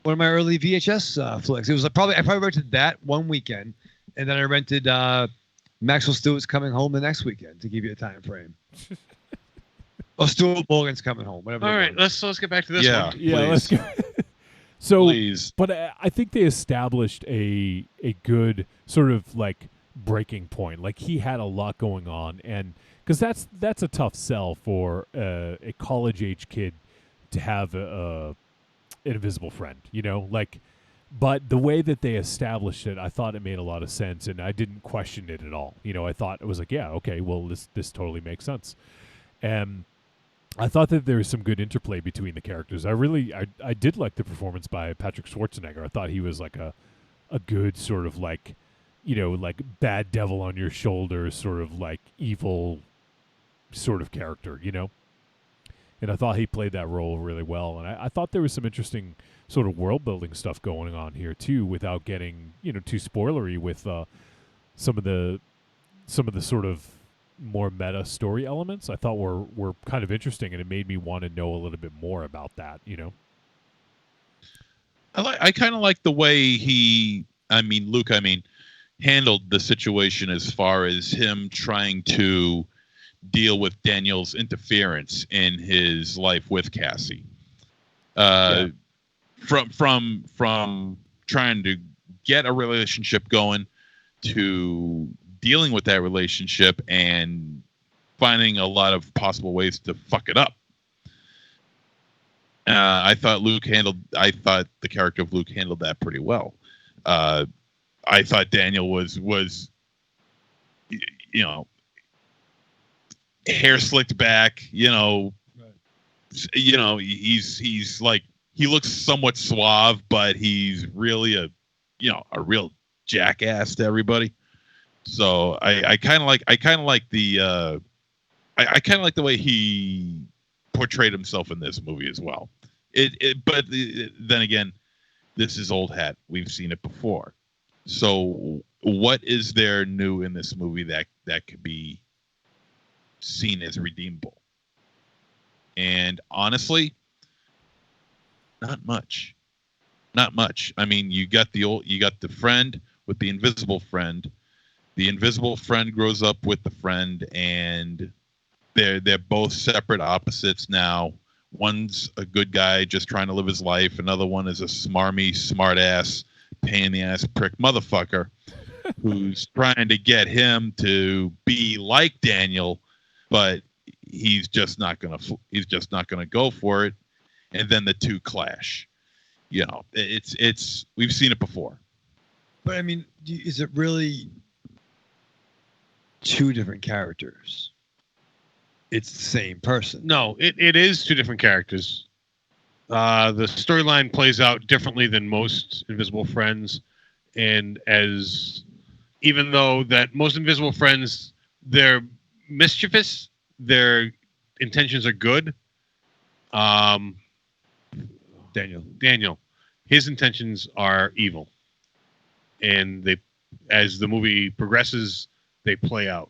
One of my early VHS flicks. It was I probably rented that one weekend, and then I rented Maxwell Stewart's Coming Home the next weekend to give you a time frame. Or Stuart Morgan's Coming Home. Whatever. All right, let's get back to this one. Yeah, let's go. So, please. But I think they established a good sort of like breaking point. Like he had a lot going on, and because that's a tough sell for a college age kid to have an invisible friend, like. But the way that they established it, I thought it made a lot of sense, and I didn't question it at all. I thought it was like, yeah, okay, well, this totally makes sense. And I thought that there was some good interplay between the characters. I did like the performance by Patrick Schwarzenegger. I thought he was like a good sort of like, like bad devil on your shoulder, sort of like evil sort of character, And I thought he played that role really well. And I thought there was some interesting sort of world building stuff going on here too, without getting too spoilery with some of the sort of more meta story elements. I thought were kind of interesting, and it made me want to know a little bit more about that. I kind of like the way Luke handled the situation as far as him trying to deal with Daniel's interference in his life with Cassie. From trying to get a relationship going to dealing with that relationship and finding a lot of possible ways to fuck it up. I thought the character of Luke handled that pretty well. I thought Daniel was hair slicked back, he's like, he looks somewhat suave, but he's really a real jackass to everybody. So I kind of like the way he portrayed himself in this movie as well. But then again, this is old hat. We've seen it before. So what is there new in this movie that could be seen as redeemable? And honestly, not much. I mean, you got the friend with the invisible friend. The invisible friend grows up with the friend, and they're both separate opposites now. One's a good guy just trying to live his life. Another one is a smarmy, smart-ass, pain-in-the-ass prick motherfucker who's trying to get him to be like Daniel, but he's just not gonna go for it. And then the two clash. You know, it's we've seen it before. But I mean, is it really two different characters? It's the same person. No, it is two different characters. The storyline plays out differently than most Invisible Friends, and even though that most Invisible Friends, they're mischievous, their intentions are good. Daniel, his intentions are evil, and they, as the movie progresses, they play out,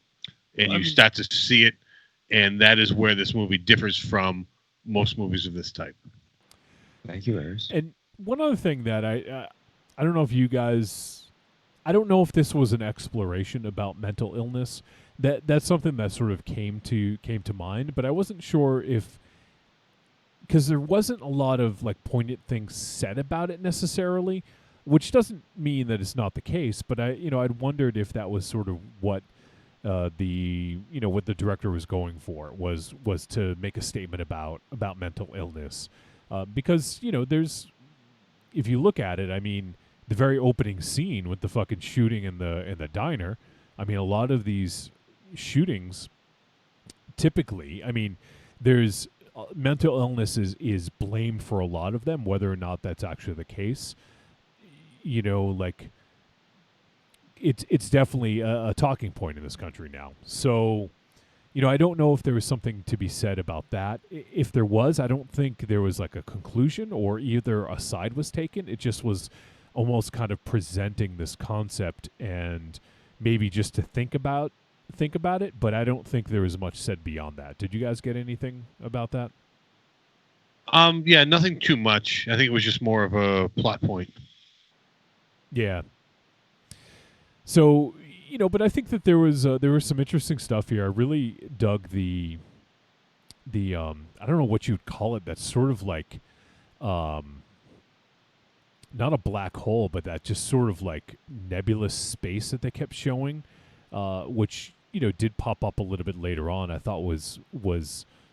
and you start to see it, and that is where this movie differs from most movies of this type. Thank you, Ayers. And one other thing that I don't know if you guys, I don't know if this was an exploration about mental illness. That's something that sort of came to mind, but I wasn't sure if, because there wasn't a lot of like poignant things said about it necessarily, which doesn't mean that it's not the case. But I'd wondered if that was sort of what what the director was going for was to make a statement about mental illness, because there's, if you look at it, I mean, the very opening scene with the fucking shooting in the diner, I mean, a lot of these shootings, typically, I mean, there's mental illness is blamed for a lot of them, whether or not that's actually the case. Like it's definitely a talking point in this country now. So, I don't know if there was something to be said about that. If there was, I don't think there was like a conclusion or either a side was taken. It just was almost kind of presenting this concept and maybe just to think about it, but I don't think there was much said beyond that. Did you guys get anything about that? Yeah, nothing too much. I think it was just more of a plot point. Yeah. So, but I think that there was some interesting stuff here. I really dug the I don't know what you'd call it. That's sort of like, not a black hole, but that just sort of like nebulous space that they kept showing, which did pop up a little bit later on. I thought was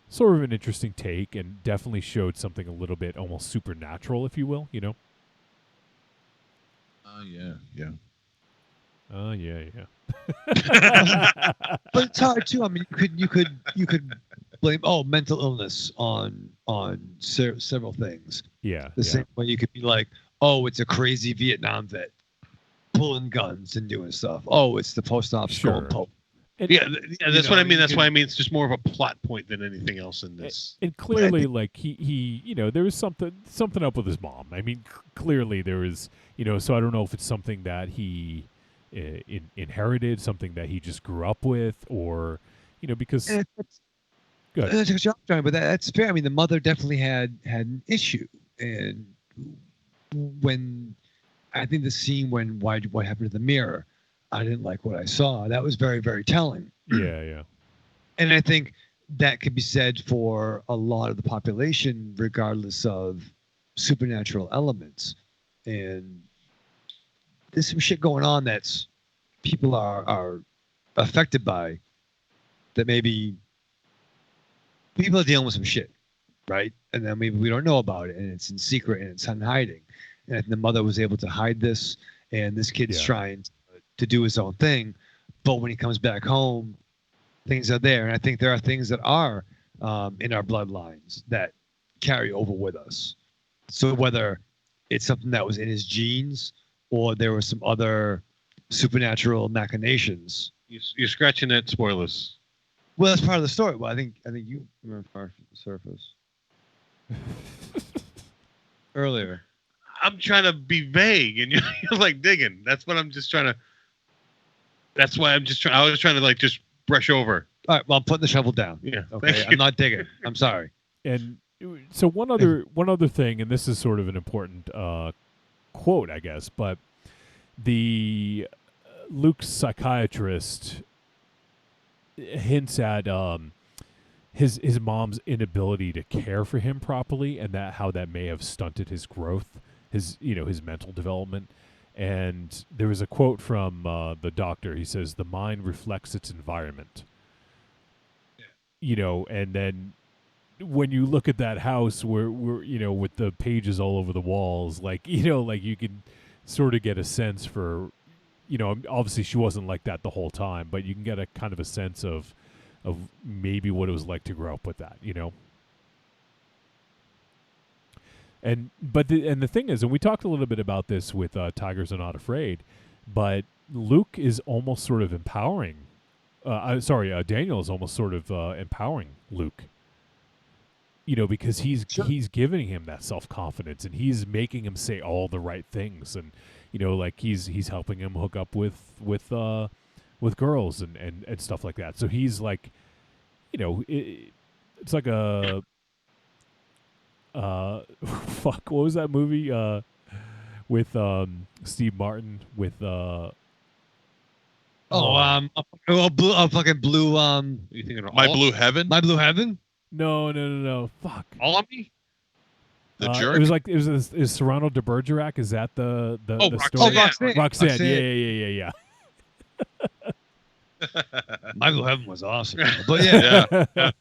sort of an interesting take and definitely showed something a little bit almost supernatural, if you will. Yeah. But it's hard too. I mean, you could blame mental illness on several things. Yeah. The same way you could be like, it's a crazy Vietnam vet pulling guns and doing stuff. It's the post op skull pope. That's what I mean. That's why I mean it's just more of a plot point than anything else in this. And clearly, like he there was something up with his mom. I mean, clearly there was, so I don't know if it's something that he inherited, something that he just grew up with, or because. Good. But that's fair. I mean, the mother definitely had an issue, and when I think the scene when what happened to the mirror, I didn't like what I saw. That was very, very telling. Yeah. And I think that could be said for a lot of the population, regardless of supernatural elements. And there's some shit going on that's people are affected by, that maybe people are dealing with some shit, right? And then maybe we don't know about it, and it's in secret and it's in hiding. And the mother was able to hide this, and this kid's trying to do his own thing, but when he comes back home, things are there. And I think there are things that are in our bloodlines that carry over with us. So whether it's something that was in his genes or there were some other supernatural machinations. You're scratching at spoilers. Well, that's part of the story. Well, I think you were far from the surface earlier. I'm trying to be vague, and you're like digging. That's what I'm just trying to. That's why I'm just trying. I was trying to like just brush over. All right. Well, I'm putting the shovel down. Yeah. Okay. I'm not digging. I'm sorry. And so one other thing, and this is sort of an important quote, I guess, but the Luke's psychiatrist hints at his mom's inability to care for him properly, and how that may have stunted his growth, his mental development. And there was a quote from the doctor. He says, "The mind reflects its environment." And then when you look at that house where with the pages all over the walls, you can sort of get a sense for, obviously she wasn't like that the whole time, but you can get a kind of a sense of maybe what it was like to grow up with that, And the thing is, and we talked a little bit about this with Tigers Are Not Afraid, but Luke is almost sort of empowering. Daniel is almost sort of empowering Luke. Because he's giving him that self-confidence, and he's making him say all the right things, and he's helping him hook up with girls and stuff like that. So he's like, it's like a fuck, what was that movie with Steve Martin with fucking blue you thinking of My Blue Heaven? My Blue Heaven? No. Fuck. All of me? The Jerk? It was Serrano de Bergerac. Is that the Roxanne. story? Roxanne. Yeah. My Blue Heaven was awesome. But yeah.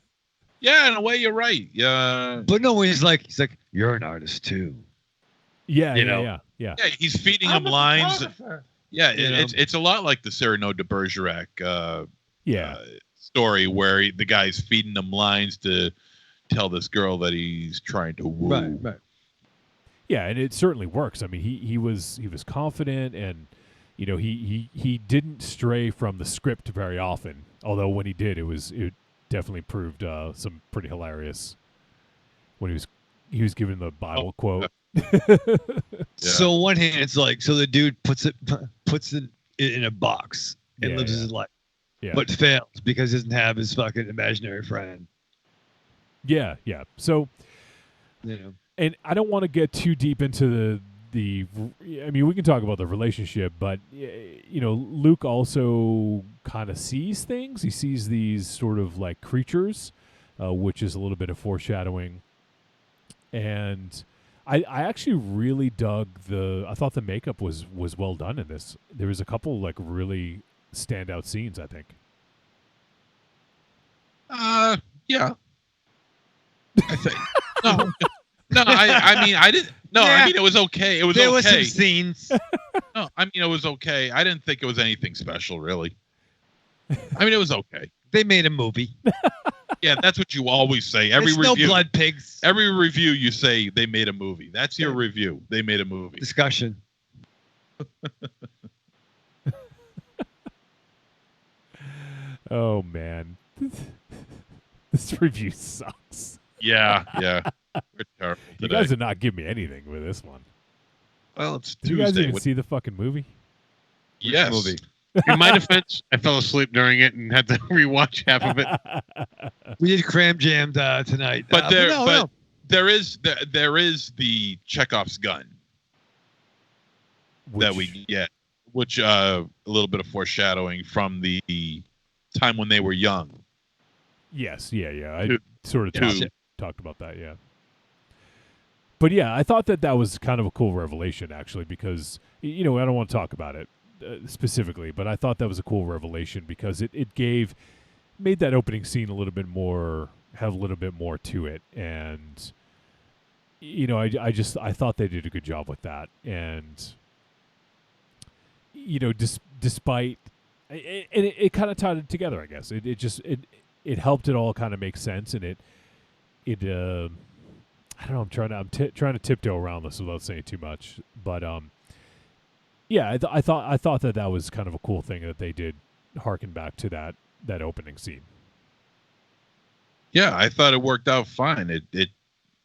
Yeah, in a way, you're right. Yeah. But no, he's like, you're an artist too. Yeah. Yeah, he's feeding him lines. Yeah, it's a lot like the Cyrano de Bergerac story where the guy's feeding him lines to tell this girl that he's trying to woo. Right. Yeah, and it certainly works. I mean, he was confident, and he didn't stray from the script very often. Although when he did, it definitely proved some pretty hilarious when he was given the Bible quote. So on one hand, it's like, so the dude puts it in a box and lives his life, but fails because he doesn't have his fucking imaginary friend. Yeah. So, and I don't want to get too deep into the. I mean, we can talk about the relationship, but Luke also kind of sees things. He sees these sort of like creatures, which is a little bit of foreshadowing, and. I actually really dug I thought the makeup was well done in this. There was a couple like really standout scenes, I think. Yeah. I think no. I mean, I didn't. No, I mean it was okay. It was there okay. was some scenes. No, I mean it was okay. I didn't think it was anything special, really. I mean it was okay. They made a movie. Yeah, that's what you always say. There's no blood pigs. Every review you say they made a movie. That's your review. They made a movie. Discussion. Oh man. This review sucks. Yeah. We're terrible today. You guys did not give me anything with this one. Well, it's Did Tuesday. you guys even see the fucking movie? Yes. Movie. In my defense, I fell asleep during it and had to rewatch half of it. We did cram jammed tonight. But there is the Chekhov's gun that we get, which a little bit of foreshadowing from the time when they were young. Yes, yeah. I sort of talked about that, yeah. But yeah, I thought that was kind of a cool revelation, actually, because, I don't want to talk about it specifically, but I thought that was a cool revelation because it made that opening scene have a little bit more to it. And, I thought they did a good job with that. And, despite, it kind of tied it together, I guess. It helped it all kind of make sense, and it I don't know. I'm trying to tiptoe around this without saying too much, but yeah, I thought that was kind of a cool thing that they did, harken back to that opening scene. Yeah, I thought it worked out fine. It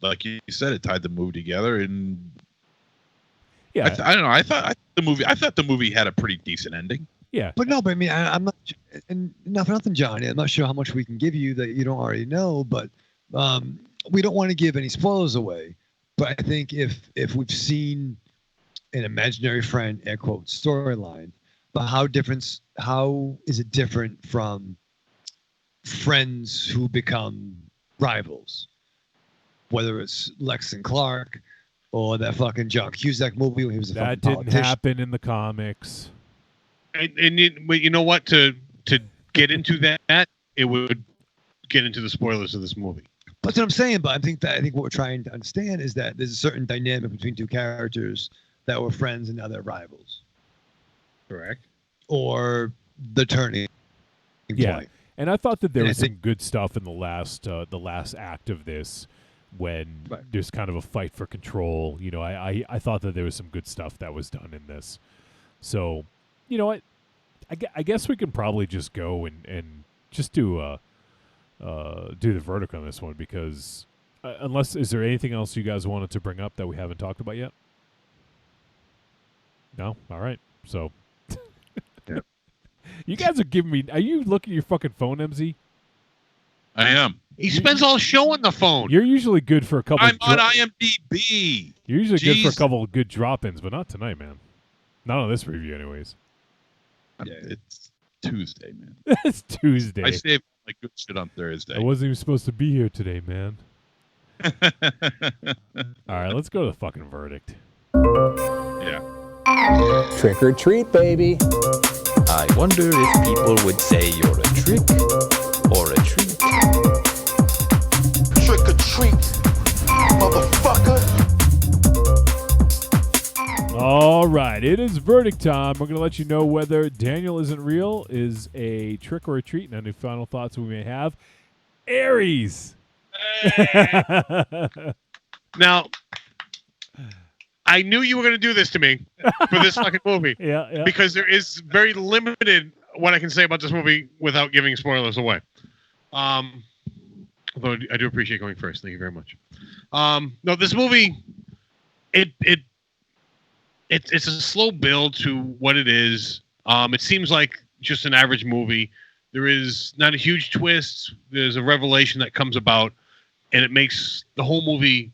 like you said, it tied the movie together, and yeah, I don't know. I thought the movie had a pretty decent ending. Yeah, but I mean, I'm not, and not for nothing, Johnny. I'm not sure how much we can give you that you don't already know, but we don't want to give any spoilers away. But I think if we've seen an imaginary friend, air quote, storyline, but how is it different from friends who become rivals? Whether it's Lex and Clark or that fucking John Cusack movie when he was a fucking didn't politician. happen in the comics. But you know what? To get into that, it would get into the spoilers of this movie. That's what I'm saying. But I think what we're trying to understand is that there's a certain dynamic between two characters that were friends and now they're rivals. Correct. Or the turning point. And I thought that there was some good stuff in the last act of this when there's kind of a fight for control. You know, I thought that there was some good stuff that was done in this. So, you know what? I guess we can probably just go and just do the verdict on this one because is there anything else you guys wanted to bring up that we haven't talked about yet? No? All right. So you guys are giving me... Are you looking at your fucking phone, MZ? I am. He spends all show on the phone. You're usually good for a couple... I'm on IMDb. You're usually good for a couple of good drop-ins, but not tonight, man. Not on this review, anyways. Yeah, it's Tuesday, man. It's Tuesday. I saved my good shit on Thursday. I wasn't even supposed to be here today, man. All right, let's go to the fucking verdict. Yeah. Trick or treat, baby. I wonder if people would say you're a trick or a treat. Trick or treat, motherfucker. All right, it is verdict time. We're going to let you know whether Daniel Isn't Real is a trick or a treat and any final thoughts we may have. Aries. Now, I knew you were going to do this to me for this fucking movie. Yeah. Because there is very limited what I can say about this movie without giving spoilers away. Although I do appreciate going first. Thank you very much. No, this movie, it's a slow build to what it is. It seems like just an average movie. There is not a huge twist. There's a revelation that comes about, and it makes the whole movie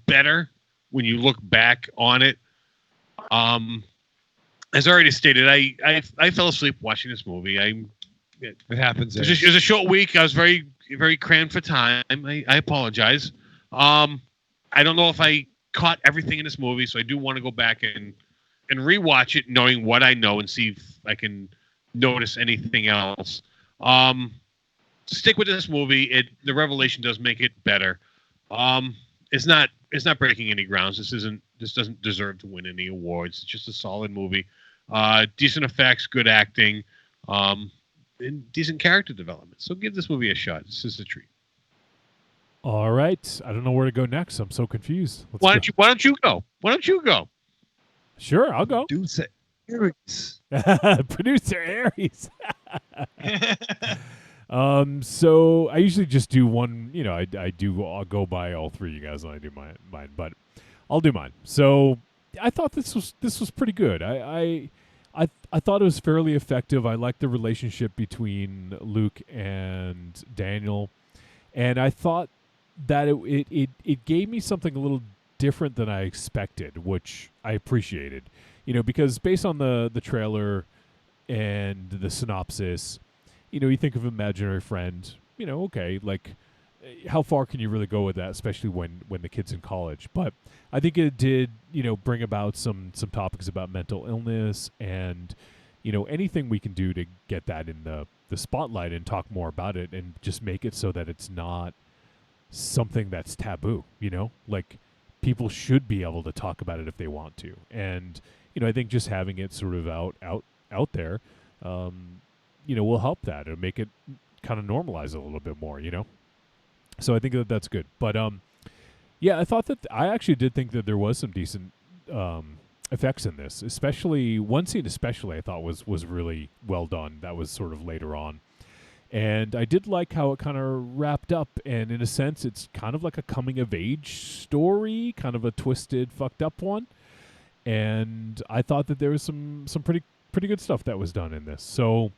better when you look back on it. As I already stated, I fell asleep watching this movie. It happens. It was a short week. I was very, very crammed for time. I apologize. I don't know if I caught everything in this movie, so I do want to go back and rewatch it, knowing what I know, and see if I can notice anything else. Stick with this movie. The revelation does make it better. It's not breaking any grounds. This doesn't deserve to win any awards. It's just a solid movie. Decent effects, good acting, and decent character development. So give this movie a shot. This is a treat. All right. I don't know where to go next. I'm so confused. Why don't you go? Why don't you go? Sure, I'll go. Producer Aries. Producer Aries. So I usually just do one. You know, I'll go by all three of you guys, and I do mine. But I'll do mine. So I thought this was pretty good. I thought it was fairly effective. I liked the relationship between Luke and Daniel, and I thought that it gave me something a little different than I expected, which I appreciated. You know, because based on the trailer and the synopsis, you know, you think of imaginary friend, you know, okay, like how far can you really go with that, especially when the kid's in college? But I think it did, you know, bring about some topics about mental illness and, you know, anything we can do to get that in the spotlight and talk more about it and just make it so that it's not something that's taboo, you know, like people should be able to talk about it if they want to. And, you know, I think just having it sort of out there, you know, will help that and make it kind of normalize it a little bit more, you know? So I think that's good. But, yeah, I actually did think that there was some decent effects in this, especially one scene I thought was really well done. That was sort of later on. And I did like how it kind of wrapped up, and in a sense, it's kind of like a coming-of-age story, kind of a twisted, fucked up one. And I thought that there was some pretty good stuff that was done in this. So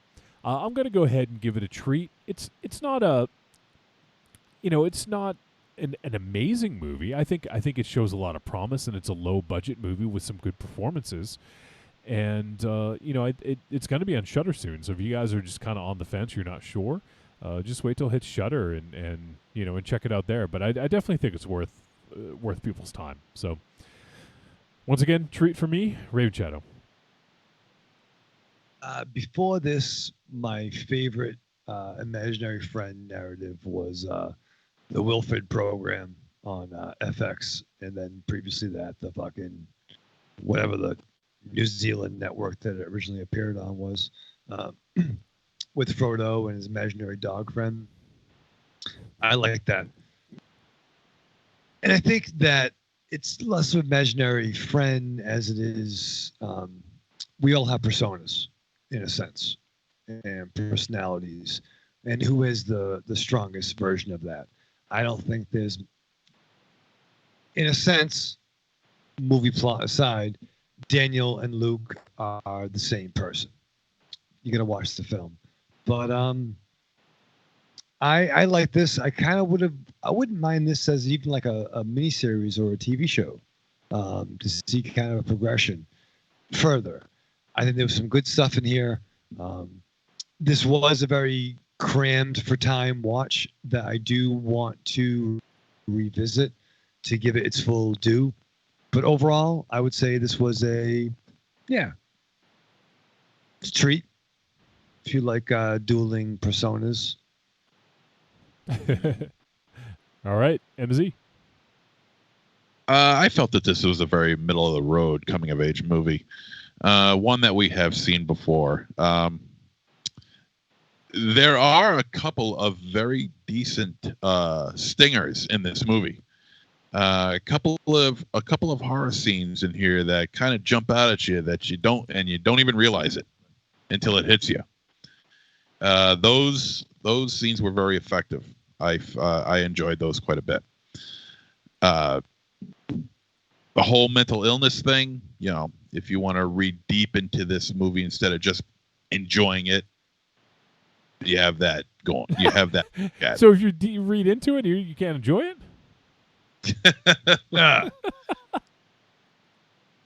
I'm going to go ahead and give it a treat. It's not a, you know, it's not an amazing movie. I think it shows a lot of promise, and it's a low budget movie with some good performances. And it's going to be on Shudder soon. So if you guys are just kind of on the fence, you're not sure, just wait till it hits Shudder and check it out there. But I definitely think it's worth people's time. So once again, treat for me, Raven Shadow. Before this, my favorite imaginary friend narrative was the Wilfred program on FX, and then previously that the fucking whatever the New Zealand network that it originally appeared on was, with Frodo and his imaginary dog friend. I like that, and I think that it's less of an imaginary friend as it is. We all have personas, in a sense, and personalities, and who is the strongest version of that? I don't think there's, in a sense, movie plot aside, Daniel and Luke are the same person. You got to watch the film, but I like this. I kind of I wouldn't mind this as even like a miniseries or a TV show, to see kind of a progression further. I think there was some good stuff in here. This was a very crammed for time watch that I do want to revisit to give it its full due. But overall, I would say this was it's a treat. If you like dueling personas. All right, MZ. I felt that this was a very middle of the road coming of age movie. One that we have seen before. There are a couple of very decent stingers in this movie. A couple of horror scenes in here that kind of jump out at you that you don't even realize it until it hits you. Those scenes were very effective. I enjoyed those quite a bit. The whole mental illness thing, if you want to read deep into this movie instead of just enjoying it, you have that going. You have that. So if you read into it, you can't enjoy it?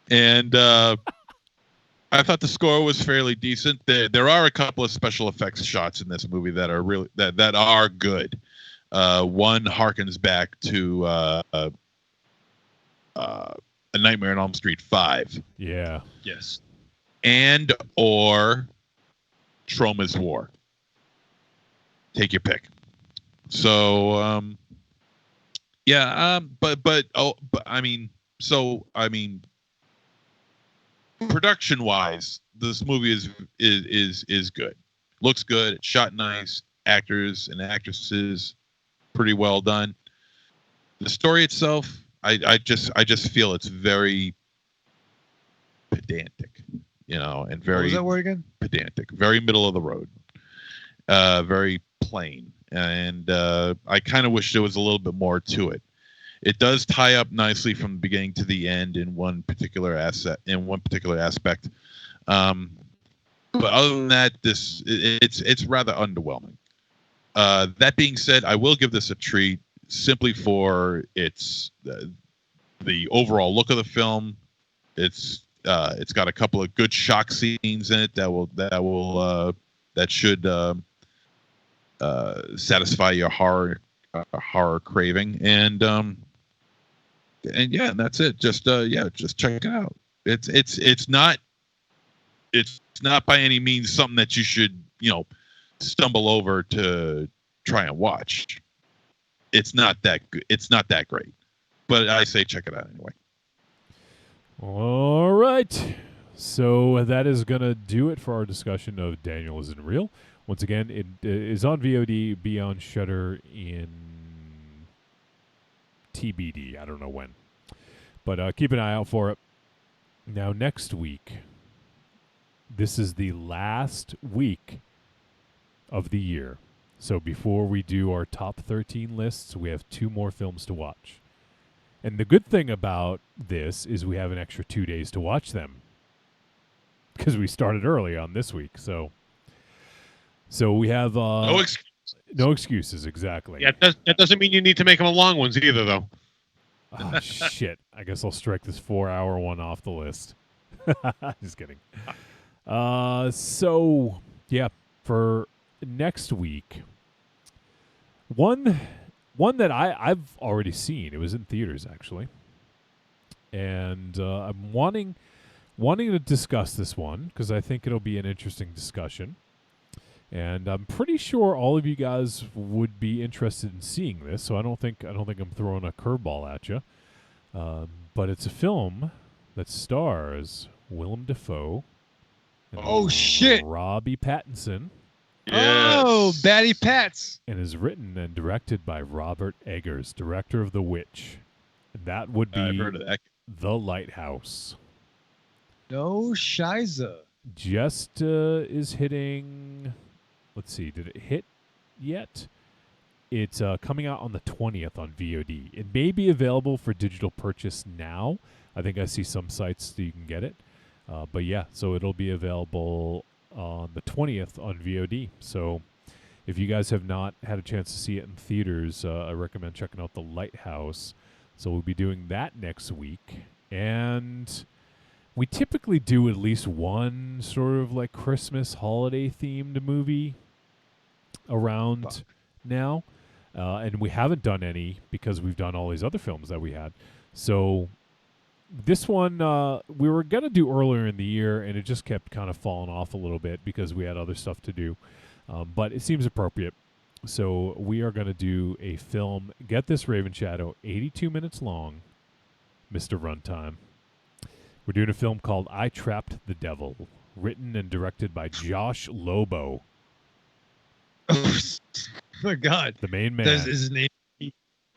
And I thought the score was fairly decent. There are a couple of special effects shots in this movie that are really that are good. One harkens back to A Nightmare on Elm Street 5. Yeah. Yes. And or Troma's War. Take your pick. So production wise, this movie is good. Looks good. It's shot nice. Actors and actresses pretty well done. The story itself, I just feel it's very pedantic, and very. What was that word again? Pedantic. Very middle of the road. Very plain, and I kind of wish there was a little bit more to it. It does tie up nicely from the beginning to the end in one particular aspect. But other than that, it's rather underwhelming. That being said, I will give this a treat simply for its the overall look of the film. It's got a couple of good shock scenes in it that should satisfy your horror craving, and that's it. Just check it out. It's not by any means something that you should stumble over to try and watch. It's not that good. It's not that great, but I say check it out anyway. All right. So that is going to do it for our discussion of Daniel Isn't Real. Once again, it is on VOD, be on Shudder in TBD. I don't know when. But keep an eye out for it. Now, next week, this is the last week of the year. So before we do our top 13 lists, we have 2 more films to watch. And the good thing about this is we have an extra 2 days to watch them, because we started early on this week. So we have No excuse. No excuses, exactly. Yeah, that doesn't mean you need to make them long ones either, though. Oh, shit. I guess I'll strike this 4-hour one off the list. Just kidding. So, yeah, for next week, one that I've already seen. It was in theaters, actually. And I'm wanting to discuss this one because I think it'll be an interesting discussion. And I'm pretty sure all of you guys would be interested in seeing this, so I don't think I'm throwing a curveball at you. But it's a film that stars Willem Dafoe. And shit! Robbie Pattinson. Yes. Oh, Batty Pats! And is written and directed by Robert Eggers, director of The Witch. That would be I've heard of that. The Lighthouse. No shiza. Just is hitting. Let's see, did it hit yet? It's coming out on the 20th on VOD. It may be available for digital purchase now. I think I see some sites that you can get it. But yeah, so it'll be available on the 20th on VOD. So if you guys have not had a chance to see it in theaters, I recommend checking out The Lighthouse. So we'll be doing that next week. And we typically do at least one sort of like Christmas holiday themed movie around now. And we haven't done any because we've done all these other films that we had. So this one we were going to do earlier in the year, and it just kept kind of falling off a little bit because we had other stuff to do. But it seems appropriate. So we are going to do a film, get this, Raven Shadow, 82 minutes long, Mr. Runtime. We're doing a film called I Trapped the Devil, written and directed by Josh Lobo. Oh my God! The main man. Is his name he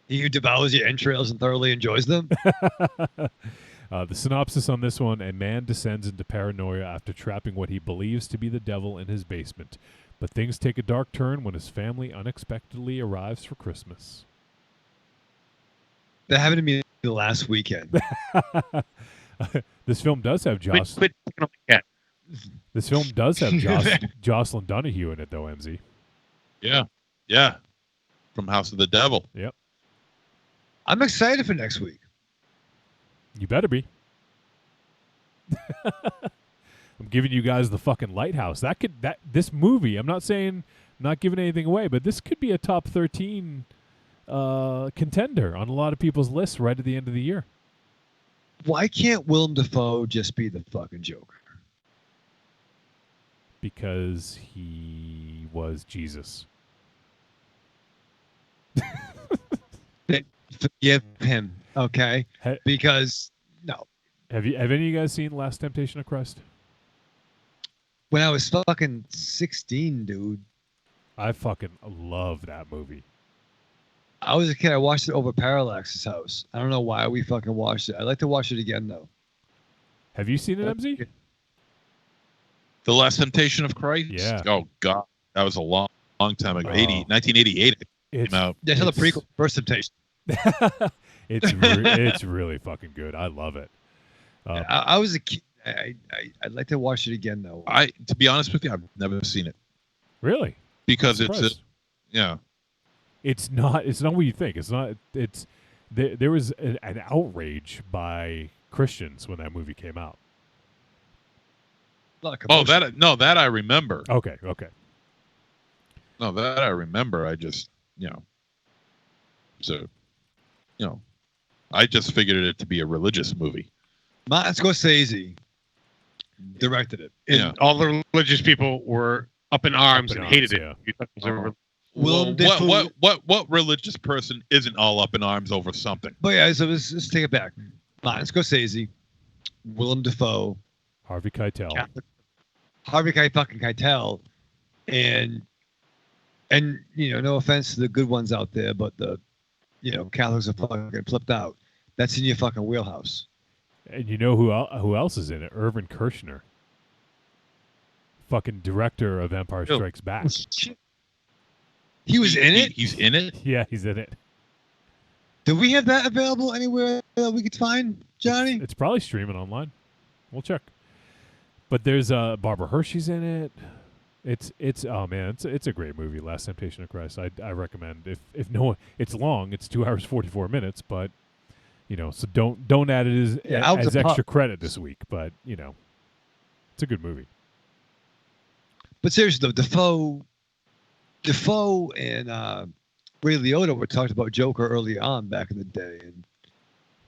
who devours your entrails and thoroughly enjoys them? The synopsis on this one: a man descends into paranoia after trapping what he believes to be the devil in his basement. But things take a dark turn when his family unexpectedly arrives for Christmas. That happened to me last weekend. This film does have This film does have Jocelyn Donahue in it, though, MZ. Yeah. From House of the Devil. Yep. I'm excited for next week. You better be. I'm giving you guys the fucking Lighthouse. This movie, I'm not giving anything away, but this could be a top 13 contender on a lot of people's lists right at the end of the year. Why can't Willem Dafoe just be the fucking Joker? Because he was Jesus. Forgive him, okay? Because no. Have any of you guys seen Last Temptation of Christ? When I was fucking 16, dude. I fucking love that movie. I was a kid. I watched it over Parallax's house. I don't know why we fucking watched it. I'd like to watch it again, though. Have you seen it, MZ? The Last Temptation of Christ? Yeah. Oh, God. That was a long time ago. 1988 it came out. That's the prequel, First Temptation. It's really fucking good. I love it. I was a kid. I'd like to watch it again, though. To be honest with you, I've never seen it. Really? Because yeah. It's not what you think. It's not. It's there was an outrage by Christians when that movie came out. That I remember. Okay. No, that I remember. I just I just figured it to be a religious movie. Martin Scorsese directed it. And all the religious people were up in arms and hated it. What religious person isn't all up in arms over something? But yeah, so let's take it back. Martin Scorsese, Willem Dafoe, Harvey Keitel, and no offense to the good ones out there, but the Catholics are fucking flipped out. That's in your fucking wheelhouse. And you know who else is in it? Irvin Kershner, fucking director of Empire Strikes Back. He was in it? He's in it? Yeah, he's in it. Do we have that available anywhere that we could find, Johnny? It's probably streaming online. We'll check. But there's Barbara Hershey's in it. It's oh man, it's a great movie. Last Temptation of Christ. I recommend. If no one, it's long. It's 2 hours 44 minutes, but so don't add it as extra credit this week. But it's a good movie. But seriously, though, Defoe and Ray Liotta were talked about Joker early on back in the day, and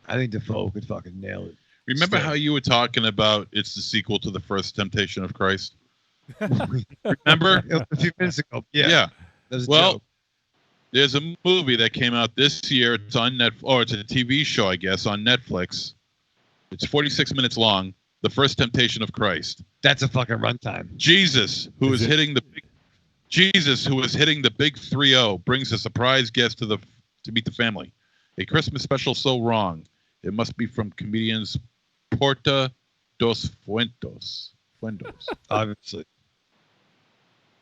I think Defoe could fucking nail it. Remember how you were talking about it's the sequel to the first Temptation of Christ? Remember? A few minutes ago. Yeah. Well, there's a movie that came out this year. It's on it's a TV show, I guess, on Netflix. It's 46 minutes long. The First Temptation of Christ. That's a fucking runtime. Jesus, who is hitting the big 3-0, brings a surprise guest to meet the family. A Christmas special so wrong. It must be from comedians Porta dos Fuentos. Obviously.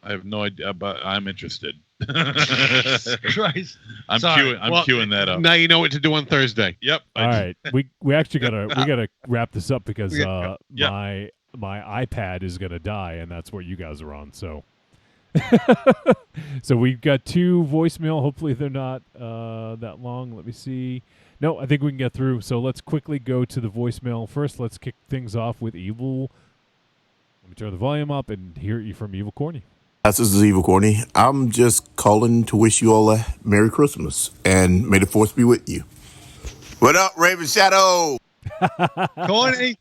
I have no idea, but I'm interested. Christ. I'm queuing that up. Now you know what to do on Thursday. Yep. All right. We actually gotta wrap this up because my iPad is gonna die, and that's what you guys are on. So so we've got 2 voicemail. Hopefully they're not that long. Let me see. No, I think we can get through. So let's quickly go to the voicemail first. Let's kick things off with Evil. Let me turn the volume up and hear you from Evil Corny. This is Evil Corny. I'm just calling to wish you all a Merry Christmas and may the force be with you. What up, Raven Shadow? Corny.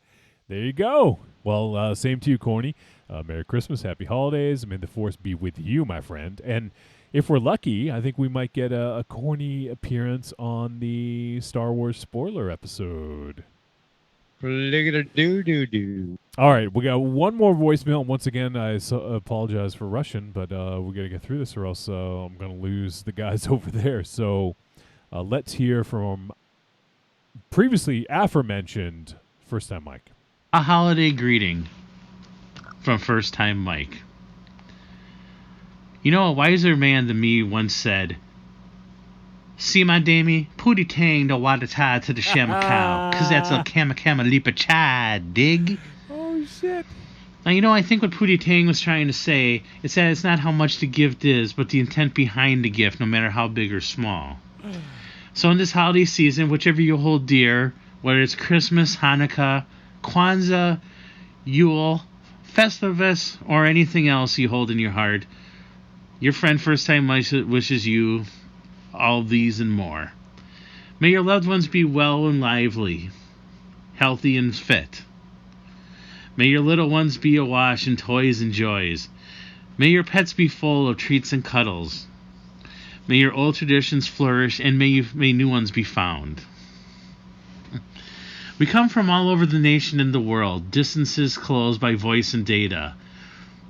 There you go. Well, same to you, Corny. Merry Christmas, Happy Holidays. May the force be with you, my friend. And if we're lucky, I think we might get a Corny appearance on the Star Wars spoiler episode. All right, we got one more voicemail. Once again, I apologize for rushing, but we got to get through this or else I'm going to lose the guys over there. So let's hear from previously aforementioned First Time Mike. A holiday greeting from First Time Mike. You know, a wiser man than me once said, "See my dammy, pooty tang the wadata to the shamakau, cause that's a kamakama lipa chad, dig?" Oh shit. Now, I think what Pootie Tang was trying to say is that it's not how much the gift is, but the intent behind the gift, no matter how big or small. So in this holiday season, whichever you hold dear, whether it's Christmas, Hanukkah, Kwanzaa, Yule, Festivus, or anything else you hold in your heart, your friend First Time wishes you all these and more. May your loved ones be well and lively, healthy and fit. May your little ones be awash in toys and joys. May your pets be full of treats and cuddles. May your old traditions flourish, and may new ones be found. We come from all over the nation and the world, distances closed by voice and data.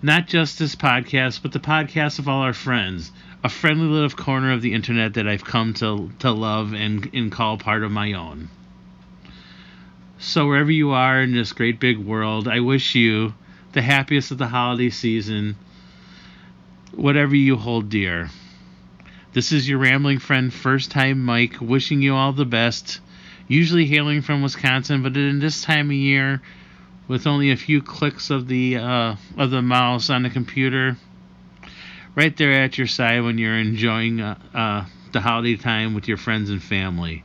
Not just this podcast, but the podcast of all our friends, a friendly little corner of the internet that I've come to love and call part of my own. So wherever you are in this great big world, I wish you the happiest of the holiday season, whatever you hold dear. This is your rambling friend, First Time Mike, wishing you all the best, usually hailing from Wisconsin, but in this time of year, with only a few clicks of the mouse on the computer, right there at your side when you're enjoying the holiday time with your friends and family.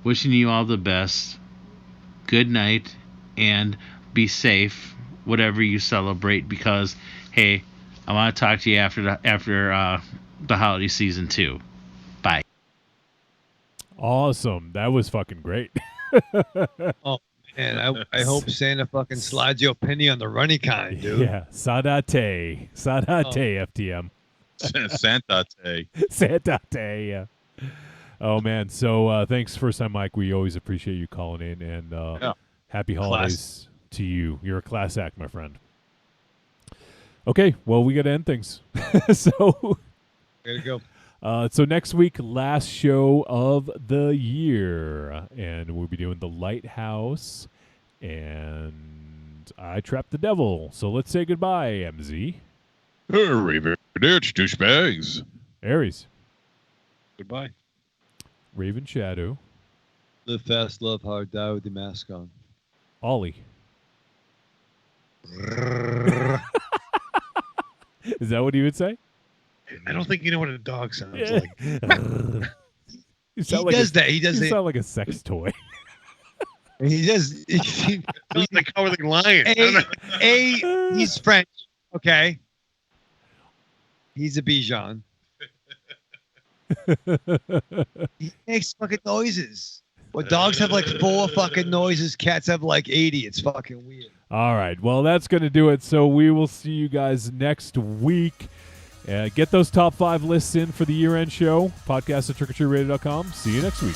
Wishing you all the best. Good night, and be safe, whatever you celebrate, because, hey, I want to talk to you after the holiday season too. Bye. Awesome. That was fucking great. Oh, man, I hope Santa fucking slides you a penny on the runny kind, dude. Yeah, Sadate, FTM. Santate. Santate, yeah. Oh, man. So thanks, First Time Mike. We always appreciate you calling in, and happy holidays to you. You're a class act, my friend. Okay, well, we got to end things. So, there you go. So next week, last show of the year, and we'll be doing The Lighthouse and I Trapped the Devil. So let's say goodbye, MZ. Raven, douchebags. Aries. Goodbye. Raven Shadow. Live fast, love hard, die with the mask on. Ollie. Is that what he would say? I don't think you know what a dog sounds Yeah. like. He does that. He does You it. sound like a sex toy. He does. He's the Cowardly Lion. He's French. Okay. He's a Bichon. He makes fucking noises. Well, dogs have like 4 fucking noises. Cats have like 80. It's fucking weird. All right. Well, that's going to do it. So we will see you guys next week. Get those top 5 lists in for the year-end show. Podcast at trickortreatradio.com. See you next week.